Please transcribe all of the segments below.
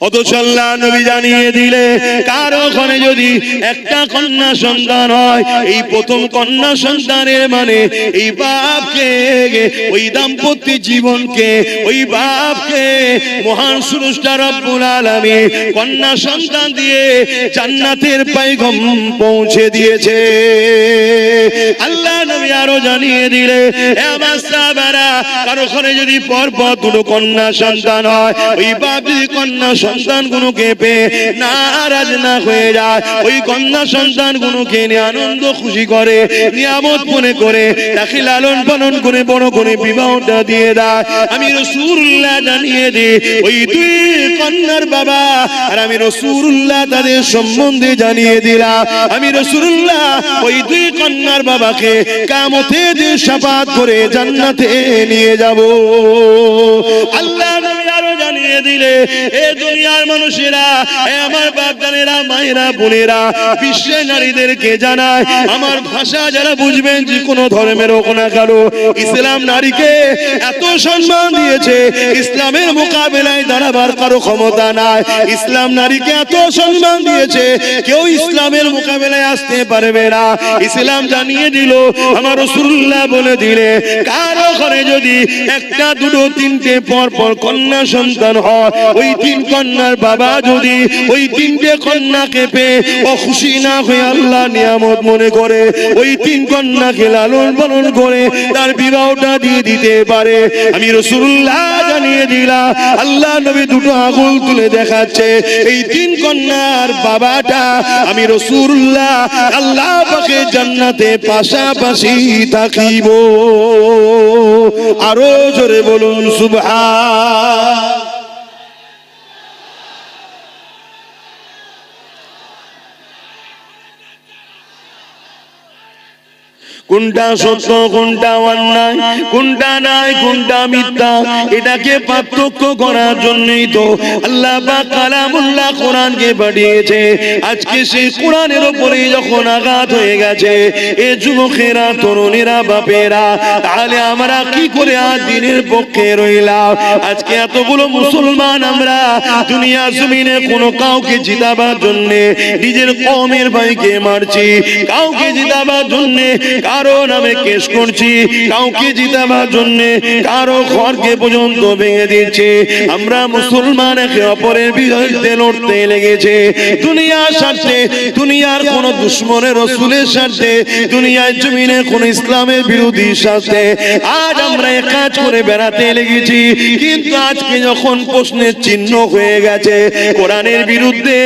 অথচ আল্লাহ নবী জানিয়ে দিলে কারো ঘরে যদি একটা কন্যা সন্তান হয়, এই প্রথম কন্যা সন্তানের মানে এই বাপকে, ওই দাম্পত্য জীবনকে, ওই বাপকে মহান স্রষ্টা রব্বুল আলামিন কন্যা সন্তান দিয়ে জান্নাতের পয়গাম পৌঁছে দিয়েছে। আল্লাহ নবী আরো জানিয়ে দিলে আমার সাহাবারা কারো ঘরে যদি পরপর দুটো কন্যা সন্তান হয়, ওই বাপ যদি কন্যা সন্তানগুলোকে পেয়ে নারাজ না হয়ে যায়, ওই কন্যা সন্তানগুলোকে নিয়ে আনন্দ খুশি করে, নিয়ামত মনে করে তাকে লালন পালন করে বড় করে বিবাহটা দিয়ে দেয়। আমি রাসূলুল্লাহ জানিয়ে দিই ওই দুই কন্যার বাবা আর আমি রাসূলুল্লাহ তাদের সম্বন্ধে জানিয়ে দিলাম, আমি রাসূলুল্লাহ ওই দুই কন্যার বাবাকে কিয়ামতের দিন শাফাআত করে জান্নাতে নিয়ে যাব। আল্লাহ নবী আরো জানিয়ে দিলে এ দুনিয়ার মানুষেরা, আমার বাপদানেরা, মায়েরা, বোনেরা, বিশ্বের নারীদেরকে জানায়, আমার ভাষা যারা বুঝবেন যে কোনো ধর্মের হোক না কেন, ইসলাম নারীকে এত সম্মান দিয়েছে, ইসলামের মোকাবেলায় দাঁড়াবার কারো ক্ষমতা নাই। ইসলাম নারীকে এত সম্মান দিয়েছে, কেউ ইসলামের মোকাবেলায় আসতে পারবে না। ইসলাম জানিয়ে দিল, আমার রাসূলুল্লাহ বলে দিলে কারো ঘরে যদি একটা দুটো তিনটে পর পর কন্যা সন্তান হয়, ওই তিন কন্যার বাবা যদি ওই তিনটে কন্যাকে পেয়ে ও খুশি না হয়ে আল্লাহ নিয়ামত মনে করে ওই তিন কন্যাকে লালন পালন করে তার বিবাহটা দিয়ে দিতে পারে, আমি রাসূলুল্লাহ জানিয়ে দিলাম, আল্লাহ নবী দুটো আঙুল তুলে দেখাচ্ছে এই তিন কন্যার বাবাটা আমি রাসূলুল্লাহ আল্লাহ পাকে জান্নাতে পাশাপাশি থাকিব। আরো জোরে বলুন সুবহান। কোনটা সত্য, কোনটা অন্যায়, কোনটা নাই, কোনটা মিথ্যা, এটাকে পার্থক্য করার জন্যই তো আল্লাহ পাক কালামুল্লাহ কোরআনকে পাঠিয়েছে। আজকে সেই কোরআনের উপরে যখন আঘাত হয়ে গেছে, এ যুবকেরা, তরুণেরা, বাপেরা, তাহলে আমরা কি করে আজ দিনের পক্ষে রইলাম? আজকে এতগুলো মুসলমান আমরা দুনিয়া জমিনে কোনো কাউকে জিতাবার জন্য নিজের কওমের ভাইকে মারছি, কাউকে জিতাবার জন্য কারো নামে কেস করছি, কাউকে জিতাবার জন্য কারো ঘরকে পর্যন্ত ভেঙে দিচ্ছে। আমরা মুসলমান একে অপরের বিরুদ্ধে লড়তে লেগেছে দুনিয়ার স্বার্থে, দুনিয়ার কোন দুশমনের রাসূলের স্বার্থে, দুনিয়ার জমিনে কোন ইসলামের বিরোধী স্বার্থে আজ আমরা এক কাজ করে বেড়াতে লেগেছি। কিন্তু আজকে যখন প্রশ্নের চিহ্ন হয়ে গেছে, কোরআনের বিরুদ্ধে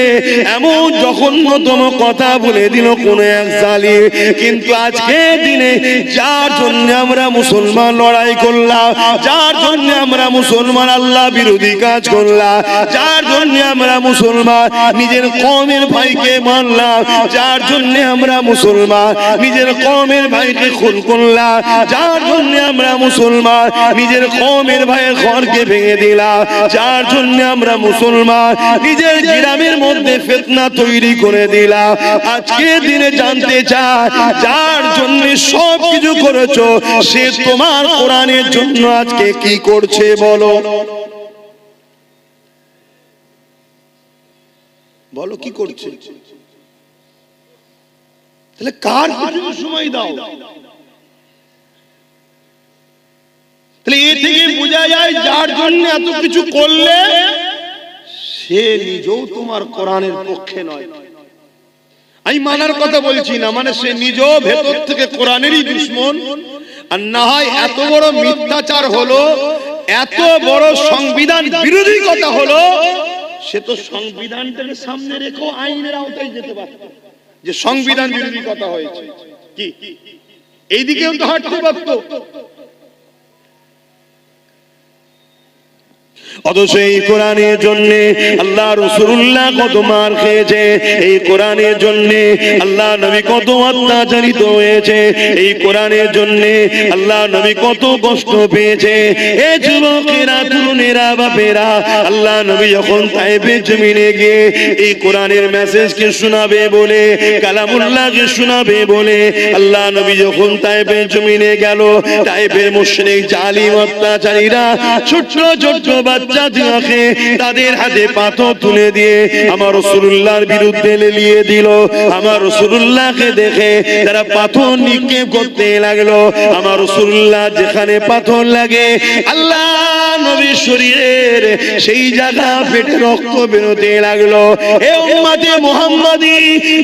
এমন জঘন্যতম কথা বলে দিল কোন এক জালিম, কিন্তু আজকে দিনে যার জন্য আমরা মুসলমান লড়াই করলাম, যার জন্য আমরা মুসলমান আল্লাহ বিরোধী কাজ করলাম, যার জন্য আমরা মুসলমান নিজের কওমের ভাইকে মারলাম, যার জন্য আমরা মুসলমান নিজের কওমের ভাইকে খুন করলাম, যার জন্য আমরা মুসলমান নিজের কওমের ভাইয়ের ঘরকে ভেঙে দিলাম, যার জন্য আমরা মুসলমান নিজের গ্রামের মধ্যে ফিতনা তৈরি করে দিলাম, আজকে দিনে জানতে চাই যার জন্য সব কিছু করেছো সে তোমার কোরআনের জন্য আজকে কি করছে বলো? বলো কি করছে? তাহলে কার পিছনে সময় দাও? তাহলে এ থেকে বোঝা যায় যার জন্য এত কিছু করলে সে নিজেও তোমার কোরআনের পক্ষে নয়। আমি মানার কথা বলছি না, মানে সে নিজেও ভেতর থেকে কোরআনেরই দুশমন। আর না হয় এত বড় মিথ্যাচার হলো, এত বড় সংবিধান বিরোধী কথা হলো, সে তো সংবিধানটাকে সামনে রেখে আইনের আওতায় যেতে পারত, যে সংবিধান বিরোধী কথা হয়েছে কি এইদিকেও তো হাঁটতে পারত। অথচ এই কোরআনের জন্য আল্লাহ রাসূলুল্লাহ কত মার খেয়েছে, এই কোরআনের জন্য আল্লাহ নবী কত অত্যাচারিত হয়েছে, এই কোরআনের জন্য আল্লাহ নবী কত কষ্ট পেয়েছে। এই যুবকেরা, তরুণেরা, বাপেরা, আল্লাহ নবী যখন তায়েফের জমিনে গিয়ে এই কোরআনের মেসেজকে শোনাবে বলে, কালামুল্লাহকে শোনাবে বলে আল্লাহ নবী যখন তায়েফের জমিনে গেল, তায়েফের মুশরিক জালিম অত্যাচারীরা ছোট ছোট বাচ্চা বাচ্চাদেরকে তাদের হাতে পাথর তুলে দিয়ে আমার রাসূলুল্লাহর বিরুদ্ধে লেলিয়ে দিল। আমার রাসূলুল্লাহকে দেখে তারা পাথর নিক্ষেপ করতে লাগলো। আমার রাসূলুল্লাহ যেখানে পাথর লাগে আল্লাহ নবীর শরীরের সেই জায়গা ফেটে রক্ত বেরোতে লাগলো। হে উম্মতে মুহাম্মাদি,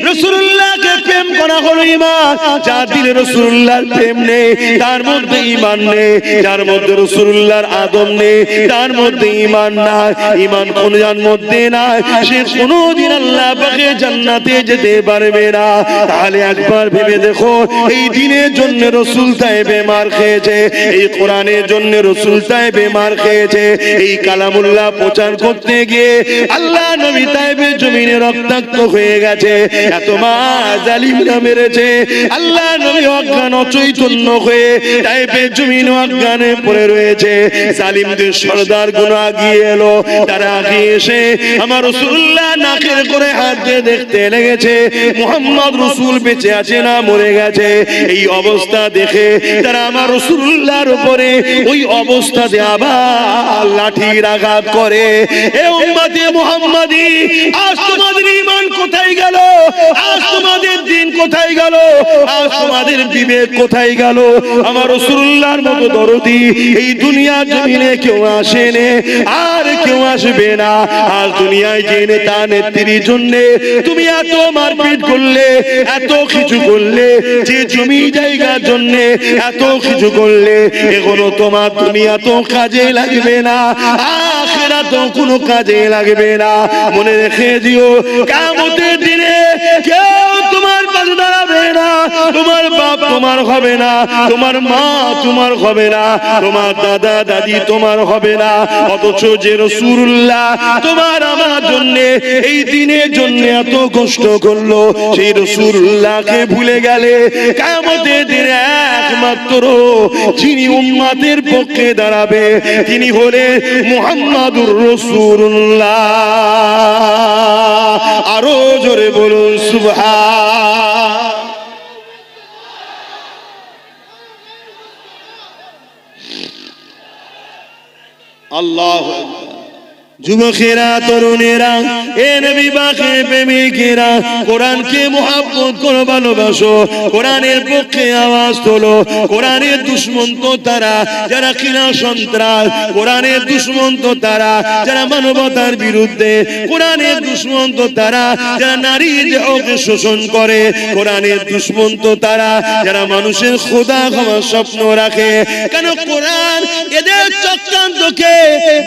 রাসূলুল্লাহকে প্রেম করা হলো ঈমান। যার দিলে রাসূলুল্লাহর প্রেম নেই তার মধ্যে ঈমান নেই, যার মধ্যে রাসূলুল্লাহর আদব নেই তার মধ্যে ঈমান নাই। ঈমান কোনজার মধ্যে নাই, সে কোনদিন আল্লাহ পাকের জান্নাতে যেতে পারবে না। তাহলে একবার ভেবে দেখো, এই দ্বীনের জন্য রাসূল তায়েবে মার খেয়েছে, এই কোরআনের জন্য রাসূল তায়েবে মার খেয়েছে, এই কালামুল্লাহ প্রচার করতে গিয়ে আল্লাহ নবী তায়েবে জমিনে রক্তাক্ত হয়ে গেছে। এত মা জালিমরা মেরেছে, আল্লাহ নবী অজ্ঞান অচৈতন্য হয়ে তায়েবে জমিনে অজ্ঞানে পড়ে রয়েছে। জালিমদের সরদার গুলো আগিয়ে এলো, তারা আগিয়ে এসে আমার রাসূলুল্লাহ নাকের করে হাত দিয়ে দেখতে লেগেছে মুহাম্মদ রাসূল বেঁচে আছে না মরে গেছে। এই অবস্থা দেখে তারা আমার রাসূলুল্লাহর উপরে ওই অবস্থাতে আবার লাঠির আঘাত করে। এ উম্মতে মুহাম্মাদি, আজ তোমাদের ঈমান কোথায় গেল? আজ তোমাদের দ্বীন কোথায় গেল? আজ তোমাদের বিবেক কোথায় গেল? আমার রাসূলুল্লাহর মতো দরদি এই দুনিয়া জমিনে কেউ আসেনি, আর কেউ আসবে না। আর দুনিয়ায় যে নেতা নেত্রীর জন্য তুমি এত মারপিট করলে, এত কিছু করলে, যে জমি জায়গার জন্য এত কিছু করলে, এগুলো তোমার দুনিয়া তো কাজে লাগবে না, আখিরাত তো কোনো কাজে লাগবে না। মনে রেখে দিও, কিয়ামতের দিনে কেউ তোমার পাশে দাঁড়াবে না। তোমার বাপ তোমার হবে না, তোমার মা তোমার হবে না, তোমার দাদা দাদি তোমার হবে না। অথচ যে রাসূলুল্লাহ তোমার আমার জন্য এই দিনের জন্য এত কষ্ট করলো, সেই রাসূলুল্লাহকে ভুলে গেলে কিয়ামতের দিনে একমাত্র যিনি উম্মতের পক্ষে দাঁড়াবে তিনি হলেন মুহাম্মাদুর রাসূলুল্লাহ। আরো জোরে বলুন সুবহান। আল্লাহু আকবার। যুবকেরা, তরুণেরা, এ নবী পাকের প্রেমিকেরা, কোরআনকে মুহাব্বত করে ভালোবাসো, কোরআনের পক্ষে আওয়াজ তোলো। কোরআনের দুশমন তো তারা যারা কিনা সন্ত্রাস, কোরআনের দুশমন তো তারা যারা মানবতার বিরুদ্ধে, কোরআনের দুশমন তো তারা যারা নারীর দেহকে শোষণ করে, কোরআনের দুশমন তো তারা যারা মানুষের খোদা হওয়ার স্বপ্ন রাখে। কেন কোরআন এদের চক্রান্তকে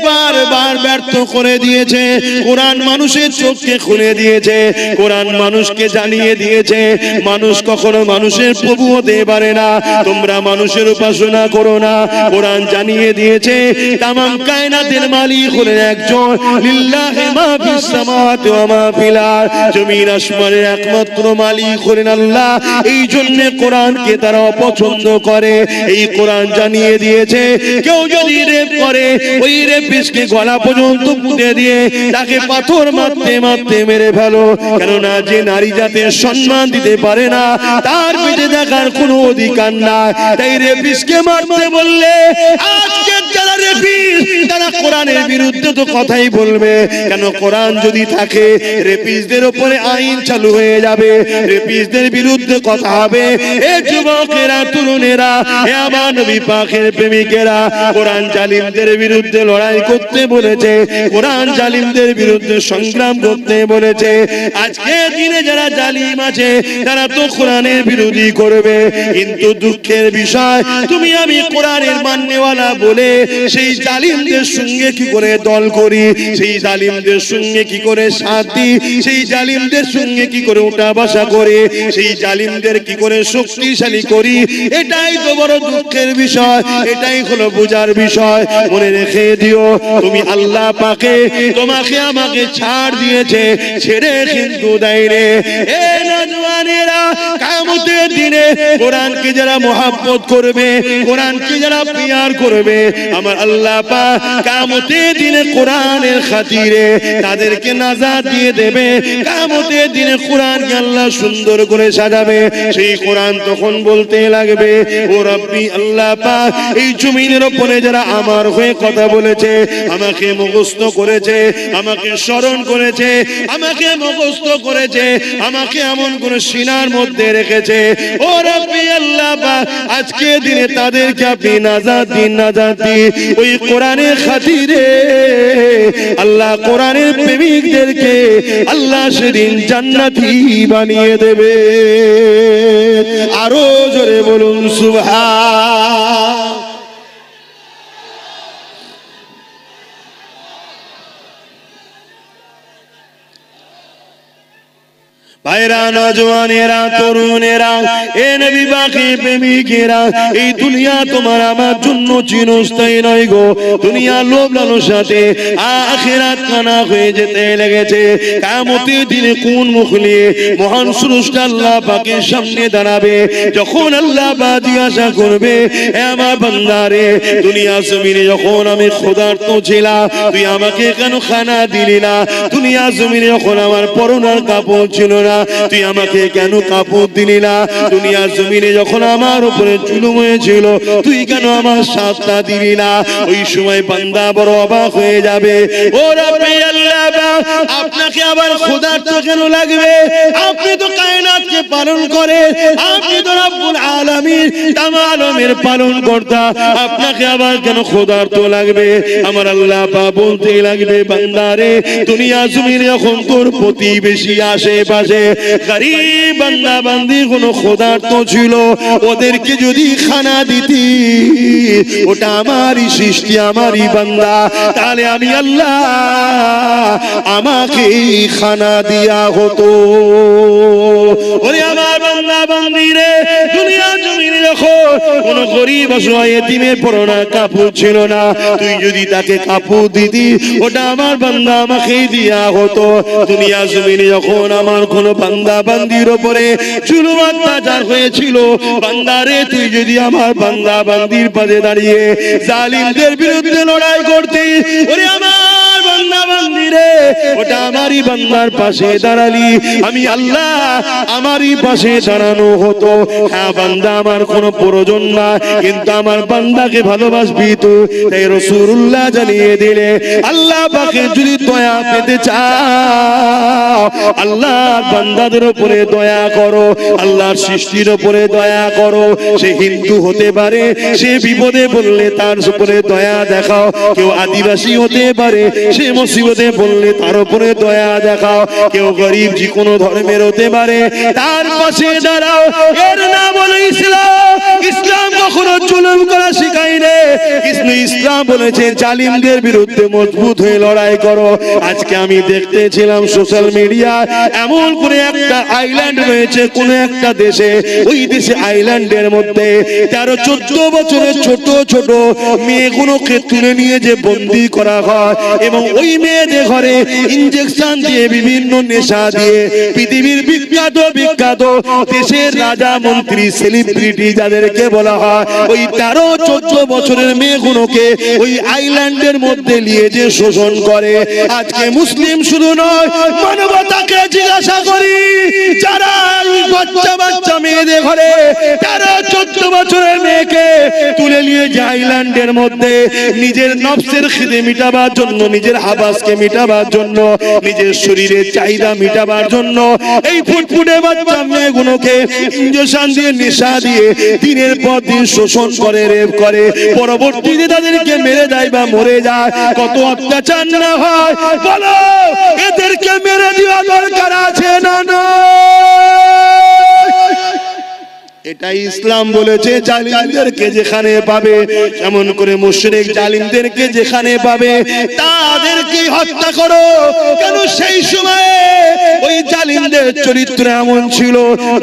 বারবার ব্যর্থ করে দিয়েছে। কোরআন মানুষের চোখকে খুলে দিয়েছে, কোরআন মানুষকে জানিয়ে দিয়েছে মানুষ কখনো মানুষের প্রভু হতে পারে না। তোমরা মানুষের উপাসনা করো না। কোরআন জানিয়ে দিয়েছে তামাম কায়নাতের মালিক হলেন একজন, লিল্লাহি মা ফিস সামাওয়াতি ওয়া মা ফিল আরদ, জমিন আসমানের একমাত্র মালিক হলেন আল্লাহ। এই জন্য কোরআনকে তারা অপছন্দ করে। এই কোরআন জানিয়ে দিয়েছে কেউ যদি রেপ করে, ওই রেপিস্টকে গলা পর্যন্ত পুঁতে দিয়ে তাকে পাথর মারতে মারতে মেরে ফেলো। কেননা যে নারী জাতির সম্মান দিতে পারে না তার পিঠে দেখার কোনো অধিকার নাই। তাই রেপিস্টকে মারতে বললে আজকে যারা রেপিস্ট তারা কোরআনের বিরুদ্ধে তো কথাই বলবে। কেন কোরআন যদি থাকে রেপিস্টদের উপরে আইন চালু হয়ে যাবে, রেপিস্টদের বিরুদ্ধে কথা হবে। এ যুবকেরা, তরুণেরা, হে আমার নবী পাকের প্রেমিকেরা, কোরআন জালিমদের বিরুদ্ধে লড়াই করতে বলেছে, কোরআন জালিমদের বিরুদ্ধে সংগ্রাম করতে বলেছে। আজকে দিনে যারা জালিম আছে তারা তো কোরআনের বিরোধী করবে, কিন্তু দুঃখের বিষয় তুমি আমি কোরআনের মাননেওয়ালা বলে সেই জালিমদের সঙ্গে কি করে দল করি, সেই জালিমদের সঙ্গে কি করে সাথ দিই, সেই জালিমদের সঙ্গে কি করে উঠা বসা করে, সেই জালিমদের কি করে শক্তিশালী করি। এটাই তো বড় দুঃখের বিষয়, এটাই হলো বোঝার বিষয়। মনে রেখে দিও, তুমি আল্লাহ পাকে তোমাকে আমাকে ছাড় দিয়েছে, ছেড়ে কিন্তু দেয় রে। এ নওজোয়ান নওজওয়ানেরা কিয়ামতের দিনে কোরআনকে যারা মহব্বত করবে, কোরআনকে যারা প্যার করবে, আমার আল্লাহ পাক কিয়ামতের দিনে কোরআনের খাতিরে তাদেরকে নাজাত দিয়ে দেবে। কিয়ামতের দিনে কোরআনকে আল্লাহ সুন্দর করে সাজাবে। সেই কোরআন তখন বলতে লাগবে, ও রব্বি আল্লাহ পাক, এই জমিনের উপরে যারা আমার হয়ে কথা বলেছে, আমাকে মুখস্থ করেছে, আমাকে স্মরণ করেছে, আমাকে মুখস্থ করেছে, আমাকে এমন করে সিনার মধ্যে রেখেছে, ও রব্বি আল্লাহ পাক, আজকে দিনে তাদেরকে আপনি নাজাত দিন, নাজাত দিন। ওই কোরআনের খাতিরে আল্লাহ কোরআনের প্রেমিকদেরকে আল্লাহ সেদিন জান্নাতি বানিয়ে দেবে। আরো জোরে বলুন সুবহান। ভাইরা, নওজওয়ানেরা, তরুণেরা, এ নবী পাকের প্রেমিকেরা, এই দুনিয়া তোমার আমার জন্য চিরস্থায়ী নয় গো। দুনিয়া লোভ লালসাতে আখিরাত কানা হয়ে যেতে লেগেছে। কিয়ামতের দিনে কোন মুখ নিয়ে মহান স্রষ্টা আল্লাহ পাকের সামনে দাঁড়াবে? যখন আল্লাহ পাক জিজ্ঞাসা করবে, হে আমার বান্দারে, দুনিয়া জমিনে যখন আমি ক্ষুধার্ত ছিলাম, তুই আমাকে কেন খানা দিলি না? দুনিয়া জমিনে যখন আমার পরনার কাপড় ছিল না, তুই আমাকে কেন কাপড় দিলি না? দুনিয়া জমিনে যখন আমার উপরে জুলুম হয়েছিল, তুই কেন আমার সাথটা দিলি না? ওই সময় বান্দা বড় অবাক হয়ে যাবে, ও রব্বি আল্লাহ পাক, আপনাকে আবার ক্ষুধার্ত কেন লাগবে? আপনি তো কায়নাতকে পালন করেন, আপনি তো রব্বুল আলামিন, তাম আলমের পালন কর্তা, আপনাকে আবার কেন ক্ষুধার্ত লাগবে? আমার আল্লাহ পাক বলতে লাগবে, বান্দারে, দুনিয়া জমিনে যখন তোর প্রতিবেশী আশেপাশে গরীব বান্দা বান্দি কোন ক্ষুধার্ত ছিল, ওদেরকে যদি খানা দিতি, ওটা আমারই সৃষ্টি, আমারই বান্দা, তাহলে আমি আল্লাহ আমাকে খানা দিয়া হতো। ওরে আমার বান্দা বান্দিরে, দুনিয়া জমিনে যখন কোন গরীব অসহায় এতিমের পরনা কাপড় ছিল না, তুই যদি তাকে কাপড় দিতি, ওটা আমার বান্দা আমাকে দিয়া হতো। দুনিয়া জমিনে যখন আমার কোন বান্দা বান্দির উপরে জুলুম অত্যাচার হয়েছিল, বান্দারে, তুই যদি আমার বান্দা বান্দির পাশে দাঁড়িয়ে জালিমদের বিরুদ্ধে লড়াই করতে, ওরে আমার বান্দা বান্দিরে, ওটা আমারই বান্দার পাশে দাঁড়ালি, আমি আল্লাহ আমারই পাশে দাঁড়ানো হতো। হ্যাঁ বান্দা, আমার কোনো প্রয়োজন না, কিন্তু আমার বান্দাকে ভালোবাসবি তো। তাই রাসূলুল্লাহ জানিয়ে দিলে, আল্লাহ পাকের যদি দয়া পেতে চাও, আল্লাহ বান্দাদের উপরে দয়া করো, আল্লাহর সৃষ্টির উপরে দয়া করো। সে হিন্দু হতে পারে, সে বিপদে বললে তার উপরে দয়া দেখাও। কেউ আদিবাসী হতে পারে, সে মুসিবতে বললে তার উপরে দয়া দেখাও। কেউ গরিব যে কোনো ধর্মের হতে পারে, তার পাশে দাঁড়াও। এর নাম হলো ইসলাম। ইসলাম কখনো জুলুম করা শেখায় না। ইসলাম বলেছে জালিমদের বিরুদ্ধে মজবুত হয়ে লড়াই করো। আজকে আমি দেখতেছিলাম সোশ্যাল মিডিয়া, এমন করে একটা আইল্যান্ড রয়েছে কোন একটা দেশে, ওই দেশে আইল্যান্ডের মধ্যে 13-14 বছরের ছোট ছোট মেয়েগুলোকে তুলে নিয়ে যে বন্দী করা হয়, এবং ওই মেয়েদের ঘরে ইনজেকশন দিয়ে বিভিন্ন নেশা দিয়ে পৃথিবীর বিখ্যাত বিখ্যাত দেশের রাজা মন্ত্রী সেলিব্রিটি যাদেরকে বলা হয়, ওই 13-14 বছরের মেয়েগুলোকে ওই আইল্যান্ডের মধ্যে নিয়ে যে শোষণ করে। আজকে মুসলিম শুধু নয়, মানবতাকে জিজ্ঞাসা করি, যারা বাচ্চা বাচ্চা মেয়েদের ঘরে 13-14 বছরের মেয়েকে তুলে নিয়ে যে আইল্যান্ডের মধ্যে নিজের নফসের খিদে মিটাবার জন্য, নিজের হাবাসকে মিটাবার জন্য, নিজের শরীরের চাহিদা মিটাবার জন্য এই ফুটফুটে বাচ্চা মেয়েগুলোকে ইনজেকশন দিয়ে নেশা দিয়ে দিনের পর দিন শোষণ করে, রেপ করে, পরবর্তীতে তাদেরকে মেরে দেয় বা মরে যায়। কত অত্যাচার না হয় বলো, এদেরকে মেরে দেওয়া দরকার আছে না? না, এটাই ইসলাম বলেছে। জালিমদেরকে যেখানে পাবে, এমন করে মুশরিক জালিমদেরকে যেখানে পাবে তাদেরকে হত্যা করো। কেন সেই সময়ে ওই জালিমদের চরিত্র এমন ছিল,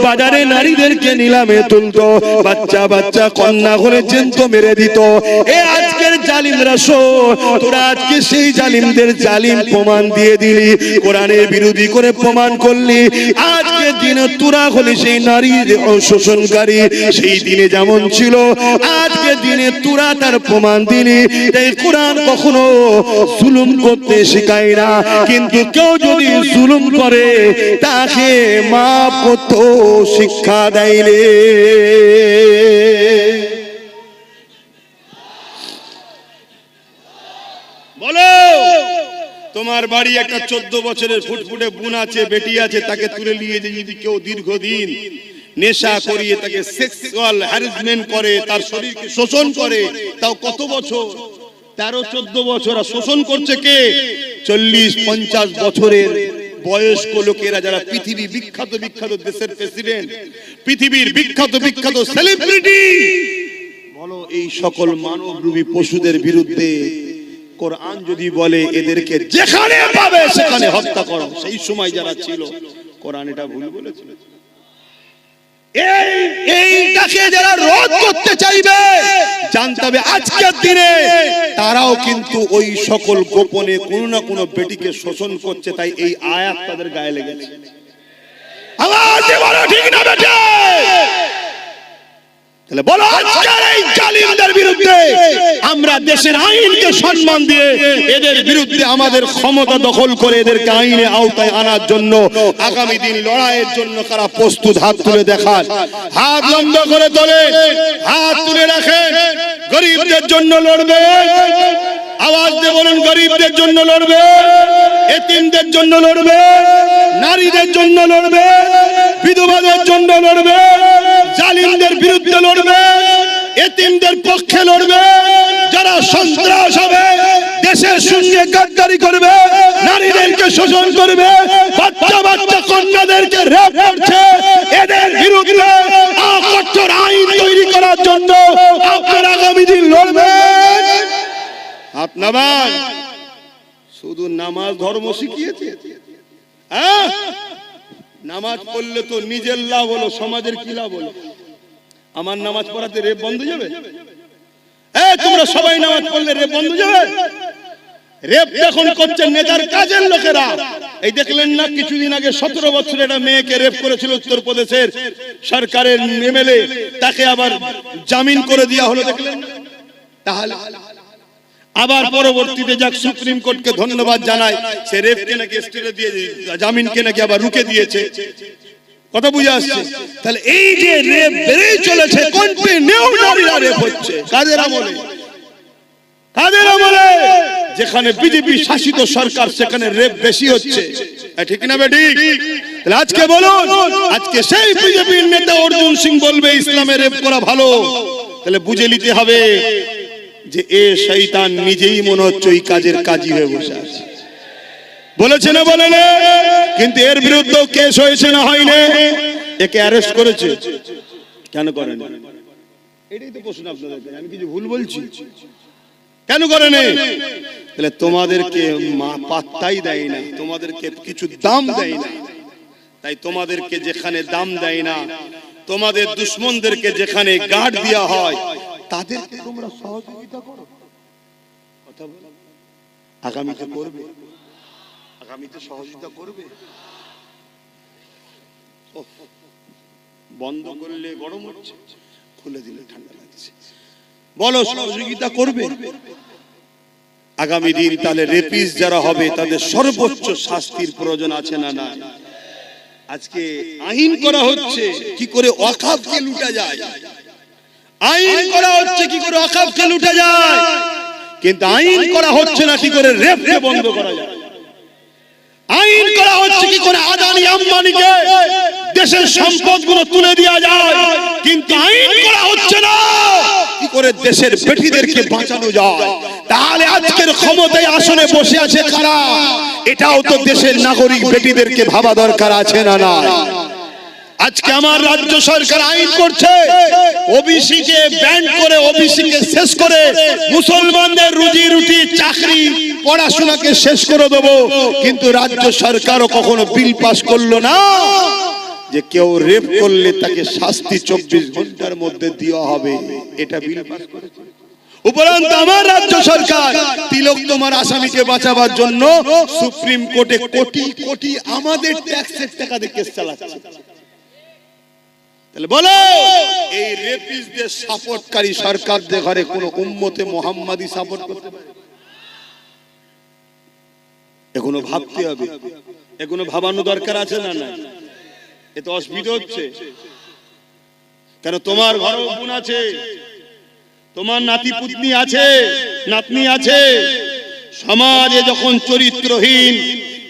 বাজারে নারীদেরকে নিলামে তুলতো, বাচ্চা বাচ্চা কন্যা করে জ্যান্ত মেরে দিত। এ আজকের জালিমরা শোন, তোরা আজকে সেই জালিমদের জালিম প্রমাণ দিয়ে দিলি, কোরআনের বিরোধী করে প্রমাণ করলি। আজকে আজকের দিনে তোরা হলে সেই নারী শোষণকারী, সেই দিনে যেমন ছিল আজকের দিনে তোরা তার প্রমাণ দিলি। তাই কোরআন কখনো জুলুম করতে শেখায় না, কিন্তু কেউ যদি জুলুম করে তাকে মাফ করতে শিক্ষা দেয় রে। বলো, তোমার বাড়ি একটা 14 বছরের ফুটফুটে বোন আছে, বেটি আছে, তাকে তুলে নিয়ে যদি কেউ দীর্ঘদিন নেশা করিয়ে তাকে সেক্সুয়াল হ্যারাসমেন্ট করে, তার শরীরকে শোষণ করে, তাও কত বছর, 13-14 বছর। আর শোষণ করছে কে? 40-50 বছরের বয়স্ক লোকেরা, যারা পৃথিবী বিখ্যাত বিখ্যাত দেশের প্রেসিডেন্ট, পৃথিবীর বিখ্যাত বিখ্যাত সেলিব্রিটি। বলো, এই সকল মানবরূপী পশুদের বিরুদ্ধে কোরআন যদি বলে এদেরকে যেখানে পাবে সেখানে হত্যা করো, সেই সময় যারা ছিল কোরআন এটা ভুল বলেছিল। এইটাকে যারা রোধ করতে চাইবে জানতে হবে আজকের দিনে তারাও কিন্তু ওই সকল গোপনে কোনো না কোনো বেটিকে শোষণ করছে, তাই এই আয়াত তাদের গায়ে লেগেছে। আওয়াজ বলো ঠিক না বেটা? তাহলে বলো, আজকের এই জালিমদের বিরুদ্ধে আমরা দেশের আইনকে সম্মান দিয়ে এদের বিরুদ্ধে আমাদের ক্ষমতা দখল করে এদেরকে আইনে আওতায় আনার জন্য আগামী দিন লড়াইয়ের জন্য কারা প্রস্তুত? হাত তুলে দেখান, হাত লম্বা করে তোলে, হাত তুলে রাখেন। গরিবদের জন্য লড়বে, আওয়াজ দিয়ে বলুন, গরিবদের জন্য লড়বে, এতিমদের জন্য লড়বে, নারীদের জন্য লড়বে, বিধবাদের জন্য লড়বে, জালিমদের বিরুদ্ধে লড়বে, এতিমদের পক্ষে লড়বে, যারা সন্ত্রাস হবে, দেশের সঙ্গে গাদ্দারি করবে, নারীদেরকে শোষণ করবে, বাচ্চা বাচ্চা কন্যাদেরকে রেপ করছে, এদের বিরুদ্ধে কঠোর আইন তৈরি করার জন্য আপনারা আগামী দিন লড়বেন। আপনার শুধু নামাজ ধর্ম শিখিয়েছে? হ্যাঁ, নামাজ পড়লে তো নিজের লাভ হলো, সমাজের কি লাভ হলো? আমার নামাজ পড়াতে রেপ বন্ধ যাবে? তোমরা সবাই নামাজ পড়লে রেপ বন্ধ যাবে? রেপ এখন করছে নেতার কাজের লোকেরা। এই দেখলেন না কিছুদিন আগে 17 বছরের একটা মেয়েকে রেপ করেছিল উত্তরপ্রদেশের সরকারের এমএলএ, তাকে আবার জামিন করে দেওয়া হলো, দেখলেন? তাহলে আবার পরবর্তীতে যাক সুপ্রিম কোর্টকে ধন্যবাদ জানায়, সে রেপকে নাকি স্টেটে দিয়ে জামিনকে নাকি আবার রুকে দিয়েছে। কথা বুঝে আসছে? তাহলে এই যে রেপ বেড়েই চলেছে, কন্টিনিউ নারীরা রেপ হচ্ছে। কাদের আমলে? কাদের আমলে? যেখানে বিজেপি শাসিত সরকার সেখানে রেপ বেশি হচ্ছে, ঠিক না বেটি? তাহলে আজকে বলুন, আজকে সেই বিজেপির নেতা অর্জুন সিং বলবে ইসলামে রেপ করা ভালো, তাহলে বুঝে নিতে হবে যে এ শয়তান নিজেই মনে হচ্ছে ওই কাজের কাজী হয়ে বসে আছে। বলেছে না বলে না? কিন্তু এর বিরুদ্ধে কেস হয়েছে না হয়নি? একে অ্যারেস্ট করেছে, কেন করেন? এটাই তো প্রশ্ন আপনাদের। আমি কিছু ভুল বলছি? কেন করেন? তাহলে তোমাদেরকে পাত্তাই দেয় না, তোমাদেরকে কিছু দাম দেয় না। তাই তোমাদেরকে যেখানে দাম দেয় না, তোমাদের দুশ্মনদেরকে যেখানে গার্ড দেওয়া হয়, তাদেরকে তোমরা সহযোগিতা করো। কথা বলো, আগামীতে করবে, আগামীতে সহযোগিতা করবে। বন্ধ করলে গরম হচ্ছে, খুলে দিলে ঠান্ডা লাগছে। বলো, সহযোগিতা করবে আগামী দিন? তাহলে রেপিস যারা হবে তাদের সর্বোচ্চ শাস্তির প্রয়োজন আছে না? না। আজকে আইন করা হচ্ছে কি করে ওয়াকফকে লুটা যায়, আইন করা হচ্ছে কি করে ওয়াকফকে লুটা যায়, কিন্তু আইন করা হচ্ছে না কি করে রেপকে বন্ধ করা যায়। আইন করা হচ্ছে কি করে আদানি আম্বানিকে দেশের সম্পদগুলো তুলে দেওয়া যায়, কিন্তু আইন করা হচ্ছে না কি করে দেশের বেটিদেরকে বাঁচানো যায়। তাহলে আজকের ক্ষমতায় আসনে বসে আছে কারা? এটাও তো দেশের নাগরিক বেটিদেরকে ভাবা দরকার আছে না? না। আজকে আমার রাজ্য সরকার আইন করছে ওবিসি কে ব্যান করে, ওবিসি কে শেষ করে মুসলমানদের রুজি রুটি চাকরি পড়াশোনাকে শেষ করে দেবো, কিন্তু রাজ্য সরকারও কখনো বিল পাস করলো না যে কেউ রেপ করলে তাকে শাস্তি 24 ঘন্টার মধ্যে দেওয়া হবে। এটা বিল পাস করেছে। উপরন্তু আমার রাজ্য সরকার তিলক তোমার আসামিকে বাঁচাবার জন্য সুপ্রিম কোর্টে কোটি কোটি আমাদের ট্যাক্সের টাকা দিয়ে কেস চালাচ্ছে। তাহলে বলো এই রেপিস্টদের সাপোর্টকারী সরকারদের ঘরে কোন উম্মতে মুহাম্মাদি সাপোর্ট করতে পারে? এগুলো ভাবতে হবে, এগুলো ভাবানো দরকার আছে না? না, এ তো অসুবিধা হচ্ছে। কেন তোমার ঘরে বোন আছে, তোমার নাতি পুতনি আছে, নাতনি আছে। সমাজে যখন চরিত্রহীন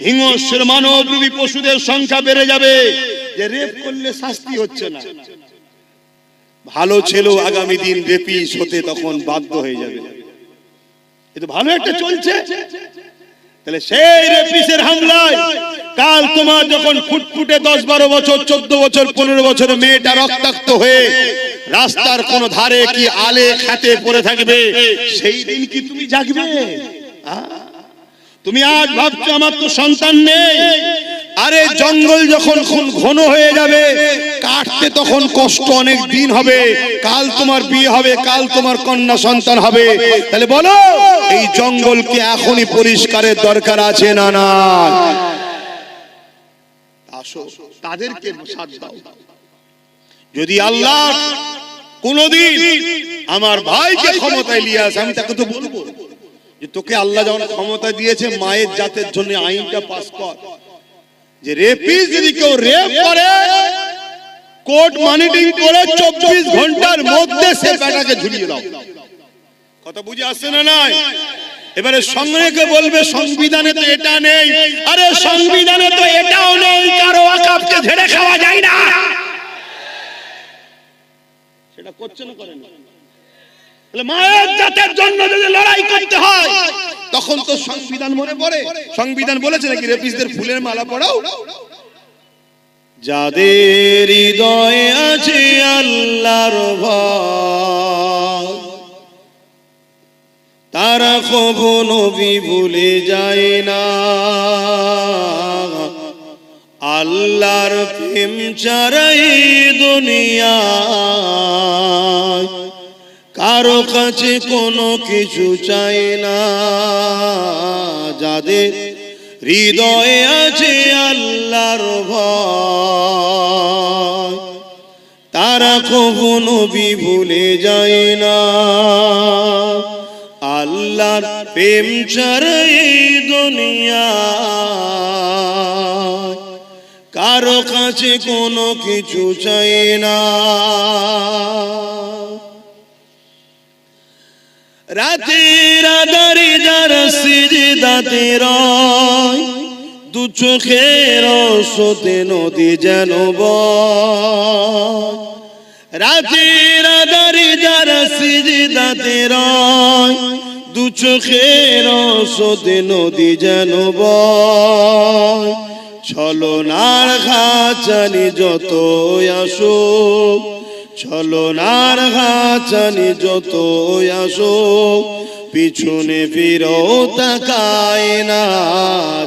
হিংস্র মানবরূপী পশুদের সংখ্যা বেড়ে যাবে, যে রেপ করলে শাস্তি হচ্ছে না, ভালো ছেলেও আগামী দিন রেপিস হতে তখন বাধ্য হয়ে যাবে। এ তো ভালো একটা চলছে। তাহলে সেই রেপিসের হামলায় কাল তোমার যখন ফুটফুটে 10-12 বছর 14 বছর 15 বছর মেয়েটা রক্তাক্ত হয়ে রাস্তার কোন ধারে কি আলে খাতে পড়ে থাকবে, সেই দিন কি তুমি জাগবে? তুমি আজ ভাবছো আমার তো সন্তান নেই। আরে জঙ্গল যখন ঘন হয়ে যাবে, কাটতে তখন কষ্ট অনেক দিন হবে। কাল তোমার বিয়ে হবে, কাল তোমার কন্যা সন্তান হবে। তাহলে বলো এই জঙ্গলকে এখনই পরিষ্কারের দরকার আছে না? না, আসো তাদেরকে সাথ দাও। যদি আল্লাহ কোনদিন আমার ভাইকে ক্ষমতায় নিয়ে আসে, আমি তাকে তো বলবো যে তোকে আল্লাহ যখন ক্ষমতা দিয়েছে মায়ের জাতের জন্য আইনটা পাস কর, যে রেপিস যদি কেউ রেপ করে কোর্ট মনিটরিং করে 24 ঘন্টার মধ্যে সে বেটাকে ঝুলিয়ে দাও। কথা বুঝে আসছে না? নাই। এবারে সঙ্গে বলবে সংবিধানে তো এটা নেই। আরে সংবিধানে তো এটাও নেই, কারো ওয়াকফকে ঝেড়ে খাওয়া যায় না। সেটা করছে না, করেন না? মায়ের জাতের জন্য যদি লড়াই করতে হয় তখন তো সংবিধান মনে পড়ে। সংবিধান বলেছে নাকি রেপিসদের ফুলের মালা পরাও? যাদের হৃদয়ে আছে আল্লাহর ভয়, তারা কখনো নবী ভুলে যায় না। আল্লাহর প্রেম ছাড়াই দুনিয়ায় কারো কাছে কোনো কিছু চাই না। যাদের হৃদয়ে আছে আল্লাহর ভয়, তারা কখনো নবী ভুলে যায় না। আল্লাহর প্রেম ছাড়াই দুনিয়ায় কারো কাছে কোনো কিছু চাই না। রাতের আধারে যারা সিজদাতে রয়, দু চোখের স্রোতে নদী যেন বয়। রাতের আধারে যারা সিজদাতে রয়, দু চোখের স্রোতে নদী যেন বয়। ছলনার খাঁচানি যত আসুক, ছলনার খাঁচানি যত আসুক, পিছনে ফিরো তাকায় না।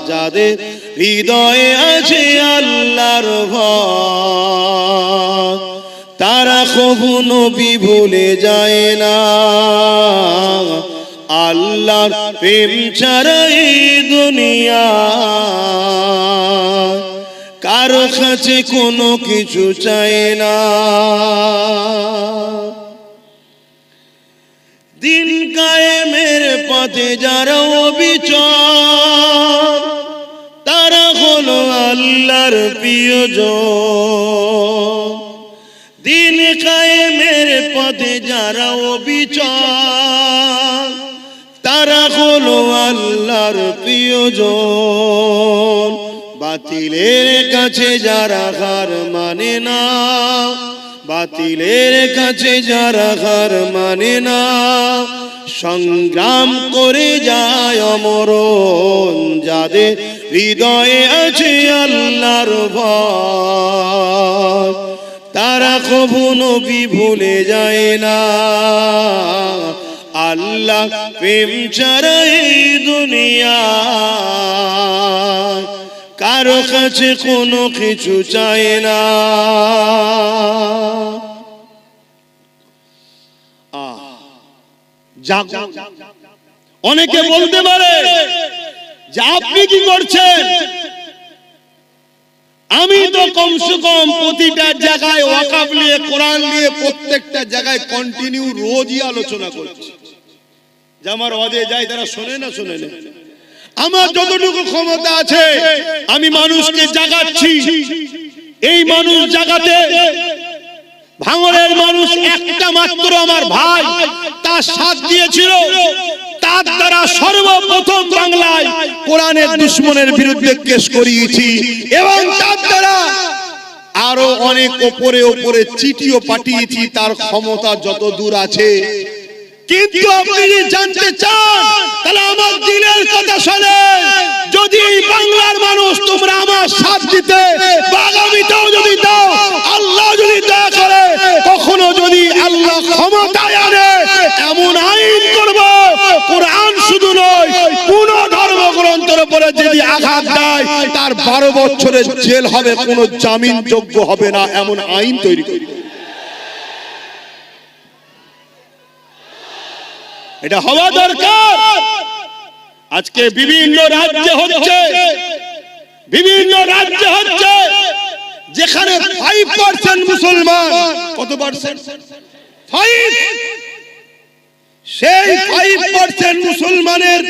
যাদের হৃদয়ে আছে আল্লাহর ভয়, তারা কখনো নবী ভুলে যায় না। আল্লাহর প্রেম ছাড়াই দুনিয়া কারো কাছে কোনো কিছু চাই না। দিন কায়েমের পথে যারা অবিচল, তারা হলো আল্লাহর প্রিয়জন। দিন কায়েমের পথে যারা অবিচল, তারা হলো আল্লাহর প্রিয়জন। বাতিলের কাছে যারা হার মানে না, বাতিলের কাছে যারা হার মানে না, সংগ্রাম করে যায় অমরণ। যাদের হৃদয়ে আছে আল্লাহর ভয়, তারা কখনো নবী ভুলে যায় না। আল্লাহ প্রেম ছাড়াই দুনিয়া কারো কাছে কোনো কিছু চাই না। জাগো। অনেকে বলতে পারে যে আপনি কি করছেন? আমি তো কমসে কম প্রতিটা জায়গায় ওয়াকাফ নিয়ে, কোরআন নিয়ে প্রত্যেকটা জায়গায় কন্টিনিউ রোজই আলোচনা করছি। যে আমার ওয়াজে যায় তারা শোনে না, শোনে না। আমার যতটুকু ক্ষমতা আছে আমি মানুষকে জাগাচ্ছি। এই মানুষ জাগাতে ভাঙড়ের মানুষ একটা মাত্র আমার ভাই তার সাথ দিয়েছিল। তার দ্বারা সর্বপ্রথম বাংলায় কোরআনের দুশমনের বিরুদ্ধে কেস করিয়েছি এবং তার দ্বারা আরো অনেক উপরে উপরে চিঠিও পাঠিয়েছি। তার ক্ষমতা যত দূর আছে। কিন্তু আপনি যদি জানতে চান তাহলে আমার দিলের কথা শোনেন। যদি বাংলার মানুষ তোমরা আমার সাথ দিতে আগামীতেও যদি দাও, আল্লাহ যদি দয়া করে, কখনো যদি আল্লাহ ক্ষমতায় আনে, এমন আইন করব কোরআন শুধু নয় কোন ধর্মগ্রন্থের উপরে যদি আঘাত দেয় তার 12 বছরের জেল হবে, কোনো জামিন যোগ্য হবে না, এমন আইন তৈরি করব। এটা হওয়া দরকার। আজকে বিভিন্ন রাজ্যে হচ্ছে, বিভিন্ন রাজ্যে হচ্ছে যেখানে 5% মুসলমান। কত পার্সেন্ট? 5। সেই 5% মুসলমানের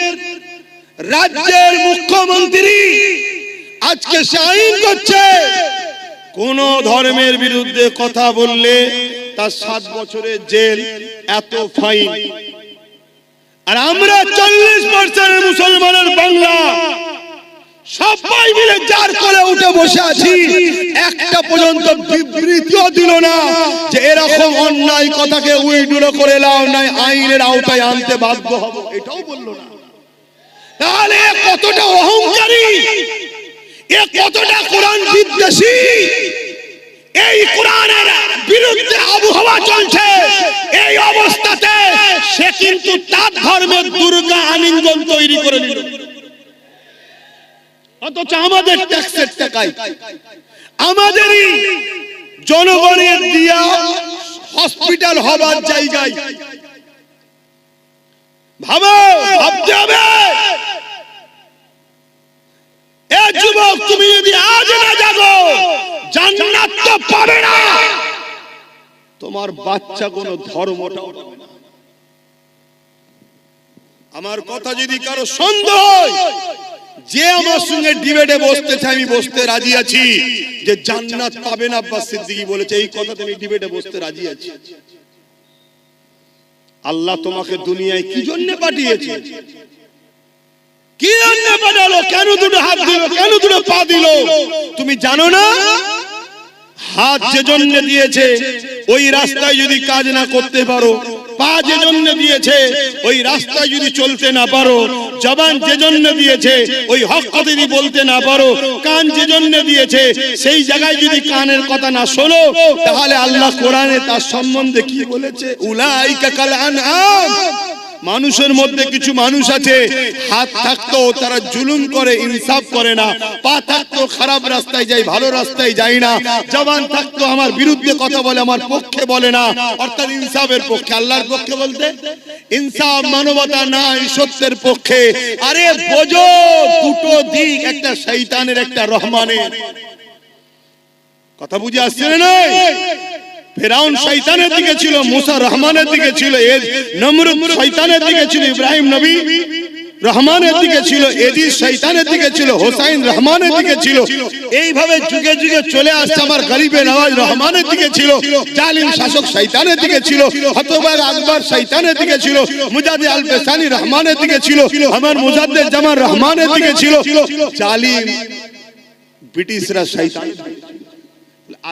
রাজ্যের মুখ্যমন্ত্রী আজকে সে আইন করছে কোন ধর্মের বিরুদ্ধে কথা বললে তার 7 বছরের জেল, এত ফাইন। আর আমরা 40% মুসলমানের বাংলা সবাই মিলে যার করে উঠে বসে আছি। একটা পর্যন্ত বিবৃতিও দিল না যে এরকম অন্যায় কথাকে উইথড্র করে নাও, নাই আইনের আওতায় আনতে বাধ্য হব, এটাও বললো না। তাহলে কতটা অহংকারী, এ কতটা কোরআন বিদ্বেষী। এই কোরআনের বিরুদ্ধে আবহাওয়া চলছে, এই অবস্থাতে সে কিন্তু তার ধর্মের দুর্গা আলিঙ্গন তৈরি করে নিল। অথচ আমাদের ট্যাক্সের টাকায়, আমাদেরই জনগণের দিয়া হসপিটাল হবার জায়গায় ভাবতে হবে। এ যুবক, তুমি যদি আজ না জাগো জান্নাত তো পাবে না, তোমার বাচ্চা কোনো ধর্মটাও পাবে না। আমার কথা যদি কারো সন্দেহ হয়, যে আমার সঙ্গে ডিবেটে বসতে চাই, আমি বসতে রাজি আছি। যে জান্নাত পাবে না আব্বাস সিদ্দিকী বলেছে, এই কথাতে আমি ডিবেটে বসতে রাজি আছি। আল্লাহ তোমাকে দুনিয়ায় কি জন্য পাঠিয়েছে? কি জন্য পাঠালো? কেন দুটো হাত দিল? কেন দুটো পা দিল? তুমি জানো না? হাত যে জন্য দিয়েছে ওই রাস্তায় যদি কাজ না করতে পারো, পা যে জন্য দিয়েছে ওই রাস্তায় যদি চলতে না পারো, জবান যে জন্য দিয়েছে ওই হক কথা যদি বলতে না পারো, কান যে জন্য দিয়েছে সেই জায়গায় যদি কানের কথা না শোনো, তাহলে আল্লাহ কোরআনে তার সম্বন্ধে কি বলেছে? উলাইকা কাল আনআম। মানুষের মধ্যে কিছু মানুষ আছে, হাত থাকতো তারা জুলুম করে, ইনসাফ করে না, পা থাকতো খারাপ রাস্তায় যায়, ভালো রাস্তায় যায় না, জবান থাকতো আমার বিরুদ্ধে কথা বলে, আমার পক্ষে বলে না, অর্থাৎ ইনসাফের পক্ষে। আল্লাহর পক্ষে বলতে ইনসাফ, মানবতা নাই, সত্যের পক্ষে। আরে বোঝো, দুটো দিক, একটা শয়তানের একটা রহমানের। কথা বুঝে আসছে না? ফেরাউন শয়তানের দিকে ছিল, মুসা রহমানের দিকে ছিল, নমরুদ শয়তানের দিকে ছিল, ইব্রাহিম নবী রহমানের দিকে ছিল, এজিদ শয়তানের দিকে ছিল, হোসাইন রহমানের দিকে ছিল। এইভাবে যুগে যুগে চলে আসছে। আমার গরিবে নওয়াজ রহমানের দিকে ছিল, জালিম শাসক শয়তানের দিকে ছিল, হতবাগ আকবর শয়তানের দিকে ছিল, মুজাদ্দিদ আল বেসানি রহমানের দিকে ছিল, আমার মুজাদ্দিদ জামান রহমানের দিকে ছিল, জালিম ব্রিটিশরা শয়তান।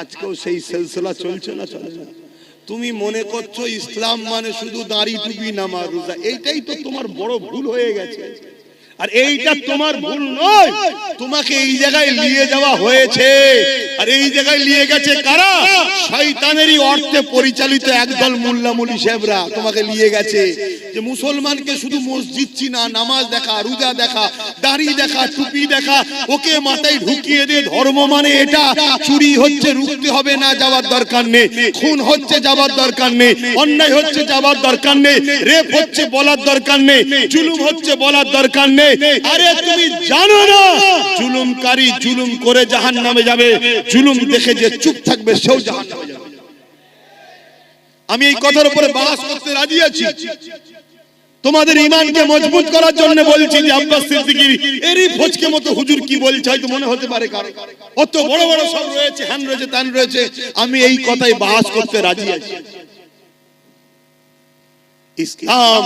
আজকেও সেই সিলসিলা চলছে না? চলে না? তুমি মনে করছো ইসলাম মানে শুধু দাড়ি টুপি নামাজ রোজা, এইটাই তো তোমার বড় ভুল হয়ে গেছে। আর এইটা তোমার ভুল নয়, তোমাকে এই জায়গায় নিয়ে যাওয়া হয়েছে। আর এই জায়গায় নিয়ে গেছে কারা? শয়তানেরই অর্থে পরিচালিত একদল মোল্লা মুলি সাহেবরা তোমাকে নিয়ে গেছে, যে মুসলমানকে শুধু মসজিদ চিনা, নামাজ দেখা, রোজা দেখা, দাড়ি দেখা, টুপি দেখা, ওকে মাথায় ঢুকিয়ে দিয়ে ধর্ম মানে এটা, চুরি হচ্ছে রুখতে হবে না, যাওয়ার দরকার নেই, খুন হচ্ছে যাওয়ার দরকার নেই, অন্যায় হচ্ছে যাওয়ার দরকার নেই, রেপ হচ্ছে বলার দরকার নেই, জুলুম হচ্ছে বলার দরকার নেই। আরে তুমি জানো না জুলুমকারী জুলুম করে জাহান্নামে যাবে, জুলুম দেখে যে চুপ থাকবে সেও জাহান্নামে যাবে। আমি এই কথার উপরে বাস করতে রাজি আছি। তোমাদের ঈমানকে মজবুত করার জন্য বলছি যে আব্বাস সিদ্দিকী এরই ফজকে মতো হুজুর কি বলছে হয়তো মনে হতে পারে কারো, অত বড় বড় সব রয়েছে, হ্যান রয়েছে, তান রয়েছে, আমি এই কথাই বাস করতে রাজি আছি। ইসলাম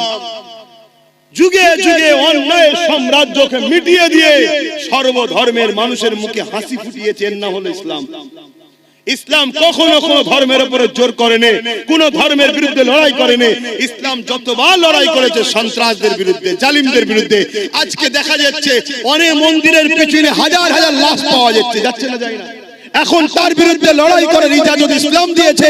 যুগে যুগে অন্যায় সাম্রাজ্যকে মিটিয়ে দিয়ে সর্বধর্মের মানুষের মুখে হাসি ফুটিয়েছে, এর নাম হলো ইসলাম। ইসলাম কখনো কোন ধর্মের উপরে জোর করেনি, কোন ধর্মের বিরুদ্ধে লড়াই করেনি। ইসলাম যতবার লড়াই করেছে সন্ত্রাসদের বিরুদ্ধে, জালিমদের বিরুদ্ধে। আজকে দেখা যাচ্ছে অনেক মন্দিরের পেছনে হাজার হাজার লাশ পাওয়া যাচ্ছে, যাচ্ছে না যায় না। এখন তার বিরুদ্ধে লড়াই করার ইজাজত ইসলাম দিয়েছে,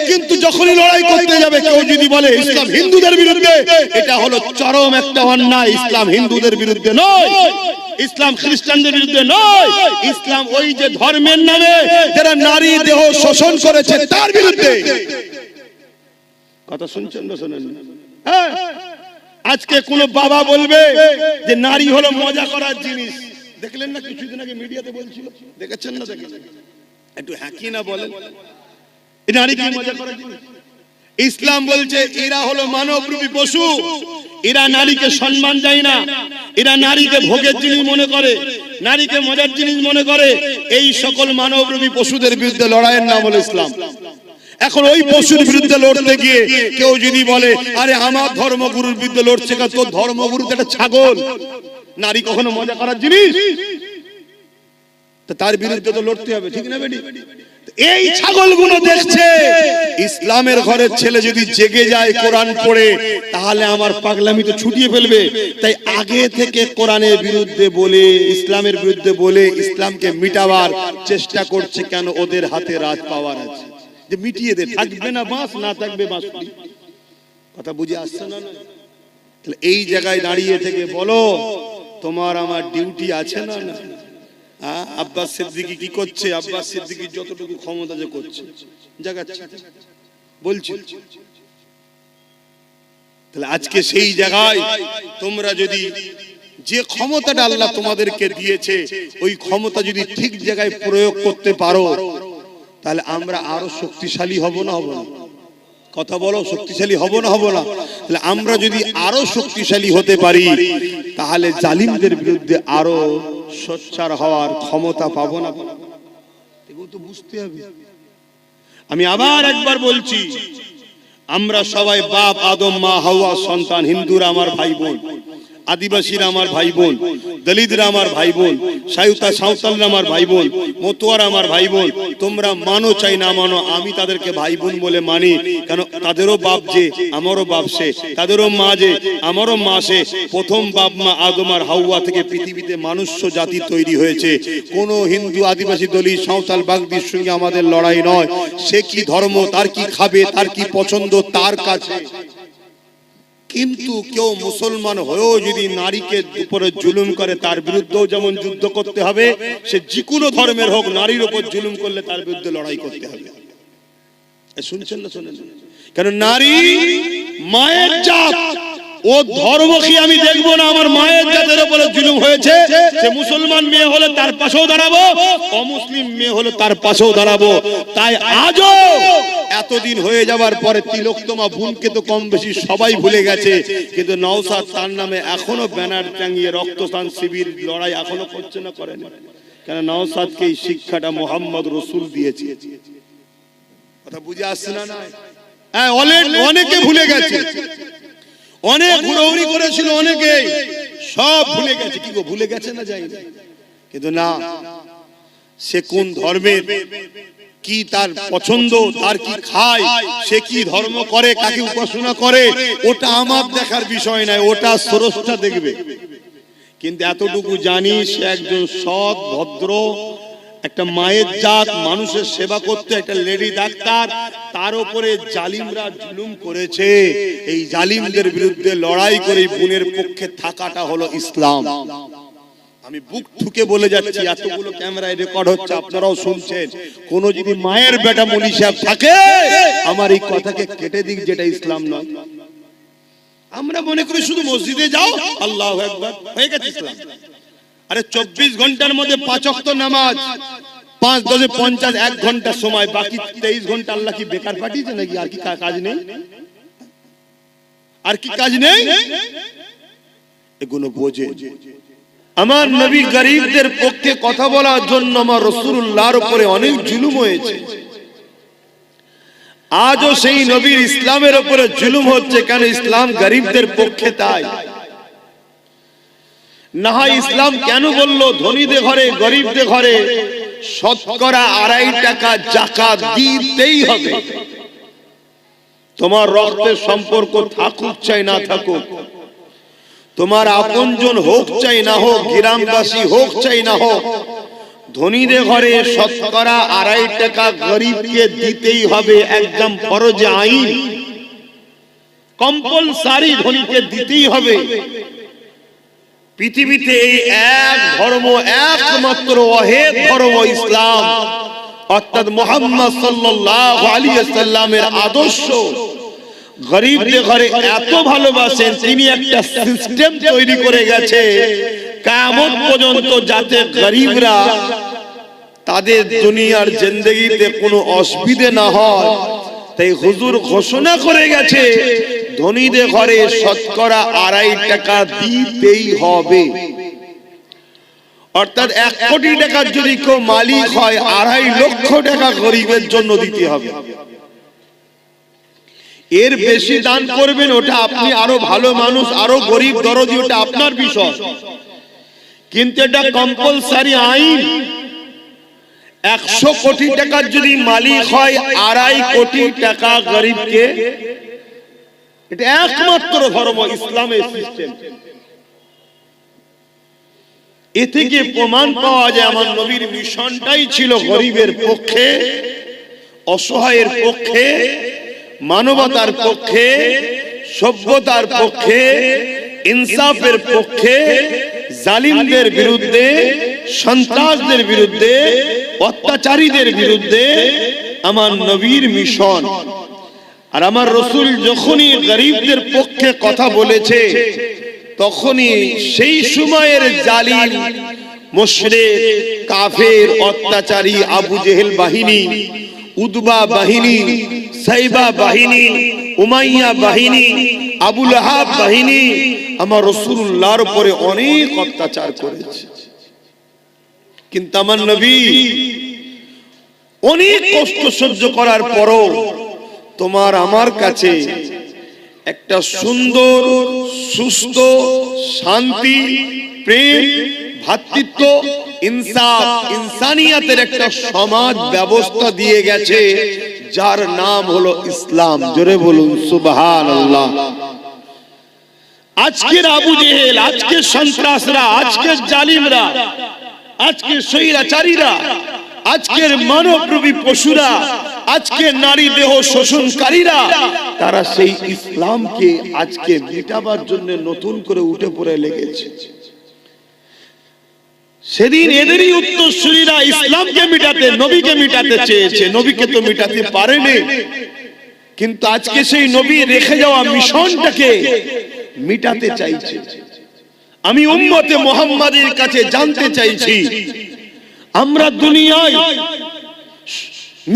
কিন্তু যখনই লড়াই করতে যাবে কেউ যদি বলে ইসলাম হিন্দুদের বিরুদ্ধে, এটা হলো চরম একটা অন্যায়। ইসলাম হিন্দুদের বিরুদ্ধে নয়, ইসলাম খ্রিস্টানদের বিরুদ্ধে নয়, ইসলাম ওই যে ধর্মের নামে যারা নারী দেহ শোষণ করেছে তার বিরুদ্ধে। কথা শুনছেন না শুনেন? হ্যাঁ, আজকে কোন বাবা বলবে যে নারী হলো মজা করার জিনিস, দেখলেন না কিছুদিন আগে মিডিয়াতে বলছিল, দেখেছেন না? দেখেছেন? একটু হ্যাঁ কি না বলেন, এই নারী কি মজা করার জিনিস? ইসলাম বলছে এরা হলো মানবরূপী পশু, এরা নারীকে সম্মান দেয় না, এরা নারীকে ভোগের জিনিস মনে করে, নারীকে মজার জিনিস মনে করে। এই সকল মানবরূপী পশুদের বিরুদ্ধে লড়াইয়ের নাম হলো ইসলাম। এখন ওই পশুর বিরুদ্ধে লড়তে গিয়ে কেউ যদি বলে আরে আমার ধর্মগুরুর বিরুদ্ধে লড়ছে, তোর ধর্মগুরু তো একটা ছাগল, নারী কখনো মজা করার জিনিস, তার বিরুদ্ধে তো লড়তে হবে, ঠিক না বেটি? এই ছাগলগুলো দেখছে ইসলামের ঘরের ছেলে যদি জেগে যায় কোরআন পড়ে, তাহলে আমার পাগলামি তো ছুটিয়ে ফেলবে। তাই আগে থেকে কোরআনের বিরুদ্ধে বলে, ইসলামের বিরুদ্ধে বলে ইসলামকে মিটাবার চেষ্টা করছে। কেন? ওদের হাতে রাজ পাওয়ার আছে, যে মিটিয়ে দে, থাকবে না বাঁশ, না থাকবে বাঁশ। কথা বুঝে আসছে না? তাহলে এই জায়গায় দাঁড়িয়ে থেকে বলো তোমার আমার ডিউটি আছে না? না। আব্বাস সিদ্দিকী কি করছে? আব্বাস সিদ্দিকী যতটুকু ক্ষমতা যে করছে, জাগাচ্ছে, বলছি। তাহলে আজকে সেই জায়গায় তোমরা যদি যে ক্ষমতাটা আল্লাহ তোমাদেরকে দিয়েছে ওই ক্ষমতা যদি ঠিক জায়গায় প্রয়োগ করতে পারো, তাহলে আমরা আরো শক্তিশালী হব না? হব না? কথা বলো, শক্তিশালী হব না? হব না? তাহলে আমরা যদি আরো শক্তিশালী হতে পারি, তাহলে জালিমদের বিরুদ্ধে আরো সোচ্চার হওয়ার ক্ষমতা পাবো না? এগুলো তো বুঝতে হবে। আমি আবার একবার বলছি, আমরা সবাই বাপ আদম, মা হাওয়া সন্তান। হিন্দুরা আমার ভাই বোন, আদিবাসীরা আমার ভাই বোন, দলিতরা আমার ভাই বোন, সাঁওতালরা আমার ভাই বোন, মতুয়ারা আমার ভাই বোন। তোমরা মানো চাই না মানো, আমি তাদেরকে ভাই বোন বলে মানি। কেন? তাদেরও বাপ যে আমারও বাপ সে, তাদেরও মা যে আমারও মা সে। প্রথম বাপ মা আদম আর হাওয়া থেকে পৃথিবীতে মানুষ্য জাতি তৈরি হয়েছে। কোন হিন্দু, আদিবাসী, দলিত, সাঁওতাল, বাগদির সঙ্গে আমাদের লড়াই নয়। সে কি ধর্ম, তার কি খাবে, তার কি পছন্দ, তার কাছে। কিন্তু কেউ মুসলমান হয়েও যদি নারীকে উপরে জুলুম করে, তার বিরুদ্ধেও যেমন যুদ্ধ করতে হবে। সে যে কোনো ধর্মের হোক, নারীর উপর জুলুম করলে তার বিরুদ্ধে লড়াই করতে হবে। শুনছেন না? শোনেন? কেন? নারী মায়ের জাত, ও ধর্ম কি আমি দেখবো না? আমার মায়ের জাতের উপরে জুলুম হয়েছে, সে মুসলমান মেয়ে হলে তার পাশেও দাঁড়াবো, অমুসলিম মেয়ে হলে তার পাশেও দাঁড়াবো। তাই আজও এতদিন হয়ে যাবার পরে তিলোত্তমা বোনকে তো কম বেশি সবাই ভুলে গেছে, কিন্তু নওশাদ তার নামে এখনো ব্যানার টাঙিয়ে রক্তদান শিবির লড়াই এখনো করছে না? করেন? কেন? নওশাদকে এই শিক্ষাটা মোহাম্মদ রসুল দিয়েছে। কথা বুঝে আসছে না? হ্যাঁ, অনেকে ভুলে গেছে, অনেক হুড়োহুড়ি করেছিল, অনেকে সব ভুলে গেছে। কি গো, ভুলে গেছে না? যাই, কিন্তু না, সে কোন ধর্মের, কি তার পছন্দ, তার কি খায়, সে কি ধর্ম করে, কাকে উপাসনা করে, ওটা আমার দেখার বিষয় নয়, ওটা স্রষ্টা দেখবে। কিন্তু এতটুকু জানি সে একজন সৎ ভদ্র একটা মায়ের জাত, মানুষের সেবা করতে একটা লেডি ডাক্তার, তার উপরে জালিমরা জুলুম করেছে। এই জালিমদের বিরুদ্ধে লড়াই করে বোনের পক্ষে থাকাটা হলো ইসলাম। আমি বুক ঠুকে বলে যাচ্ছি, এতগুলো ক্যামেরায় রেকর্ড হচ্ছে, আপনারাও শুনছেন। কোন যদি মায়ের বেটা মনি সাহেব থাকে আমার এই কথাকে কেটে দিক, যেটা ইসলাম নয়। আমরা মনে করি শুধু মসজিদে যাও আল্লাহু আকবার হয়ে গেছে ইসলাম। আরে 24 ঘন্টার মধ্যে 5 ওয়াক্ত নামাজ, 5 10 50 1 ঘন্টা সময়, বাকি 23 ঘন্টা আল্লাহ কি বেকার পাঠিয়েছে নাকি? আর কি কাজ নেই? আর কি কাজ নেই? এগুলো বোঝে। আমার নবী গরিবদের পক্ষে কথা বলার জন্য আমার রাসূলুল্লাহর উপরে অনেক জুলুম হয়েছে। আজও সেই নবীর ইসলামের উপরে জুলুম হচ্ছে। কেন? ইসলাম গরিবদের পক্ষে। তাই না হয় ইসলাম কেন বলল ধনীদের ঘরে গরিবদের ঘরে শতকরা 2.5 টাকা যাকাত দিতেই হবে। তোমার রক্তের সম্পর্ক থাকুক চাই না থাকুক, তোমার আপনজন হোক চাই না হোক, গ্রামবাসী হোক চাই না হোক, ধনীদের ঘরে শতকরা 2.5 টাকা গরিবকে দিতেই হবে। একদম ফরজ আইন, কম্পালসারি, ধনীকে দিতেই হবে। পৃথিবীতে এই এক ধর্ম, একমাত্র ওয়াহিদ ধর্ম ইসলাম, অর্থাৎ মুহাম্মদ সাল্লাল্লাহু আলাইহি ওয়াসাল্লামের আদর্শ গরিবদের ঘরে এত ভালোবাসেন, তিনি একটা সিস্টেম তৈরি করে গেছে কিয়ামত পর্যন্ত, যাতে গরিবরা তাদের দুনিয়ার জিন্দেগিতে কোনো অসুবিধা না হয়। তাই হুজুর ঘোষণা করে গেছে ধনীদের ঘরে শতকরা 2.5 টাকা দিতেই হবে। অর্থাৎ 1 কোটি টাকার যদি কেউ মালিক হয়, 2.5 লক্ষ টাকা গরিবের জন্য দিতে হবে। এর বেশি দান করবেন ওটা আপনি, আরো ভালো মানুষ, আরো গরিব দরদি, ওটা আপনার বিষয়, কিন্তু এটা কম্পালসারি আইন। 100 কোটি টাকার যদি মালিক হয়, 2.5 কোটি টাকা গরিবকে, এটা একমাত্র ধর্ম ইসলামের সিস্টেম। এ থেকে প্রমাণ পাওয়া যায় আমার নবীর মিশনটাই ছিল গরিবের পক্ষে, অসহায়ের পক্ষে, মানবতার পক্ষে, সভ্যতার পক্ষে, ইনসাফের পক্ষে, জালিমদের বিরুদ্ধে, সন্ত্রাসদের বিরুদ্ধে, অত্যাচারীদের বিরুদ্ধে আমার নবীর মিশন। আর আমার রাসূল যখনই গরিবদের পক্ষে কথা বলেছে, তখনই সেই সময়ের জালিম, মুশরিক, কাফের, অত্যাচারী আবু জেহেল বাহিনী, উদবা বাহিনী, সাইবা বাহিনী, উমাইয়া বাহিনী, আবু লাহাব বাহিনী আমার রাসূলুল্লাহর উপরে অনেক অত্যাচার করেছে। কিন্তু আমার নবী অনেক কষ্ট সহ্য করার পরও তোমার আমার কাছে একটা সুন্দর, সুস্থ, শান্তি, প্রেম, ভ্রাতৃত্ব, ইনসাফ, ইনসানিয়াতের একটা সমাজ ব্যবস্থা দিয়ে গেছে, যার নাম হলো ইসলাম। জোরে বলুন সুবহানাল্লাহ। আজকের আবু জেহেল, আজকের সন্ত্রাসরা, আজকের জালিমরা, আজকের স্বৈরাচারীরা, আজকের মানবরূপী পশুরা, আজকের নারী দেহ শোষণকারীরা, তারা সেই ইসলামকে আজকে মিটাবার জন্য নতুন করে উঠে পড়ে লেগেছে। সেদিন এদেরই উত্তরসূরিরা ইসলামকে মিটাতে, নবীকে মিটাতে চেয়েছে, নবীকে তো মিটাতে পারেনি। কিন্তু আজকে সেই নবী রেখে যাওয়া মিশনটাকে মিটাতে চাইছে। আমি উম্মতে মুহাম্মাদের কাছে জানতে চাইছি, আমরা দুনিয়ায়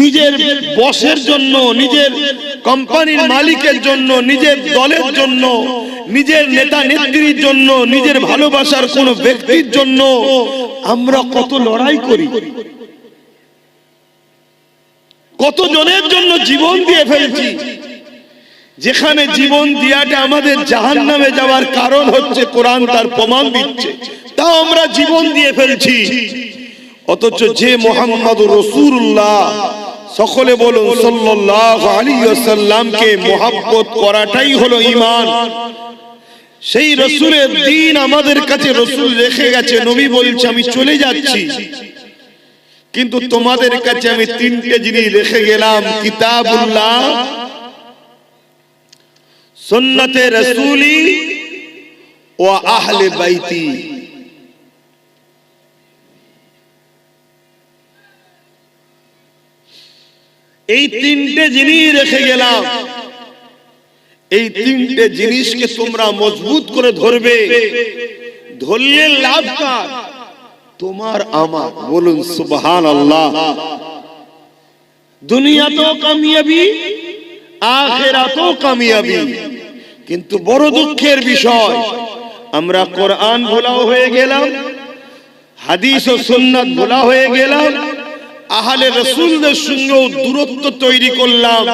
নিজের বসের জন্য, নিজের কোম্পানির মালিকের জন্য, নিজের দলের জন্য, নিজের নেতা নেত্রীর জন্য, নিজের ভালোবাসার কোন ব্যক্তির জন্য আমরা কত লড়াই করি, কত জনের জন্য জীবন দিয়ে ফেলছি। যেখানে জীবন দিয়াটা আমাদের জাহান্নামে যাওয়ার কারণ হচ্ছে, কোরআন তার প্রমাণ দিচ্ছে, তাও আমরা জীবন দিয়ে ফেলছি। অথচ যে মুহাম্মদুর রাসূলুল্লাহ, সকলে বলুন সাল্লাল্লাহু আলাইহি ওয়াসাল্লামকে মুহাব্বত করাটাই হলো ঈমান। সেই রসুলের দিন আমাদের কাছে রসুল রেখে গেছে। নবী বলছে আমি চলে যাচ্ছি, কিন্তু তোমাদের কাছে আমি তিনটে জিনিস রেখে গেলাম, কিতাবুল্লাহ, সুন্নতে রাসূলি ও আহলে বাইতি। এই তিনটে জিনিস রেখে গেলাম। এই তিনটে জিনিসকে তোমরা মজবুত করে ধরবে। ধরলে লাভ কার? তোমার আমার। বলুন সুবহানাল্লাহ। দুনিয়াতেও কামিয়াবি, আখিরাতেও কামিয়াবি। কিন্তু বড় দুঃখের বিষয়, আমরা কোরআন ভোলা হয়ে গেলাম, হাদিস ও সুন্নাত ভোলা হয়ে গেলাম, আহলে রাসূলদের সঙ্গে দূরত্ব তৈরি করলাম।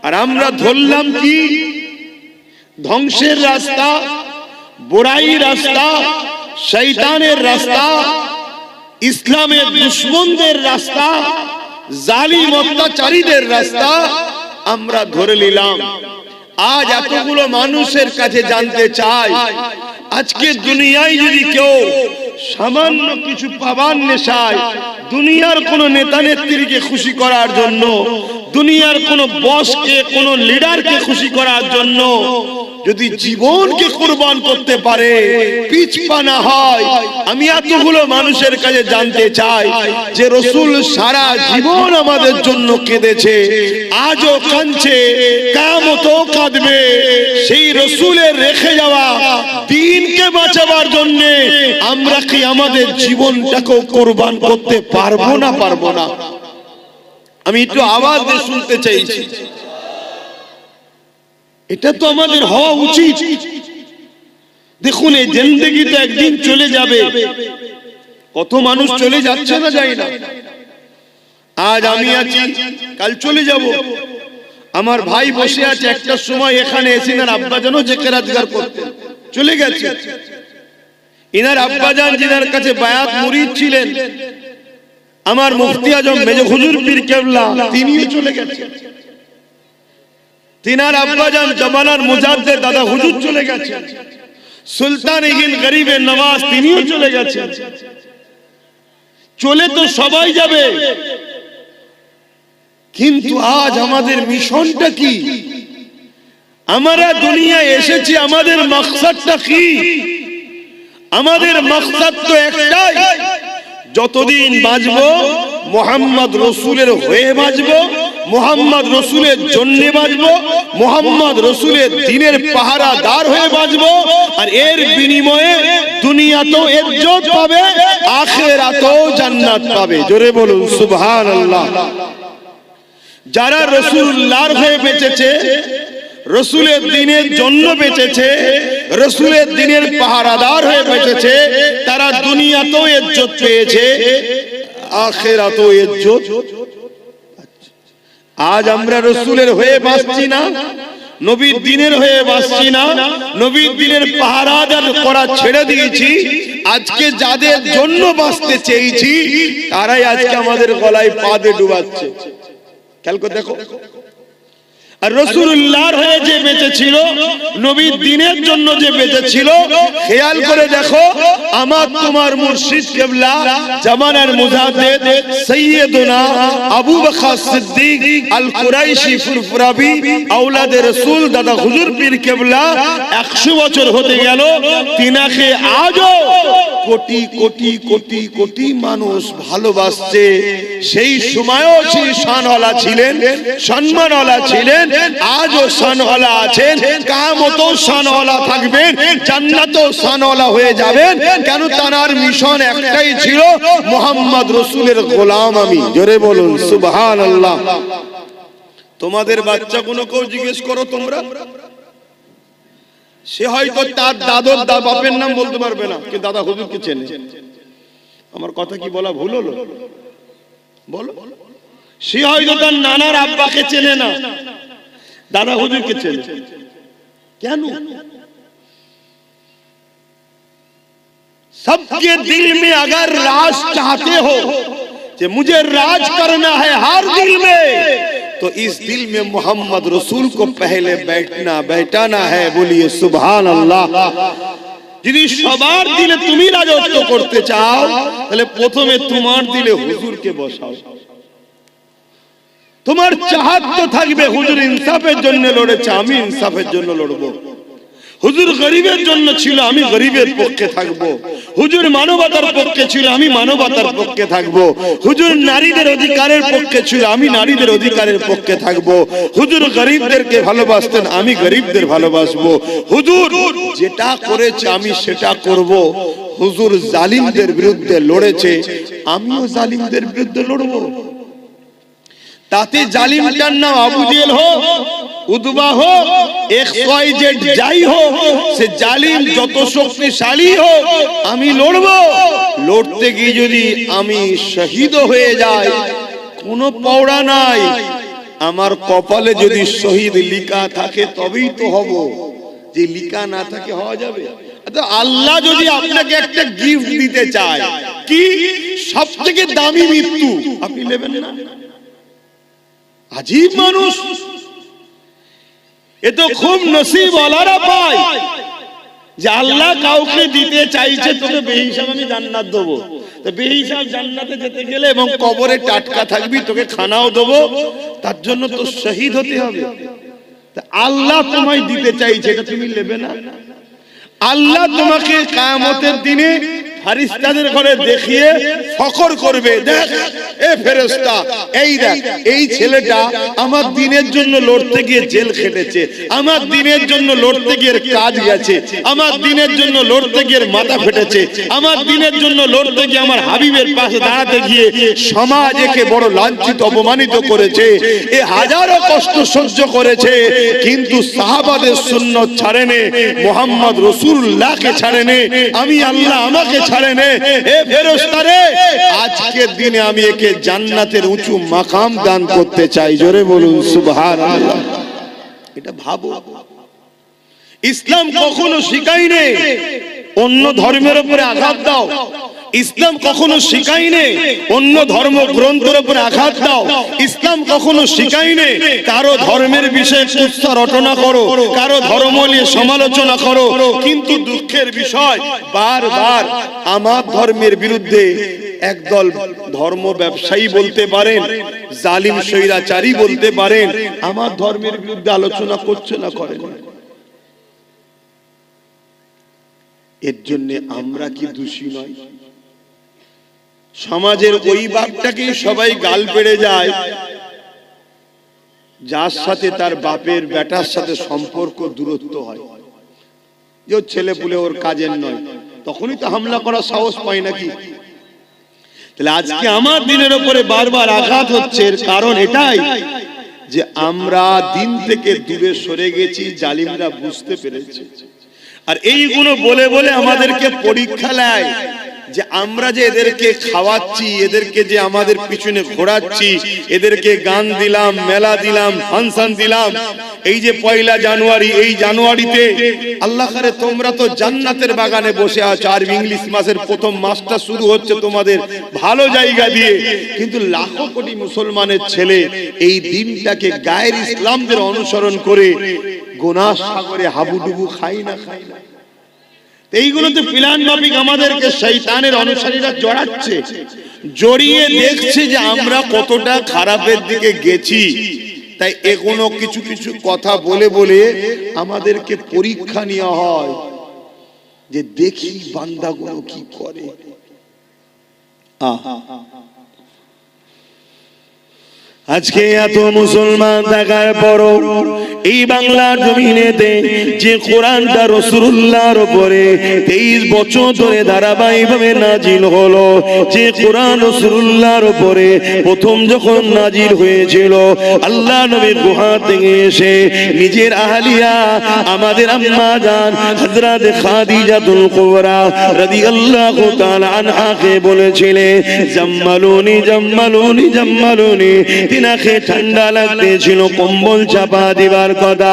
আর আমরা ধরলাম কি? ধ্বংসের রাস্তা, বুরাই রাস্তা, শয়তানের রাস্তা, ইসলামের দুশমনদের রাস্তা, জালিম অত্যাচারীদের রাস্তা আমরা ধরে নিলাম। আজ এতগুলো মানুষের কাছে জানতে চাই, আজকে দুনিয়ায় যদি কেউ সামান্য কিছু পাবার নেশায়, দুনিয়ার কোন নেতা নেত্রীকে খুশি করার জন্য, দুনিয়ার কোন বসকে, কোন লিডারকে খুশি করার জন্য যদি জীবনকে কুরবান করতে পারে, পিছপা না হয়, আমি এতগুলো মানুষের কাছে জানতে চাই যে রসুল সারা জীবন আমাদের জন্য কেঁদেছে, আজও কাঁদছে, কিয়ামতেও কাঁদবে। সেই রসুলের রেখে যাওয়া দ্বীনকে বাঁচাবার জন্য আমরা কি আমাদের জীবনটাকেও কুরবান করতে পারবো না? পারবো না? আমি একটু আওয়াজ দিয়ে শুনতে চাইছি। এটা তো আমাদের হওয়া উচিত। দেখুন, এই জিন্দেগি তো একদিন চলে যাবে। কত মানুষ চলে যাচ্ছে না, যায় না। আজ আমি আছি, কাল চলে যাব। আমার ভাই বসে আছে, একটা সময় এখানে এসে ইনার আব্বাজানও যে কেরাতগার করতেন, চলে গেছে। ইনার আব্বাজান যিনার কাছে বায়াত মুরিদ ছিলেন, আমার মুফতি আজম মেজর হুজুর পীর কেবলা, তিনিও চলে গেছেন। তিনার আব্বাজান জামানার মুজাদ্দিদ দাদা হুজুর চলে গেছেন। সুলতান হিন্দ গরিবে নওয়াজ, তিনিও চলে গেছেন। চলে তো সবাই যাবে, কিন্তু আজ আমাদের মিশনটা কি? আমরা দুনিয়ায় এসেছি, আমাদের মাকসাদটা কি? আমাদের মাকসাদ তো একটাই, যতদিন বাঁচবো মুহাম্মদ রসুলের হয়ে বাঁচবো, মুহাম্মদ রসুলের জন্য বাঁচবো, মুহাম্মদ রসুলের দ্বীনের পাহারাদার হয়ে বাঁচবো। আর এর বিনিময়ে দুনিয়াতেও ইজ্জত পাবে, আখিরাতেও জান্নাত পাবে। জোরে বলুন সুবহানাল্লাহ। যারা রাসূলুল্লাহর হয়ে বেঁচেছে, রসুলের দ্বীনের জন্য বেঁচেছে, রসুলের দ্বীনের পাহারাদার হয়ে বেঁচেছে, তারা দুনিয়াতেও ইজ্জত পেয়েছে, আখিরাতেও ইজ্জত। আজ আমরা রসুলের হয়ে বাঁচছি না, নবীর দ্বীনের হয়ে বাঁচছি না, নবীর দ্বীনের পাহারাদার করা ছেড়ে দিয়েছি। আজকে যাদের জন্য বাঁচতে চেয়েছি, তারাই আজকে আমাদের গলায় পা দিয়ে ডুবাচ্ছে। খেয়াল করে দেখো। আর রাসূলুল্লাহর হয়ে যে বেঁচে ছিল, নবীর দ্বীনের জন্য যে বেঁচে ছিল, খেয়াল করে দেখো, আমার তোমার মুর্শিদ কিবলা জামানার মুজাদ্দিদ সাইয়্যিদুনা আবু বকর সিদ্দিক আল কুরাইশি ফুরফুরাবি আওলাদে রাসূল দাদা হুজুর পীর কিবলা 100 বছর হতে গেল, তিনাকে আজও কোটি কোটি কোটি কোটি মানুষ ভালোবাসছে। সেই সময়ও সেই শানওয়ালা ছিলেন, সম্মানওয়ালা ছিলেন, আজও শানওয়ালা আছেন, কিয়ামতেও শানওয়ালা থাকবেন, জান্নাতেও শানওয়ালা হয়ে যাবেন। কেন? তার মিশন একটাই ছিল, মুহাম্মদ রাসূলের গোলাম আমি। জোরে বলুন সুবহানাল্লাহ। তোমাদের বাচ্চাগুলো কেউ জিজ্ঞেস করো তোমরা, সে হয়তো তার দাদর বাপের নাম বলতে পারবে না, কিন্তু দাদা হুজুরকে চেনে। আমার কথা কি বলা ভুল হলো? বলো। সে হয়তো তার নানার আব্বাকে চেনে না, दादा हुजूर के चले। क्या नु? सबके दिल में अगर राज चाहते हो कि मुझे राज करना है हर दिल में, तो इस दिल में मोहम्मद रसूल को पहले बैठाना है। बोलिए सुभान अल्लाह। যদি সবার দিলে তুমি রাজত্ব করতে চাও তাহলে প্রথমে তোমার দিলে হুজুরকে বসাও। তোমার চাহত তো থাকবে হুজুর ইনসাফের জন্য লড়েছে, আমি ইনসাফের জন্য লড়বো। হুজুর গরিবের জন্য ছিল, আমি গরিবের পক্ষে থাকবো। হুজুর মানবতার পক্ষে ছিল, আমি মানবতার পক্ষে থাকবো। হুজুর নারীদের অধিকারের পক্ষে ছিল, আমি নারীদের অধিকারের পক্ষে থাকবো। হুজুর গরিবদেরকে ভালোবাসতেন, আমি গরিবদের ভালোবাসবো। হুজুর যেটা করেছে আমি সেটা করব। হুজুর জালিমদের বিরুদ্ধে লড়েছে, আমিও জালিমদের বিরুদ্ধে লড়বো। তাতে জালিমটার নাম আবু জেহেল হোক, উতবা হোক, XYZ যাই হোক, সে জালিম যত শক্তিশালী হোক, আমি লড়বো। লড়তে গিয়ে যদি আমি শহীদ হয়ে যাই কোনো পৌড়া নাই, আমার কপালে যদি শহীদ লিখা থাকে তবেই তো হব, যে লিখা না থাকে হওয়া যাবে? আল্লাহ যদি আপনাকে একটা গিফট দিতে চায়, কি সবথেকে দামি মৃত্যু, আপনি নেবেন না? আজীব মানুষ, এ তো খুব নসিবওয়ালারা পায় যে আল্লাহ কাউকে দিতে চাইছে তোকে বেহিসাব আমি জান্নাত দেবো। তো বেহিসাব জান্নাতে যেতে গেলে এবং কবরে টাটকা থাকবি, তোকে খানাও দেবো, তার জন্য তো শহীদ হতে হবে। আল্লাহ তোমায় দিতে চাইছে, এটা তুমি নেবে না? আল্লাহ তোমাকে কিয়ামতের দিনে ফেরেশতাদের ঘরে দেখিয়ে ফখর করবে, দেখ এ ফেরেশতা, এই দেখ এই ছেলেটা আমার দ্বীনের জন্য লড়তে গিয়ে জেল খেটেছে, আমার দ্বীনের জন্য লড়তে গিয়ে কাজ গেছে, আমার দ্বীনের জন্য লড়তে গিয়ে মাথা ফেটেছে, আমার দ্বীনের জন্য লড়তে গিয়ে আমার হাবিবের পাশে দাঁড়াতে গিয়ে সমাজ একে বড় লাঞ্ছিত অপমানিত করেছে, এ হাজারো কষ্ট সহ্য করেছে, কিন্তু সাহাবাদের সুন্নাত ছাড়েনি, মুহাম্মদ রাসূলুল্লাহকে ছাড়েনি, আমি আল্লাহ আমাকে ছাড়েনি। এ ফেরেশতা রে, আজকের দিনে আমি একে জান্নাতের উঁচু মাকাম দান করতে চাই। জোরে বলুন সুবহানাল্লাহ। এটা ভাবো, ইসলাম কখনো শিখায়নি অন্য ধর্মের উপরে আঘাত দাও, ইসলাম কখনো শিখায়নি অন্য ধর্ম গ্রন্থের উপরে আঘাত দাও, ইসলাম কখনো শিখায়নি কারো ধর্মের বিষয়ে কুৎসা রটনা করো, কারো ধর্ম নিয়ে সমালোচনা করো। কিন্তু দুঃখের বিষয়, বারবার আমার ধর্মের বিরুদ্ধে একদল ধর্ম ব্যবসায়ী বলতে পারেন, জালিম স্বৈরাচারী বলতে পারেন, আমার ধর্মের বিরুদ্ধে আলোচনা করছে না, করে না। এর জন্য আমরা কি দোষী নয়? সমাজের ওই বাপটাকে সবাই গাল পেড়ে যায় যার সাথে তার বাপের বেটার সাথে সম্পর্ক দূরত্ব হয়, যে ছেলে পুলে ওর কাজের নয়, তখনই তো হামলা করার সাহস পায় নাকি? তাহলে আজকে আমার দিনের উপরে বারবার আঘাত হচ্ছে, এর কারণ এটাই যে আমরা দিন থেকে দূরে সরে গেছি, জালিমরা বুঝতে পেরেছে। আর এইগুলো বলে বলে আমাদেরকে পরীক্ষা নেয় যে আমরা যে এদেরকে খাওয়াচ্ছি, এদেরকে যে আমাদের পিছনে ঘোরাচ্ছি, এদেরকে গান দিলাম, মেলা দিলাম, ফাংশন দিলাম, এই যে 1 জানুয়ারি, এই জানুয়ারিতে আল্লাহ করে তোমরা তো জান্নাতের বাগানে বসে আছো, আর ইংলিশ মাসের প্রথম মাসটা শুরু হচ্ছে তোমাদের ভালো জায়গা দিয়ে, কিন্তু লাখো কোটি মুসলমানের ছেলে এই দিনটাকে গায়ের ইসলামদের অনুসরণ করে গুনাহ সাগরে হাবুডুবু খাই না। এইগুলোতে প্ল্যান মাফিক আমাদেরকে শয়তানের অনুসারীরা জড়াচ্ছে, জড়িয়ে দেখছে যে আমরা কতটা খারাপের দিকে গেছি। তাই এগুলো কিছু কিছু কথা বলে বলে আমাদেরকে পরীক্ষা নেওয়া হয় যে দেখি বান্দাগুলো কি করে। আজকে এত মুসলমান থাকার পরও এই বাংলার জমিনেতে যে কোরআনটা রাসূলুল্লাহর উপরে 23 বছর ধরে ধারাবাহিকভাবে নাজিল হলো, যে কোরআন রাসূলুল্লাহর উপরে প্রথম যখন নাজিল হয়েছিল, আল্লাহ নবীর গুহা থেকে এসে নিজের আহলিয়া আমাদের আম্মা জান হযরত খাদিজাতুল কুবরা রাদিয়াল্লাহু তাআলা আনহাকে বলেছিলেন, জাম্মালুনি জাম্মালুনি জাম্মালুনি, তিনাকে ঠান্ডা লাগতেছিল, কম্বল চাপা দিবার বাংলার কথা।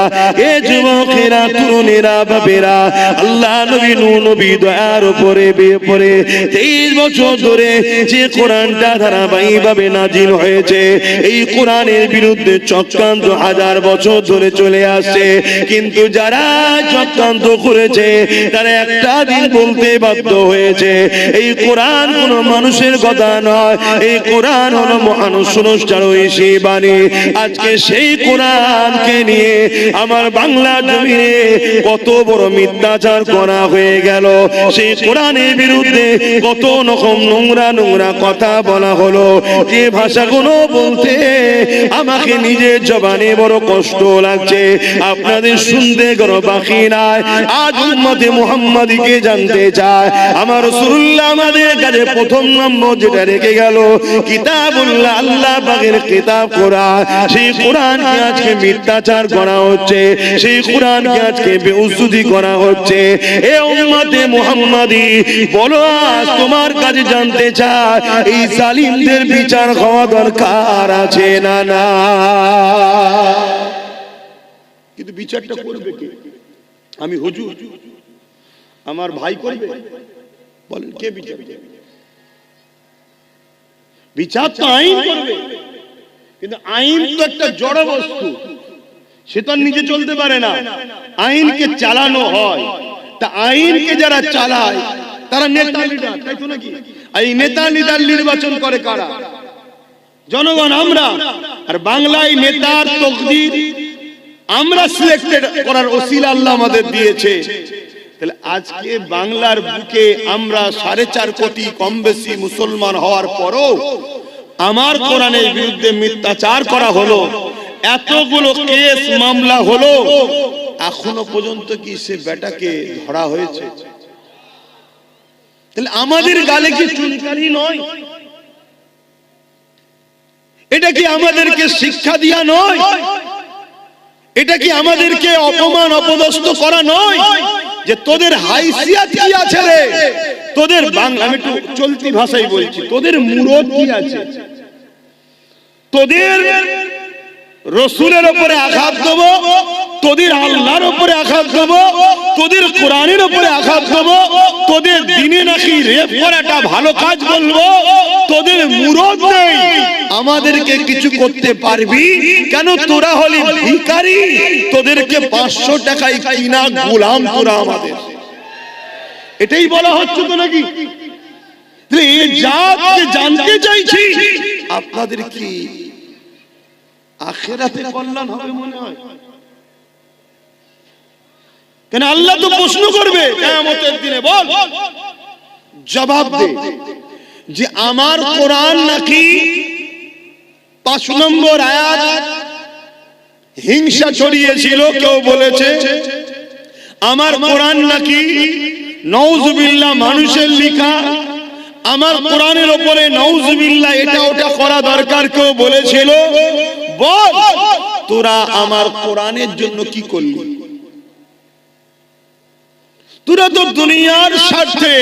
এ যুবকেরা, তরুণেরা, বাবেরা, আল্লাহ নবী নূহ নবী দয়ার উপরে 23 বছর ধরে যে কোরআনটা ধারাবাহিকভাবে নাজিল হয়েছে, এই কোরআনের বিরুদ্ধে চক্রান্ত 1000 বছর ধরে চলে আসছে। কিন্তু যারা চক্রান্ত করেছে তারা একটা দিন বলতে বাধ্য হয়েছে, এই কোরআন কোন মানুষের কথা নয়, এই কোরআন হলো মহান স্রষ্টার ঐশী বাণী। আজকে সেই কোরআনকে নিয়ে আমার বাংলা জমিনে কত বড় মিথ্যাচার করা হয়ে গেল। সেই কোরআনের বিরুদ্ধে কত রকম নোংরা নোংরা কথা বলা হলো, যে ভাষাগুলো বলতে আমাকে নিজের জবানে বড় কষ্ট লাগছে, আপনাদের শুনতে কোনো বাকি নাই। আজ উম্মতে মুহাম্মাদীকে জানতে চায়, আমার রাসূলুল্লাহ আমাদের কাছে প্রথম নম্বর যেটা রেখে গেল কিতাবুল্লাহ, আল্লাহ পাকের কিতাব কোরআন। সেই কোরআনকে আজকে মিথ্যাচার করা হচ্ছে, সেই কোরআনকে আজকে বেউসুদি করা হচ্ছে। এ উম্মতে মুহাম্মাদী, বলো আজ তোমার কাছে জানতে চায়, এই জালিমদের বিচার হওয়া দরকার আছে না না? কিন্তু বিচারটা করবে কে? আমি হুজুর, আমার ভাই করবে? বলেন কে বিচার করবে? বিচার তো আইন করবে, কিন্তু আইন তো একটা জড় বস্তু, সে তো নিজে চলতে পারে না, আইনকে চালানো হয়। তা আইনকে যারা চালায় তারা নেতা লিডার, তাই তো নাকি? এই নেতা লিডার নির্বাচন করে কারা? জনগণ, আমরা। আর বাংলায় নেতার তকদির আমরা সিলেক্টেড করার ওসিলা আল্লাহ আমাদের দিয়েছে। তাহলে আজকে বাংলার বুকে আমরা 4.5 কোটি কম বেশি মুসলমান হওয়ার পরও আমার কোরআনের বিরুদ্ধে মিথ্যাচার করা হলো, এতগুলো কেস মামলা হলো, এখনো পর্যন্ত কি সে বেটাকে ধরা হয়েছে? তাহলে আমাদের গালে কি চুনকালি নয়? এটা কি আমাদেরকে শিক্ষা দিয়া নয়? এটা কি আমাদেরকে অপমান অপদস্থ করা নয়? যে তোদের হাইসিয়াত কি আছে রে, তোদের বাংলা, আমি একটু চলতি ভাষায় বলছি, তোদের মুরত কি আছে? তোদের রসুলের উপরে আঘাত দেব, তোদের আল্লাহর উপরে আঘাত দেব, তোদের কোরআনের উপরে আঘাত দেব, তোদের দিনে নাকি রেপ করাটা ভালো কাজ বলবো, তোদের মুরত নেই, আমাদেরকে কিছু করতে পারবি কেন? তোরা হলি ভিখারি, তোদেরকে 500 টাকায় কিনা গোলাম তোরা আমাদের। এটাই বলা হচ্ছে তো নাকি? জানতে চাইছি আপনাদের কি আখিরাতে কল্যাণ হবে মনে হয়? কেন আল্লাহ তো প্রশ্ন করবে কিয়ামতের দিনে, বল জবাব দে যে আমার কোরআন নাকি 5 নম্বর আয়াত হিংসা ছড়িয়েছিল, কেউ বলেছে আমার কোরআন নাকি নাউজুবিল্লাহ মানুষের লেখা, আমার কোরআনের উপরে নাউজুবিল্লাহ এটা ওটা করা দরকার কেউ বলেছিল। বল তোরা আমার কোরআনের জন্য কি করলি? তোরা তো দুনিয়ার স্বার্থে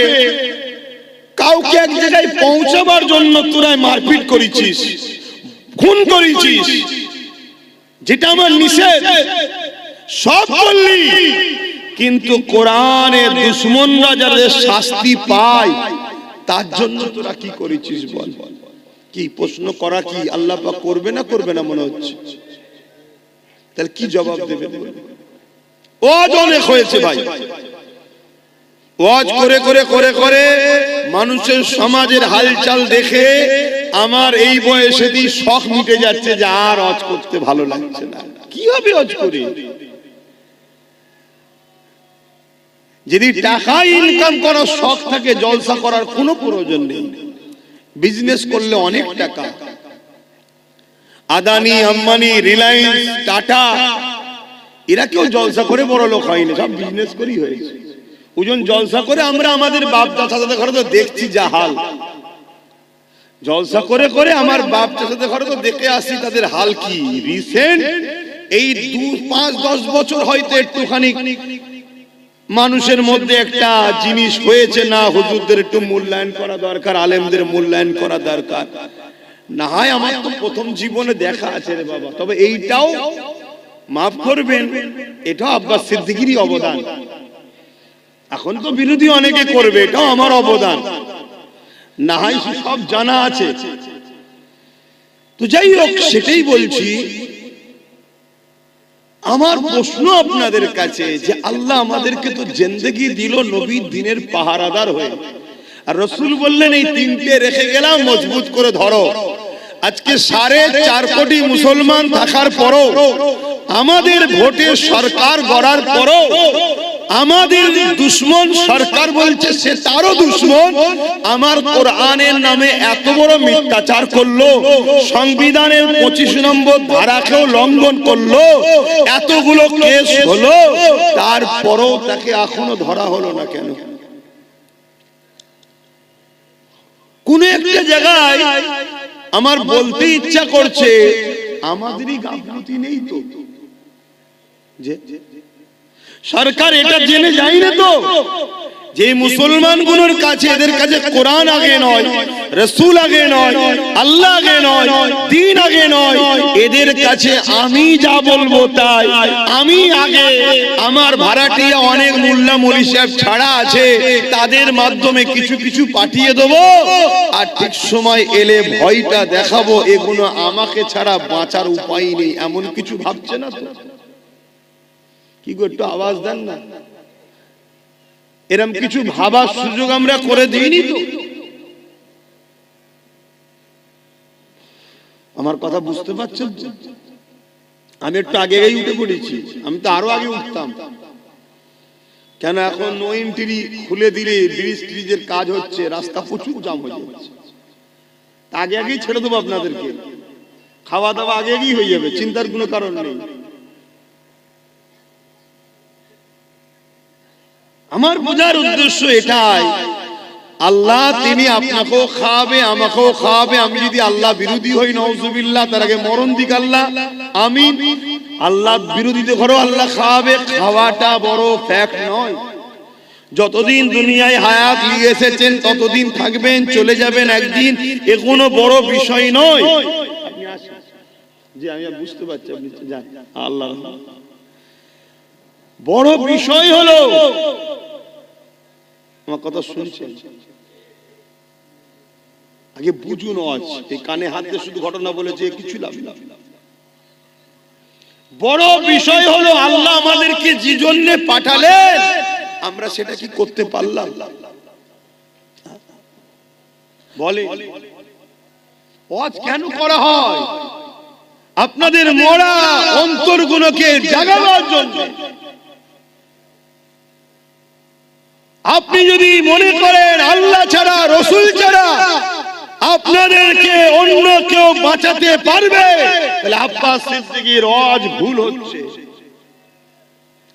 কাউকে এক জায়গায় পৌঁছাবার জন্য তোরা মারপিট করেছিস, খুন করেছিস, যেটা আমার নিষেধ সব করলি। কিন্তু কোরআনের দুশমনরা যাদের শাস্তি পায় তার জন্য তোরা কি করেছিস বল? কি প্রশ্ন করা কি আল্লাহ পাক করবে না করবে না মনে হচ্ছে? তাহলে কি জবাব দেবে? ওয়াজ অনেক হয়েছে ভাই, ওয়াজ করে করে করে করে মানুষের সমাজের হালচাল দেখে আমার এই বয়সে দিয়ে শখ মিটে যাচ্ছে যে আর ওয়াজ করতে ভালো লাগছে না। কি হবে ওয়াজ করে? যদি টাকা ইনকাম করার শখ থাকে, জলসা করার কোনো প্রয়োজন নেই। বিজনেস করলে অনেক টাকা, আদানি, আম্বানি, রিলায়েন্স, টাটা, এরা কেউ জলসা করে বড় লোক হয়নি, সব বিজনেস করেই হয়েছে। ওজন জলসা করে আমরা আমাদের বাপ চাচাদের ঘরে তো দেখছি যা হাল, জলসা করে করে আমার বাপ চাচাদের ঘরে তো দেখে আসি তাদের হাল কি। রিসেন্ট এই 2, 5, 10 বছর হয়তো একটুখানি মানুষের মধ্যে একটা জিনিস হয়েছে, না হুজুরদের একটু মূল্যায়ন করা দরকার, আলেমদের মূল্যায়ন করা দরকার। না হয় আমার তো প্রথম জীবনে দেখা আছে রে বাবা, তবে এইটাও মাফ করবেন, এটা আব্বাস সিদ্দিকীরই অবদান। এখন তো বিরোধী অনেকে করবে, এটাও আমার অবদান, না হয় সব জানা আছে। তো যাই হোক, সেটাই বলছি। আমার প্রশ্ন আপনাদের কাছে যে আল্লাহ আমাদেরকে তো জিন্দেগি দিল নবীর দিনের পাহারাদার হয়ে, আর রাসূল বললেন এই তিনটে রেখে গেলাম, মজবুত করে ধরো। আজকে 4.5 কোটি মুসলমান থাকার পরও, আমাদের ভোটে সরকার গড়ার পরও আমাদের দুশ্মন সরকার বলছে সে তারও দুশ্মন, আমার কোরআনের নামে এত বড় মিথ্যাচার করলো, সংবিধানের 25 নম্বর ধারাকেও লঙ্ঘন করলো, এতগুলো কেস হলো, তারপরও তাকে এখনো ধরা হলো না কেন? কোন একটা জায়গায় আমার বলতে ইচ্ছা করছে, আমাদেরই গাফলতি নেই তো, যে সরকার এটা জেনে যায় না তো যে মুসলমানগুলোর কাছে, এদের কাছে কোরআন আগে নয়, রাসূল আগে নয়, আল্লাহ আগে নয়, দ্বীন আগে নয়, এদের কাছে আমি যা বলবো তাই, আমি আগে, আমার ভাড়াটিয়া অনেক মোল্লা মৌলভী সাহেব ছাড়া আছে, তাদের মাধ্যমে কিছু কিছু পাঠিয়ে দেবো, আর ঠিক সময় এলে ভয়টা দেখাবো, এগুলো আমাকে ছাড়া বাঁচার উপায় নেই, এমন কিছু ভাবছে না তো? কি গো, একটু আওয়াজ দেন না। এরকম কিছু ভাবার সুযোগ আমরা করে দিইনি তো? আমার কথা বুঝতে পারছেন? আমি একটু আগে উঠে পড়েছি, আমি তো আরো আগে উঠতাম। কেন এখন নো এন্ট্রি খুলে দিলে ব্রিজ ট্রিজের কাজ হচ্ছে, রাস্তা প্রচুর জাম হয়ে যাচ্ছে, আগে আগেই ছেড়ে দেবো আপনাদেরকে, খাওয়া দাওয়া আগে আগেই হয়ে যাবে, চিন্তার কোনো কারণ নেই। আমার বোঝার উদ্দেশ্য এটাই, আল্লাহ তিনি আপনাকেও খাওয়াবে, আমাকেও খাওয়াবে। আমি যদি আল্লাহ বিরোধী হই, নাউজুবিল্লাহ, তার আগে মরণ দিক আল্লাহ, আমিন। আল্লাহ বিরোধীতে ঘরও আল্লাহ খাওয়াবে, খাওয়াটা বড় ফ্যাক্ট নয়। যতদিন দুনিয়ায় হায়াত নিয়ে এসেছেন ততদিন থাকবেন, চলে যাবেন একদিন, এ কোনো বড় বিষয় নয়। আপনি আসেন, জি আমি বুঝতে পারছি, আপনি যান। আল্লাহ বড় বিষয় হলো, আমার কথা শুনছেন, আগে বুঝুন। আজ এই কানে হাত দিয়ে শুধু ঘটনা বলেছে, কিছু লাভ না। বড় বিষয় হলো আল্লাহ আমাদেরকে যে জন্য পাঠালেন, আমরা সেটা কি করতে পারলাম? বলে ওয়াজ কেন করা হয়? আপনাদের মরা অন্তরগুলোকে জাগাবার জন্য। আপনি যদি মনে করেন আল্লাহ ছাড়া, রাসূল ছাড়া আপনাদেরকে অন্য কেউ বাঁচাতে পারবে, তাহলে আব্বাস সিদ্দিকীর ওয়াজ ভুল হচ্ছে।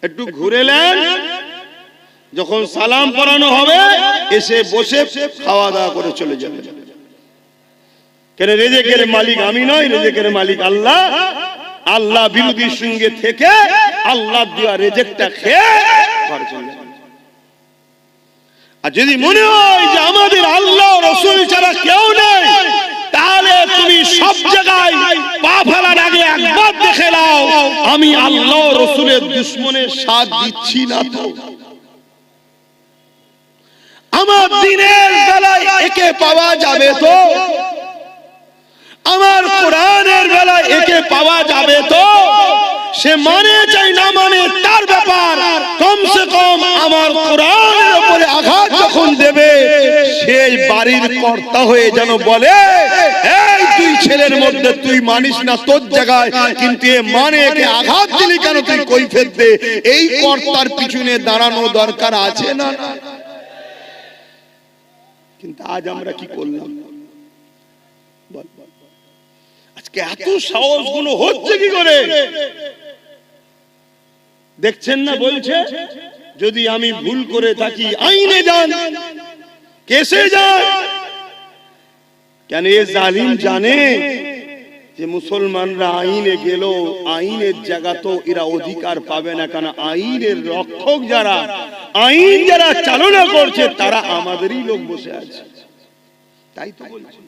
একটু ঘুরে নেন, যখন সালাম পড়ানো হবে এসে বসে খাওয়া দাওয়া করে চলে যাবে। কেন? রিজিকের মালিক আমি নই, রিজিকের মালিক আল্লাহ। আল্লাহ বিরোধীর সঙ্গে থেকে আল্লাহ দেওয়া রিজিকটা খেয়ে ঘরে চলে যাবে। আর যদি মনে হয় যে আমাদের আল্লাহ রাসূল ছাড়া কেউ নেই, তাহলে তুমি সব জায়গায় পা ফেলার আগে একবার দেখে নাও, আমি আল্লাহ রাসূলের দুশমনের সাথ দিচ্ছি না তো? আমার দিনের বেলায় একে পাওয়া যাবে তো? আমার কোরআনের বেলায় একে পাওয়া যাবে তো? সে মানে চাই না মানে তার ব্যাপার, কমসে কম আমার কোরআনের উপরে আঘাত যখন দেবে, সেই বাড়ির কর্তা হয়ে যেন বলে, এই তুই ছেলের মধ্যে তুই মানিস না তোর জায়গায়, কিন্তু এ মানে একে আঘাত দিলি কেন, তুই কৈফিয়ত দে। এই কর্তার পিছনে দাঁড়ানো দরকার আছে না? কিন্তু আজ আমরা কি করলাম? আজকে এত সাহস গুলো হচ্ছে কি করে? দেখছেন না, বলছে যদি আমি ভুল করে থাকি আইনে যান, কেসে যান। কেন? এ জালিম জানে যে মুসলমানরা আইনে গেল, আইনের জায়গা তো এরা অধিকার পাবে না, কারণ আইনের রক্ষক যারা, আইন যারা চালনা করছে তারা আমাদেরই লোক বসে আছে। তাই তো বলছি,